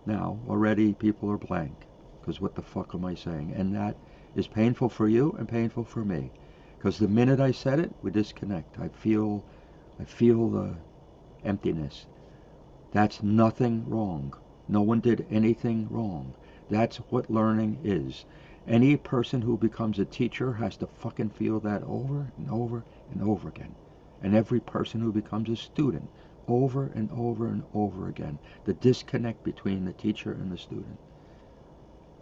Now, already people are blank, because what the fuck am I saying? And that is painful for you and painful for me, because the minute I said it, we disconnect. I feel the emptiness. That's nothing wrong. No one did anything wrong. That's what learning is. Any person who becomes a teacher has to fucking feel that over and over and over again. And every person who becomes a student, over and over and over again. The disconnect between the teacher and the student.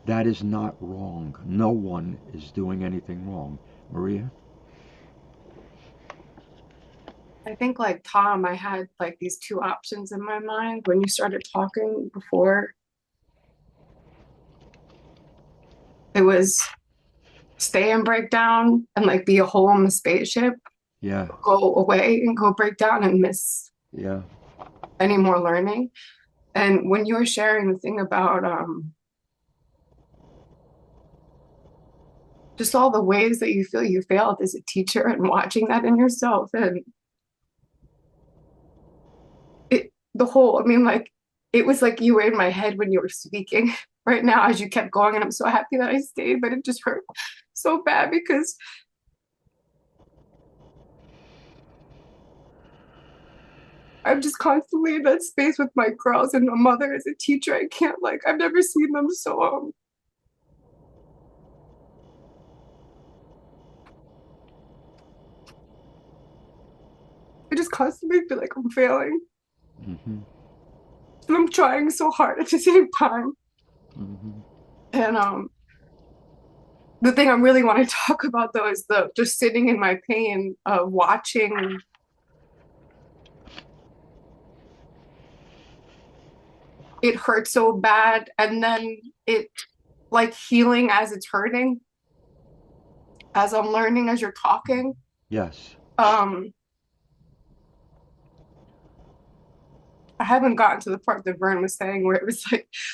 That is not wrong. No one is doing anything wrong. Maria? I think like Tom, I had like these two options in my mind when you started talking before. It was stay and break down and like be a hole in the spaceship, Yeah. go away and go break down and miss Yeah. any more learning. And when you were sharing the thing about just all the ways that you feel you failed as a teacher and watching that in yourself, and the whole, I mean, like, it was like you were in my head when you were speaking right now as you kept going. And I'm so happy that I stayed, but it just hurt so bad because I'm just constantly in that space with my girls and my mother as a teacher. I can't, like, I've never seen them so, I just constantly feel like I'm failing. Mm-hmm. And I'm trying so hard at the same time. Mm-hmm. And the thing I really want to talk about though is the just sitting in my pain of watching it hurt so bad and then it like healing as it's hurting, as I'm learning as you're talking. Yes. Um, I haven't gotten to the part that Vern was saying where it was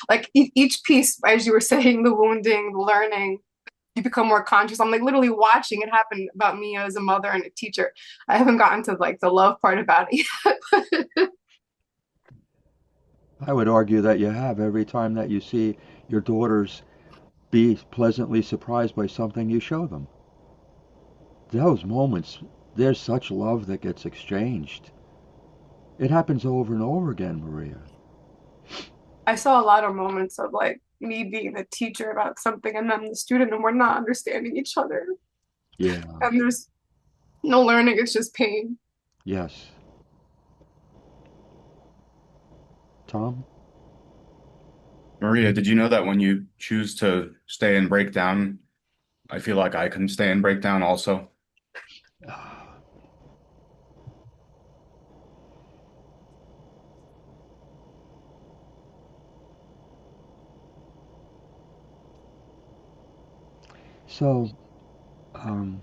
like each piece, as you were saying, the wounding, the learning, you become more conscious. I'm like literally watching it happen about me as a mother and a teacher. I haven't gotten to like the love part about it yet. I would argue that you have every time that you see your daughters be pleasantly surprised by something you show them. Those moments, there's such love that gets exchanged. It happens over and over again, Maria. I saw a lot of moments of like me being a teacher about something and I'm the student and we're not understanding each other. Yeah. And there's no learning, it's just pain. Yes. Tom? Maria, did you know that when you choose to stay and break down, I feel like I can stay and break down also? So, um,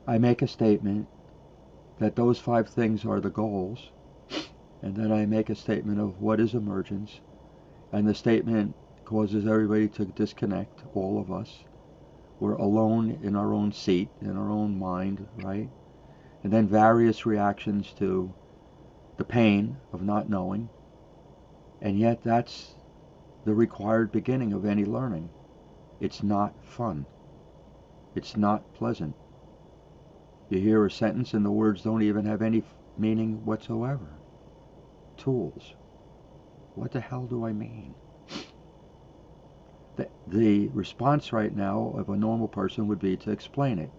I make a statement that those 5 things are the goals, and then I make a statement of what is emergence, and the statement causes everybody to disconnect, all of us. We're alone in our own seat, in our own mind, right? And then various reactions to the pain of not knowing, and yet that's the required beginning of any learning. It's not fun. It's not pleasant. You hear a sentence and the words don't even have any meaning whatsoever. Tools. What the hell do I mean? The response right now of a normal person would be to explain it.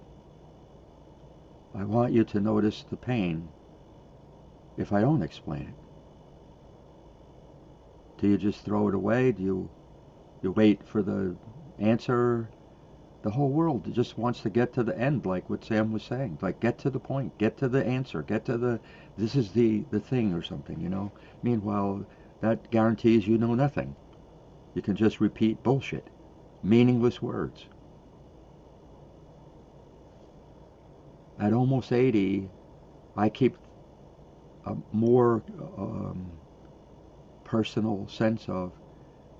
I want you to notice the pain if I don't explain it. Do you just throw it away? Do you wait for the answer? The whole world just wants to get to the end, like what Sam was saying. Like, get to the point, get to the answer, get to the, this is the thing or something, you know? Meanwhile, that guarantees you know nothing. You can just repeat bullshit, meaningless words. At almost 80, I keep a more personal sense of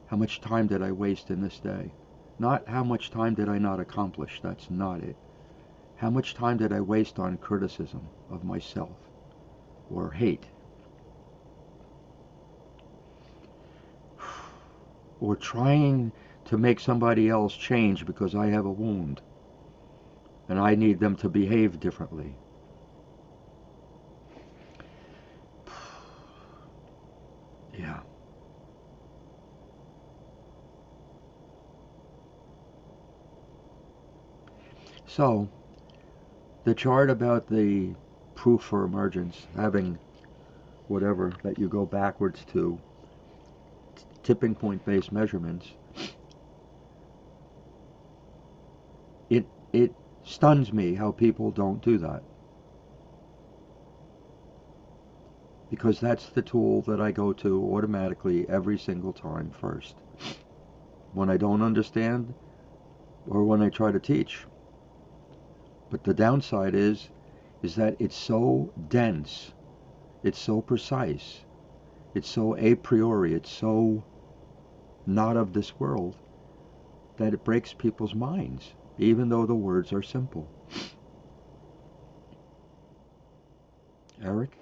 how much time did I waste in this day. Not how much time did I not accomplish, that's not it. How much time did I waste on criticism of myself or hate or trying to make somebody else change because I have a wound and I need them to behave differently. Yeah. So, the chart about the proof for emergence, having whatever that you go backwards to, tipping point based measurements, it stuns me how people don't do that. Because that's the tool that I go to automatically every single time first. When I don't understand or when I try to teach. But the downside is that it's so dense, it's so precise, it's so a priori, it's so not of this world that it breaks people's minds, even though the words are simple. Eric?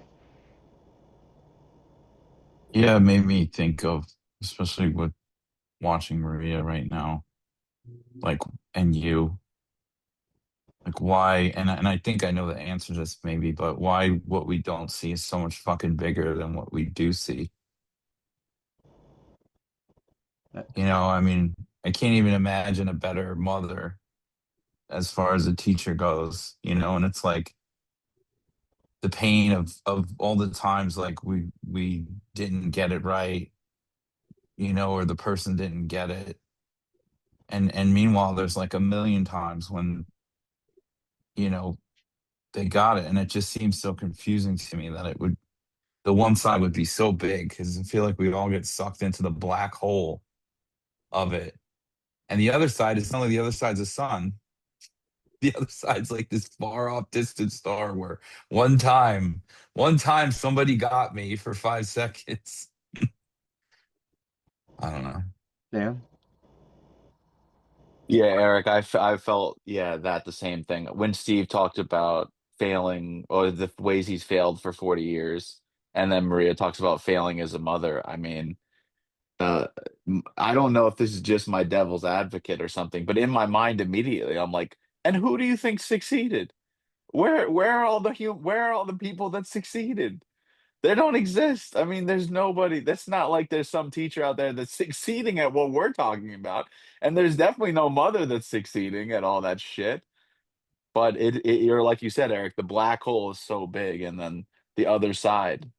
Yeah, it made me think of, especially with watching Maria right now, like, and you, like why, and I think I know the answer to this maybe, but why what we don't see is so much fucking bigger than what we do see. Uh, You know, I mean, I can't even imagine a better mother as far as a teacher goes, you know, and it's like the pain of all the times like we didn't get it right, you know, or the person didn't get it. And meanwhile there's like a million times when, you know, they got it. And it just seems so confusing to me that it would the one side would be so big because I feel like we'd all get sucked into the black hole of it. And the other side is not like the other side's the sun. The other side's like this far off distant star where one time somebody got me for 5 seconds. I don't know. Sam? Yeah, Eric, I felt, yeah, that the same thing. When Steve talked about failing or the ways he's failed for 40 years, and then Maria talks about failing as a mother. I mean, uh, I don't know if this is just my devil's advocate or something, but in my mind immediately, I'm like, and who do you think succeeded? Where are all the people that succeeded? They don't exist. I mean, there's nobody. That's not like there's some teacher out there that's succeeding at what we're talking about. And there's definitely no mother that's succeeding at all that shit. But you're like you said, Eric, the black hole is so big, and then the other side,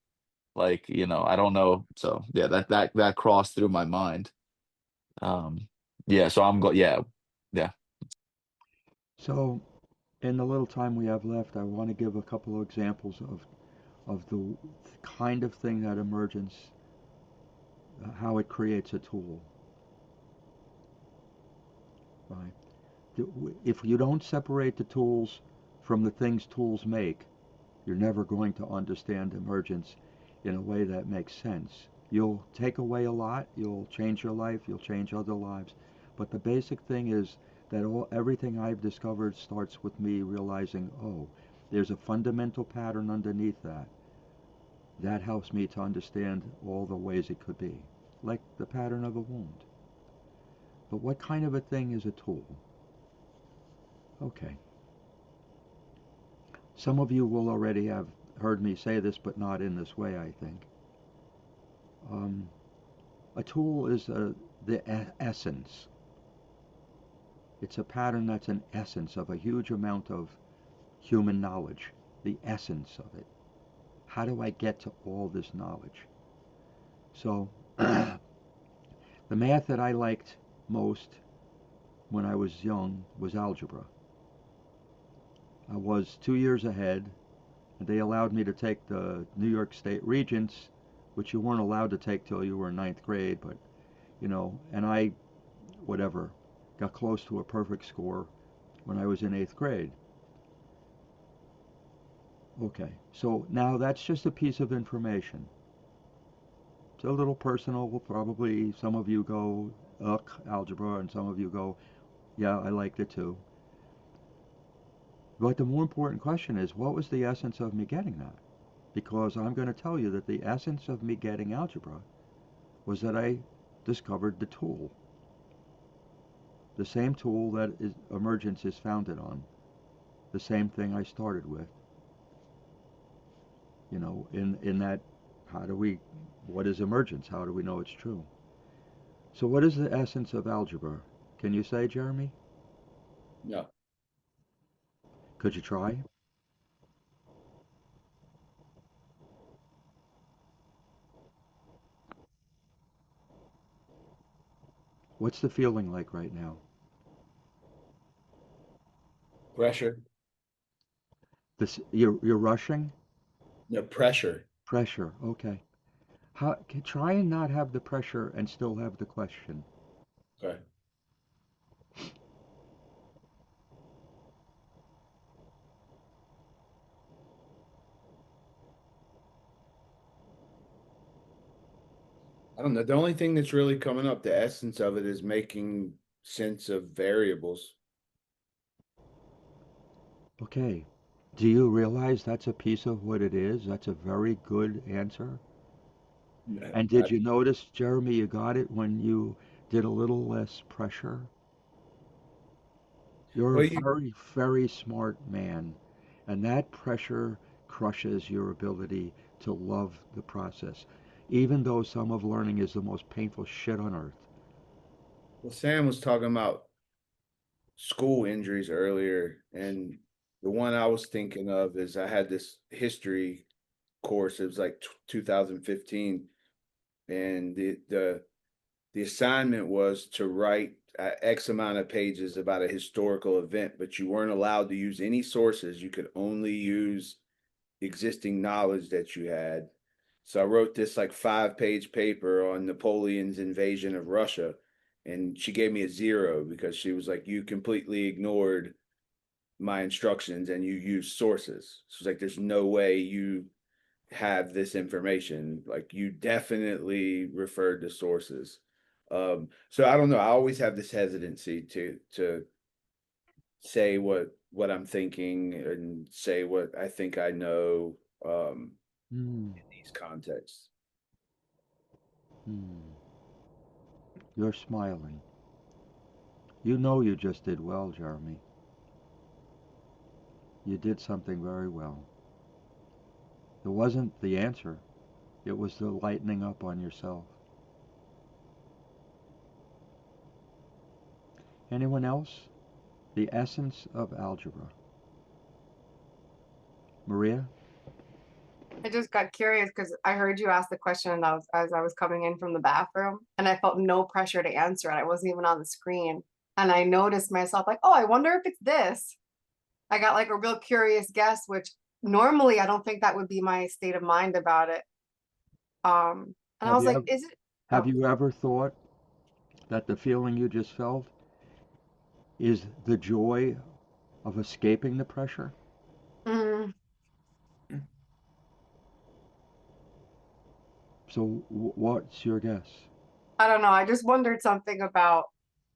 like, I don't know. So yeah, that crossed through my mind. Um, yeah, so I'm glad. Yeah, yeah. So, in the little time we have left, I want to give a couple of examples of the kind of thing that emergence, how it creates a tool, right? If you don't separate the tools from the things tools make, you're never going to understand emergence in a way that makes sense. You'll take away a lot, you'll change your life, you'll change other lives, but the basic thing is that everything I've discovered starts with me realizing, oh, there's a fundamental pattern underneath that. That helps me to understand all the ways it could be, like the pattern of a wound. But what kind of a thing is a tool? Okay. Some of you will already have heard me say this, but not in this way, I think. Um, a tool is the essence. It's a pattern that's an essence of a huge amount of human knowledge, the essence of it. How do I get to all this knowledge? So, the math that I liked most when I was young was algebra. I was 2 years ahead, and they allowed me to take the New York State Regents, which you weren't allowed to take till you were in ninth grade, but and I, whatever, got close to a perfect score when I was in eighth grade. Okay, so now that's just a piece of information. It's a little personal. Probably some of you go, ugh, algebra, and some of you go, yeah, I liked it too. But the more important question is, what was the essence of me getting that? Because I'm going to tell you that the essence of me getting algebra was that I discovered the tool. The same tool that emergence is founded on. The same thing I started with. In that, what is emergence? How do we know it's true? So what is the essence of algebra? Can you say, Jeremy? No. Could you try? What's the feeling like right now? Pressure. You're rushing? No pressure. Pressure. Okay. Try and not have the pressure and still have the question. Okay. I don't know. The only thing that's really coming up, the essence of it, is making sense of variables. Okay. Do you realize that's a piece of what it is? That's a very good answer. Yeah. And did you notice, Jeremy, you got it when you did a little less pressure? You're a Well, you very, very smart man, and that pressure crushes your ability to love the process, even though some of learning is the most painful shit on earth. well, Sam was talking about school injuries earlier, and the one I was thinking of is I had this history course. It was like 2015, and the assignment was to write X amount of pages about a historical event, but you weren't allowed to use any sources. You could only use existing knowledge that you had. So I wrote this like 5-page paper on Napoleon's invasion of Russia. And she gave me a 0 because she was like, you completely ignored my instructions and you used sources. So it's like, there's no way you have this information. Like, you definitely referred to sources. So I don't know. I always have this hesitancy to say what I'm thinking and say what I think I know Hmm. in these contexts. Hmm. You're smiling. You know you just did well, Jeremy. You did something very well. It wasn't the answer. It was the lightening up on yourself. Anyone else? The essence of algebra. Maria? I just got curious because I heard you ask the question and as I was coming in from the bathroom, and I felt no pressure to answer it. I wasn't even on the screen. And I noticed myself like, oh, I wonder if it's this. I got like a real curious guess, which normally I don't think that would be my state of mind about it. And I Have was you like, ever, is it? have Oh, you ever thought that the feeling you just felt is the joy of escaping the pressure? mm, So what's your guess? I don't know. I just wondered something about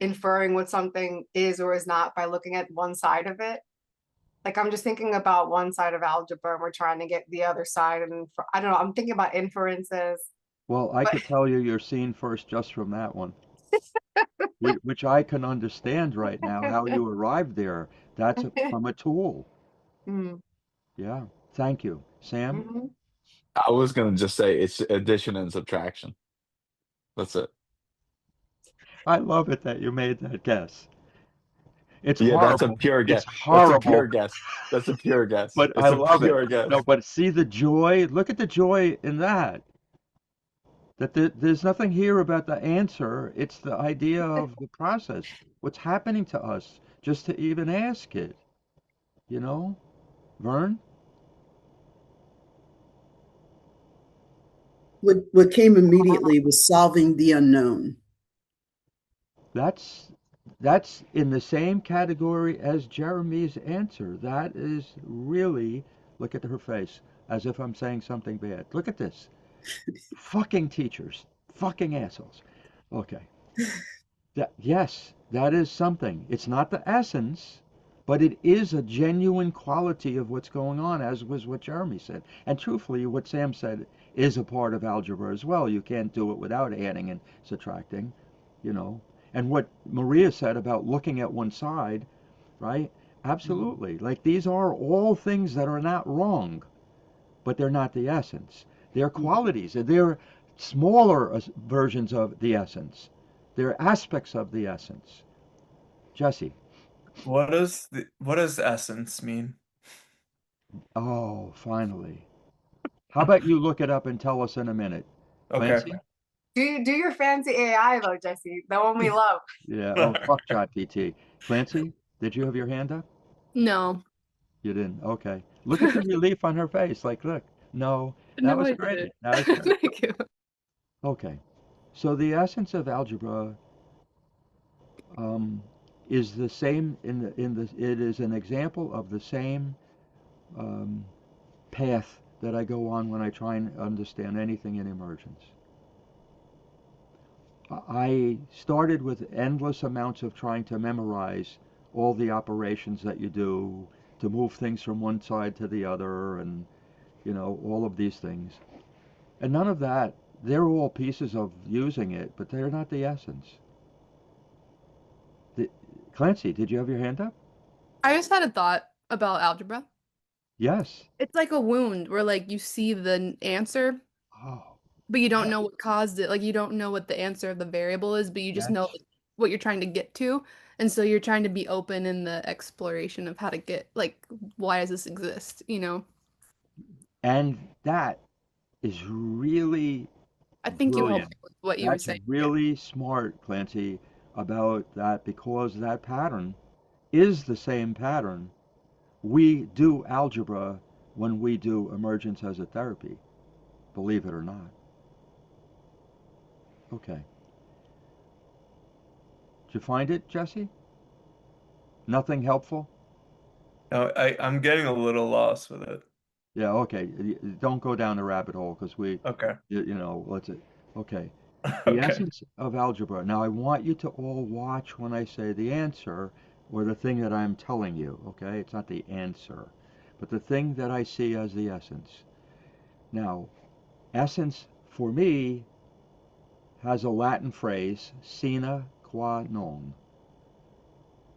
inferring what something is or is not by looking at one side of it. Like I'm just thinking about one side of algebra and we're trying to get the other side. And I don't know, I'm thinking about inferences. Well, I But could tell you you're seen first just from that one, which I can understand right now how you arrived there. That's from a tool. mm, Yeah. Thank you. Sam? mhm. I was gonna just say it's addition and subtraction. That's it. I love it that you made that guess. It's Yeah, that's a horrible. pure It's guess. That's a horrible, pure guess. That's a pure guess. but I It's a love it. pure No, guess. but see the joy. Look at the joy in that. That there's nothing here about the answer. It's the idea of the process. What's happening to us just to even ask it, you know? Vern? What came immediately was solving the unknown. That's that's in the same category as Jeremy's answer. That is really, look at her face, as if I'm saying something bad. Look at this. Fucking teachers. Fucking assholes. Okay. Yes, that is something. It's not the essence, but it is a genuine quality of what's going on, as was what Jeremy said. And truthfully, what Sam said is a part of algebra as well. You can't do it without adding and subtracting, you know. And what Maria said about looking at one side, right? Absolutely. Like these are all things that are not wrong, but they're not the essence. They're qualities. They're smaller versions of the essence. They're aspects of the essence. Jesse. What does essence mean? Oh, finally. How about you look it up and tell us in a minute? Okay. Clancy? Do your fancy AI though, Jesse, the one we love. Yeah. Oh, fuck ChatGPT. Clancy, did you have your hand up? No. You didn't. Okay. Look at the relief on her face. Like, look. No, that No, was I great. didn't. That was great. Thank you. Okay. So the essence of algebra um, is the same in the it is an example of the same um, path that I go on when I try and understand anything in emergence. I started with endless amounts of trying to memorize all the operations that you do to move things from one side to the other and all of these things. And none of that, they're all pieces of using it, but they're not the essence. The, Clancy, did you have your hand up? I just had a thought about algebra. Yes. It's like a wound where like you see the answer, Oh, but you don't yes. know what caused it. Like you don't know what the answer of the variable is, but you just know Yes. like, what you're trying to get to. And so you're trying to be open in the exploration of how to get like why does this exist, you know? And that is really I think you helped brilliant. me with what you were That's saying. Yeah. really smart, Clancy, about that because that pattern is the same pattern. We do algebra when we do emergence as a therapy, believe it or not. Okay. Did you find it, Jesse? Nothing helpful? No, I'm getting a little lost with it. Yeah, okay. Don't go down the rabbit hole because Okay. let's. Okay. The Okay. essence of algebra. Now, I want you to all watch when I say the answer or the thing that I'm telling you, okay? It's not the answer, but the thing that I see as the essence. Now, essence for me has a Latin phrase, sine qua non,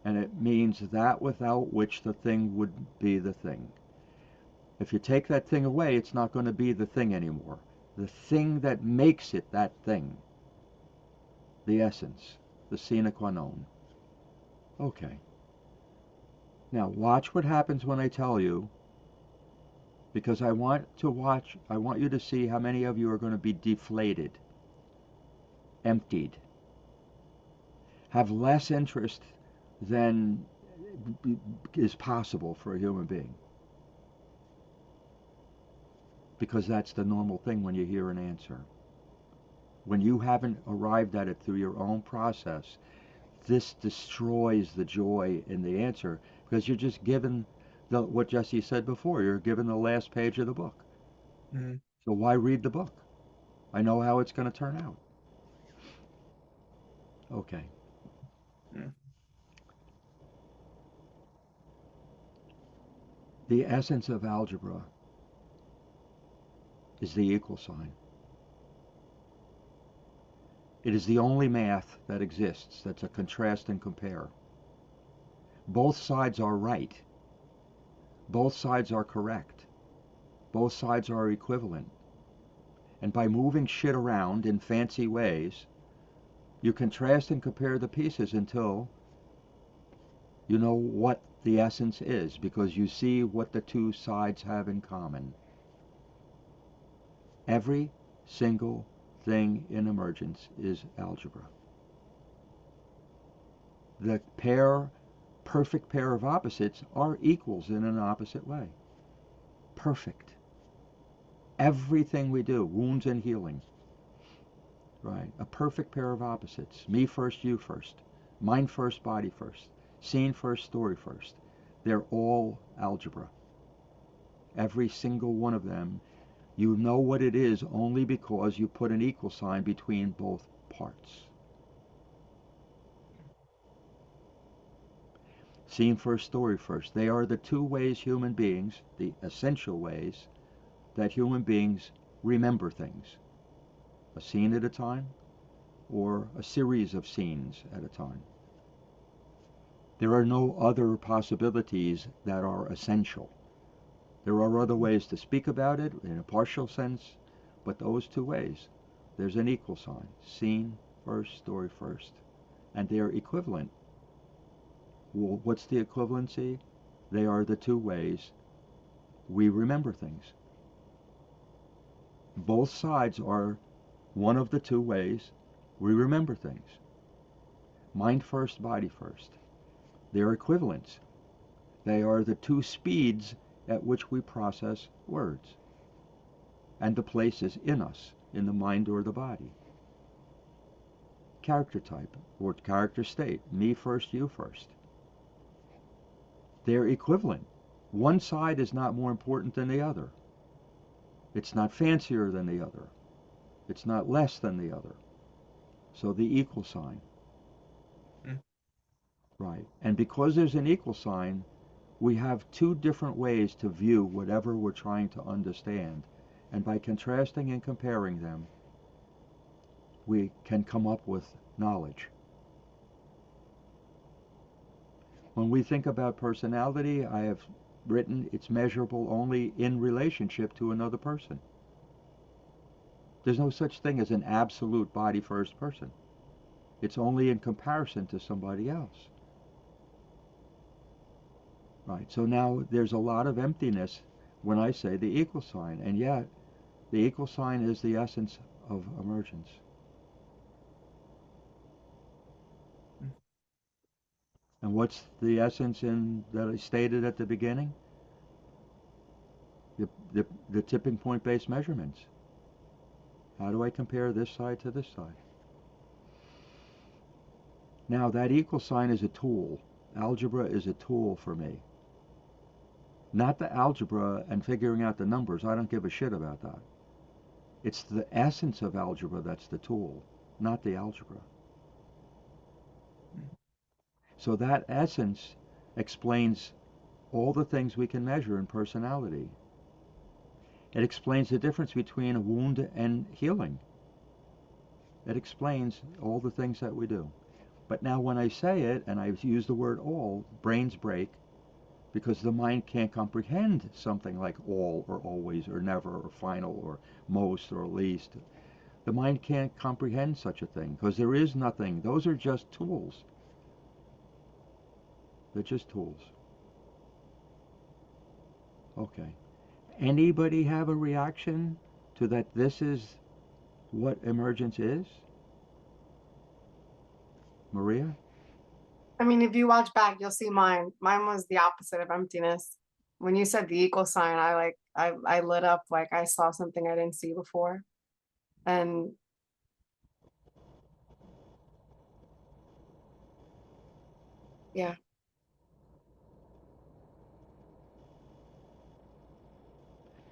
and it means that without which the thing would be the thing. If you take that thing away, it's not going to be the thing anymore. the thing that makes it that thing, the essence, the sine qua non. Okay. Now watch what happens when I tell you, because I want you to see how many of you are going to be deflated, emptied, have less interest than is possible for a human being. Because that's the normal thing when you hear an answer. When you haven't arrived at it through your own process, this destroys the joy in the answer, because you're just given what Jesse said before, you're given the last page of the book. Mm-hmm. So why read the book? I know how it's going to turn out. Okay. Mm-hmm. The essence of algebra is the equal sign. It is the only math that exists that's a contrast and compare. Both sides are right. Both sides are correct. Both sides are equivalent. And by moving shit around in fancy ways, you contrast and compare the pieces until you know what the essence is, because you see what the two sides have in common. Every single thing in emergence is algebra. The perfect pair of opposites are equals in an opposite way. Perfect. Everything we do, wounds and healing, right? A perfect pair of opposites. Me first, you first. Mind first, body first. Scene first, story first. They're all algebra. Every single one of them. You know what it is only because you put an equal sign between both parts. Scene first, story first. They are the two ways human beings, the essential ways, that human beings remember things. A scene at a time, or a series of scenes at a time. There are no other possibilities that are essential. There are other ways to speak about it in a partial sense, but those two ways, there's an equal sign. Scene first, story first. And they're equivalent. Well, what's the equivalency? They are the two ways we remember things. Both sides are one of the two ways we remember things. Mind first, body first. They're equivalents. They are the two speeds at which we process words, and the places in us, in the mind or the body. Character type or character state, me first, you first. They're equivalent. One side is not more important than the other. It's not fancier than the other. It's not less than the other. So the equal sign. Mm. Right. And because there's an equal sign, we have two different ways to view whatever we're trying to understand. And by contrasting and comparing them, we can come up with knowledge. When we think about personality, I have written it's measurable only in relationship to another person. There's no such thing as an absolute body first person. It's only in comparison to somebody else. Right, so now there's a lot of emptiness when I say the equal sign, and yet the equal sign is the essence of emergence. And what's the essence that I stated at the beginning? The tipping point based measurements. How do I compare this side to this side? Now that equal sign is a tool. Algebra is a tool for me. Not the algebra and figuring out the numbers. I don't give a shit about that. It's the essence of algebra that's the tool, not the algebra. So that essence explains all the things we can measure in personality. It explains the difference between a wound and healing. It explains all the things that we do. But now when I say it, and I use the word all, brains break, because the mind can't comprehend something like all or always or never or final or most or least. The mind can't comprehend such a thing because there is nothing. Those are just tools. They're just tools. Okay. Anybody have a reaction to that this is what emergence is? Maria? I mean, if you watch back, you'll see mine. Mine was the opposite of emptiness. When you said the equal sign, I lit up like I saw something I didn't see before. And yeah.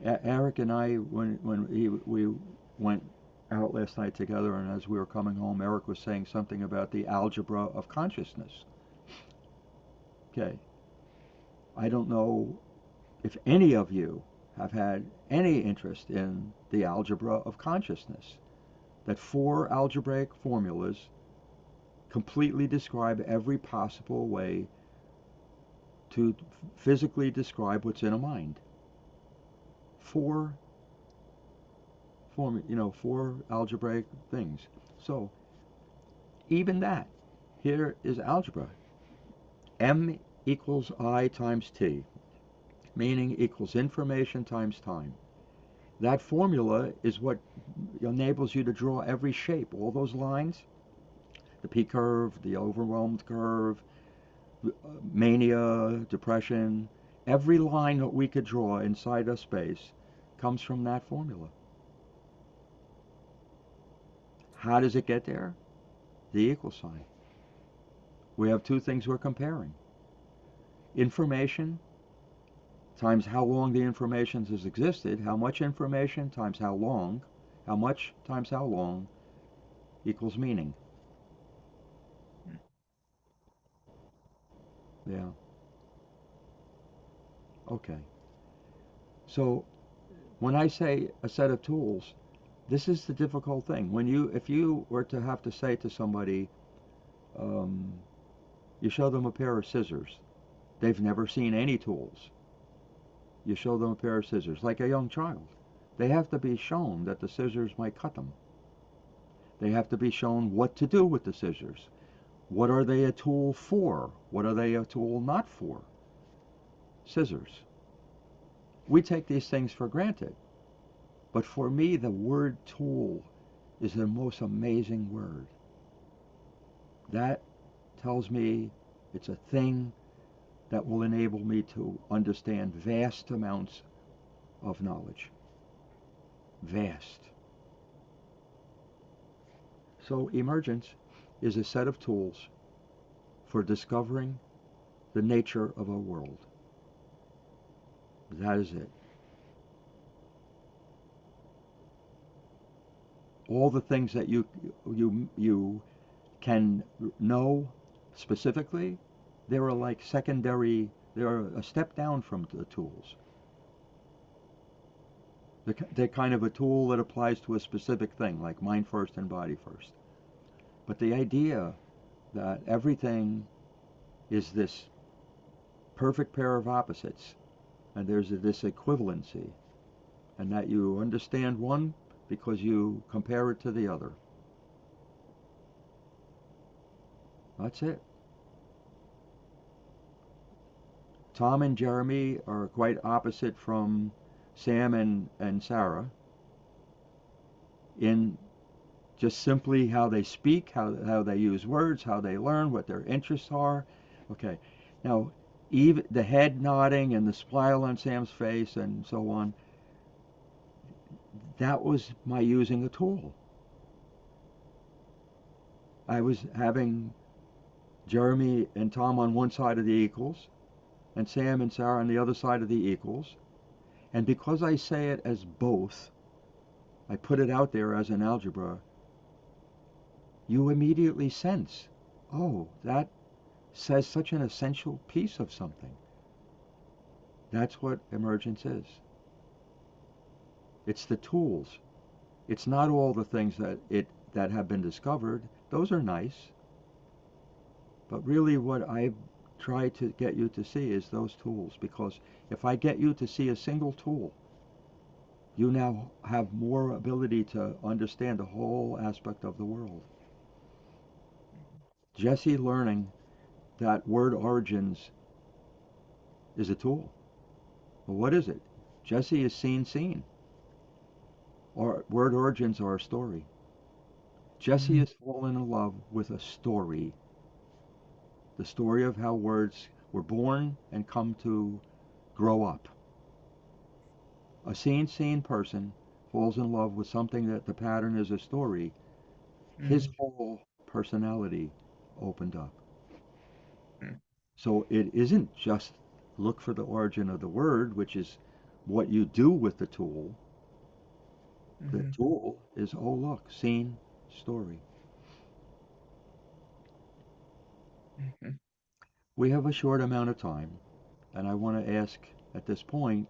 Eric and I, we went out last night together, and as we were coming home, Eric was saying something about the algebra of consciousness. Okay. I don't know if any of you have had any interest in the algebra of consciousness, that 4 algebraic formulas completely describe every possible way to physically describe what's in a mind. 4 4 algebraic things. So even that, here is algebra. M equals I times T, meaning equals information times time. That formula is what enables you to draw every shape, all those lines, the P curve, the overwhelmed curve, mania, depression, every line that we could draw inside a space comes from that formula. How does it get there? The equal sign. We have 2 things we're comparing. Information times how long the information has existed, how much information times how long, how much times how long equals meaning. Yeah. Okay. So when I say a set of tools, this is the difficult thing. If you were to have to say to somebody, um, you show them a pair of scissors, they've never seen any tools. You show them a pair of scissors, like a young child. They have to be shown that the scissors might cut them. They have to be shown what to do with the scissors. What are they a tool for? What are they a tool not for? Scissors. We take these things for granted. But for me, the word tool is the most amazing word. That tells me it's a thing that will enable me to understand vast amounts of knowledge. Vast. So emergence is a set of tools for discovering the nature of a world. That is it. All the things that you can know specifically, they're like secondary, they're a step down from the tools. They're kind of a tool that applies to a specific thing, like mind first and body first. But the idea that everything is this perfect pair of opposites, and there's this equivalency, and that you understand one because you compare it to the other. That's it. Tom and Jeremy are quite opposite from Sam and Sarah in just simply how they speak, how they use words, how they learn, what their interests are. Okay. Now, even the head nodding and the smile on Sam's face and so on, that was my using a tool. I was having Jeremy and Tom on one side of the equals and Sam and Sarah on the other side of the equals. And because I say it as both, I put it out there as an algebra, you immediately sense, oh, that says such an essential piece of something. That's what emergence is. It's the tools. It's not all the things that have been discovered. Those are nice. But really what I've try to get you to see is those tools, because if I get you to see a single tool, you now have more ability to understand the whole aspect of the world. Jesse learning that word origins is a tool. Well, what is it? Jesse is seen. Or word origins are a story. Jesse has fallen in love with a story. The story of how words were born and come to grow up. A seen person falls in love with something that the pattern is a story. His whole personality opened up. So it isn't just look for the origin of the word, which is what you do with the tool. The tool is, oh, look, scene, story. We have a short amount of time, and I want to ask at this point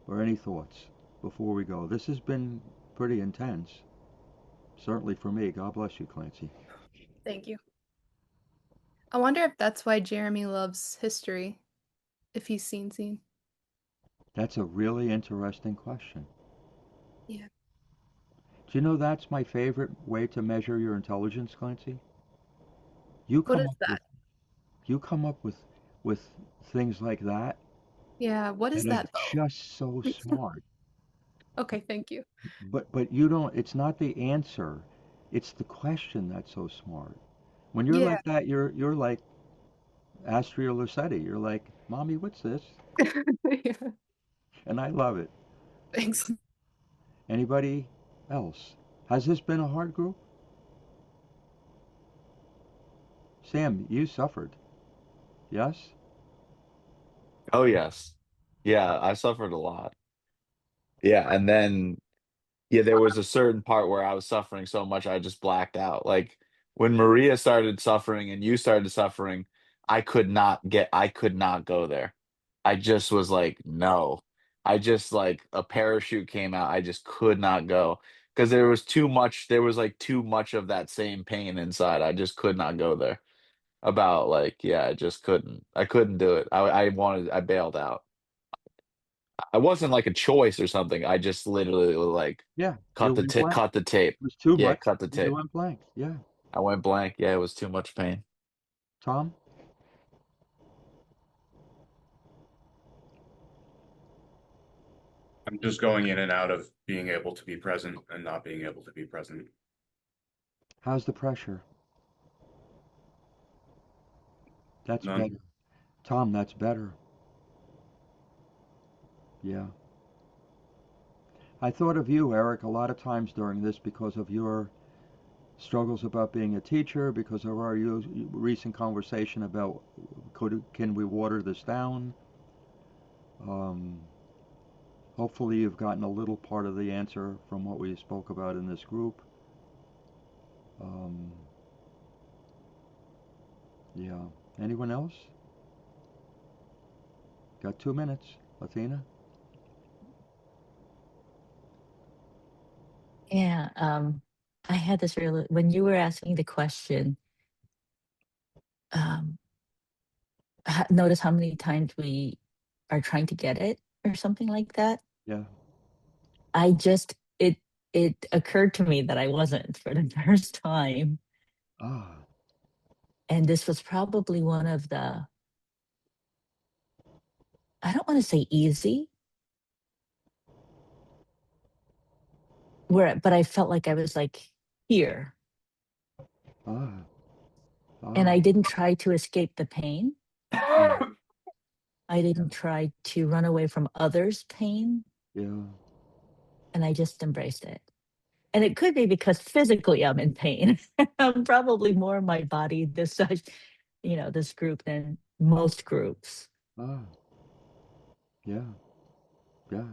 for any thoughts before we go. This has been pretty intense, certainly for me. God bless you, Clancy. Thank you. I wonder if that's why Jeremy loves history, if he's seen. That's a really interesting question. Yeah. Do you know that's my favorite way to measure your intelligence, Clancy? You What come is up that? with you come up with things like that Yeah, what is that are that though? just so smart. Okay, thank you. But you don't, it's not the answer. It's the question that's so smart. When you're Yeah. like that, you're like Astria Lucetti. You're like, "Mommy, what's this?" Yeah, And I love it. thanks. Anybody else? Has this been a hard group? Sam, you suffered. Yes? Oh yes. Yeah, I suffered a lot. Yeah, and then yeah, there was a certain part where I was suffering so much I just blacked out. Like when Maria started suffering and you started suffering, I could not go there. I just was like, no. I just like a parachute came out. I just could not go because there was too much, there was like too much of that same pain inside. I just could not go there. About like, yeah, I just couldn't. I couldn't do it. I bailed out. I wasn't like a choice or something. I just literally like Yeah, you went blank. cut the tape. It was too Yeah, much, cut the and you tape. went blank. Yeah. I went blank. Yeah, it was too much pain. Tom? I'm just going in and out of being able to be present and not being able to be present. How's the pressure? That's None. better. Tom, that's better. Yeah. I thought of you, Eric, a lot of times during this because of your struggles about being a teacher, because of our recent conversation about can we water this down. Um, Hopefully you've gotten a little part of the answer from what we spoke about in this group. Um, yeah. Anyone else? Got 2 minutes. Athena? Yeah, I had this real when you were asking the question, um, notice how many times we are trying to get it or something like that. Yeah. I just it occurred to me that I wasn't for the first time, Ah. and this was probably one of the I don't want to say easy, but I felt like I was like here, Ah. and Ah. I didn't try to escape the pain. Mm. I didn't try to run away from others' pain, Yeah. and I just embraced it. And it could be because physically I'm in pain. I'm probably more in my body this group than most groups. Ah. Yeah. Yeah.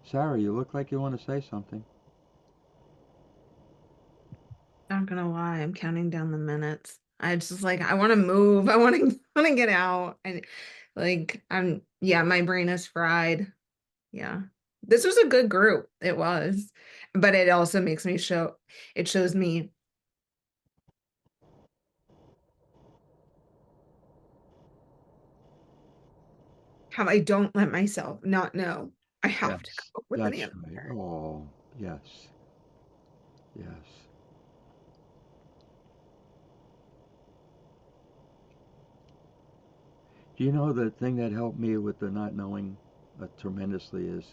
Sarah, you look like you want to say something. Not gonna lie, I'm counting down the minutes. I just like I want to move. I want to want to get out. And like yeah, my brain is fried. Yeah. This was a good group. It was. But it also makes me it shows me how I don't let myself not know I have to Yes, cope with an that's answer. right. Oh, yes, yes. Do you know the thing that helped me with the not knowing tremendously is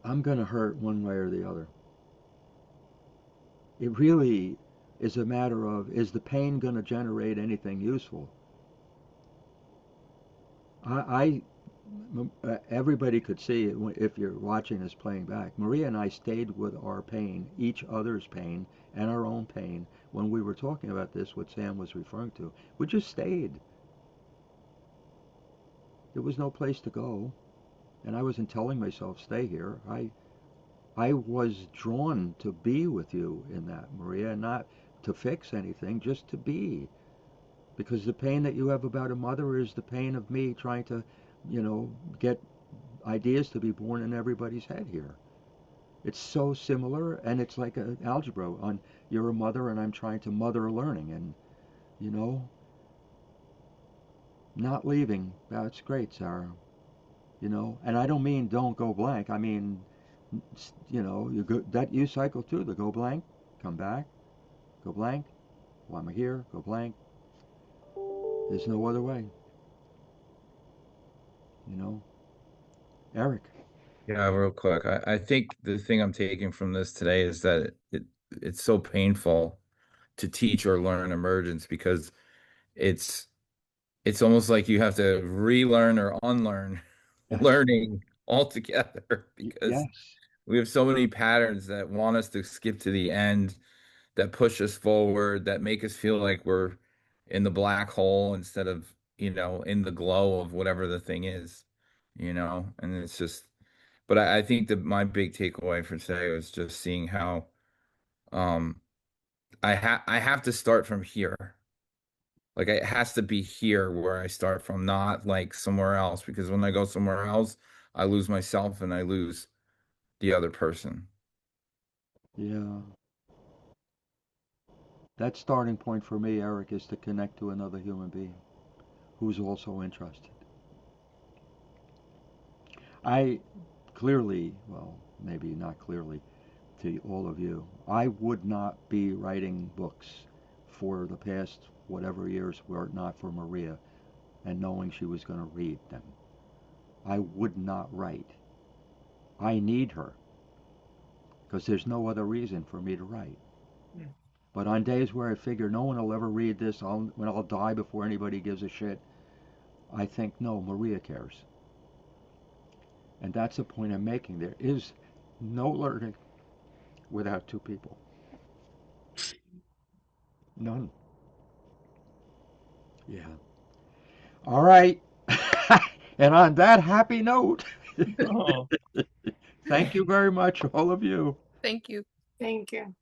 I'm going to hurt one way or the other. It really is a matter of, is the pain going to generate anything useful? Everybody could see it if you're watching this playing back. Maria and I stayed with our pain, each other's pain, and our own pain when we were talking about this, what Sam was referring to. We just stayed. There was no place to go, and I wasn't telling myself, stay here. I was drawn to be with you in that, Maria, not to fix anything, just to be. Because the pain that you have about a mother is the pain of me trying to, get ideas to be born in everybody's head here. It's so similar, and it's like an algebra on you're a mother and I'm trying to mother learning, and you know, not leaving. That's great, Sarah. And I don't mean don't go blank. I mean, you go that you cycle too. The go blank, come back, go blank. Why am I here? Go blank. There's no other way. You know, Eric. Yeah, real quick. I think the thing I'm taking from this today is that it's so painful to teach or learn emergence because it's it's almost like you have to relearn or unlearn Yes. learning altogether because Yes. we have so many patterns that want us to skip to the end, that push us forward, that make us feel like we're in the black hole instead of, in the glow of whatever the thing is, and it's just, but I think that my big takeaway for today was just seeing how um I have to start from here. Like it has to be here where I start from, not like somewhere else, because when I go somewhere else, I lose myself and I lose the other person. Yeah. That starting point for me, Eric, is to connect to another human being who's also interested. I clearly, well, maybe not clearly to all of you, I would not be writing books for the past whatever years were it not for Maria and knowing she was going to read them. I would not write. I need her because there's no other reason for me to write. But on days where I figure no one will ever read this, when I'll die before anybody gives a shit, I think, no, Maria cares. And that's the point I'm making. There is no learning without two people. None. Yeah. All right. And on that happy note, Oh, thank you very much, all of you. thank you. Thank you.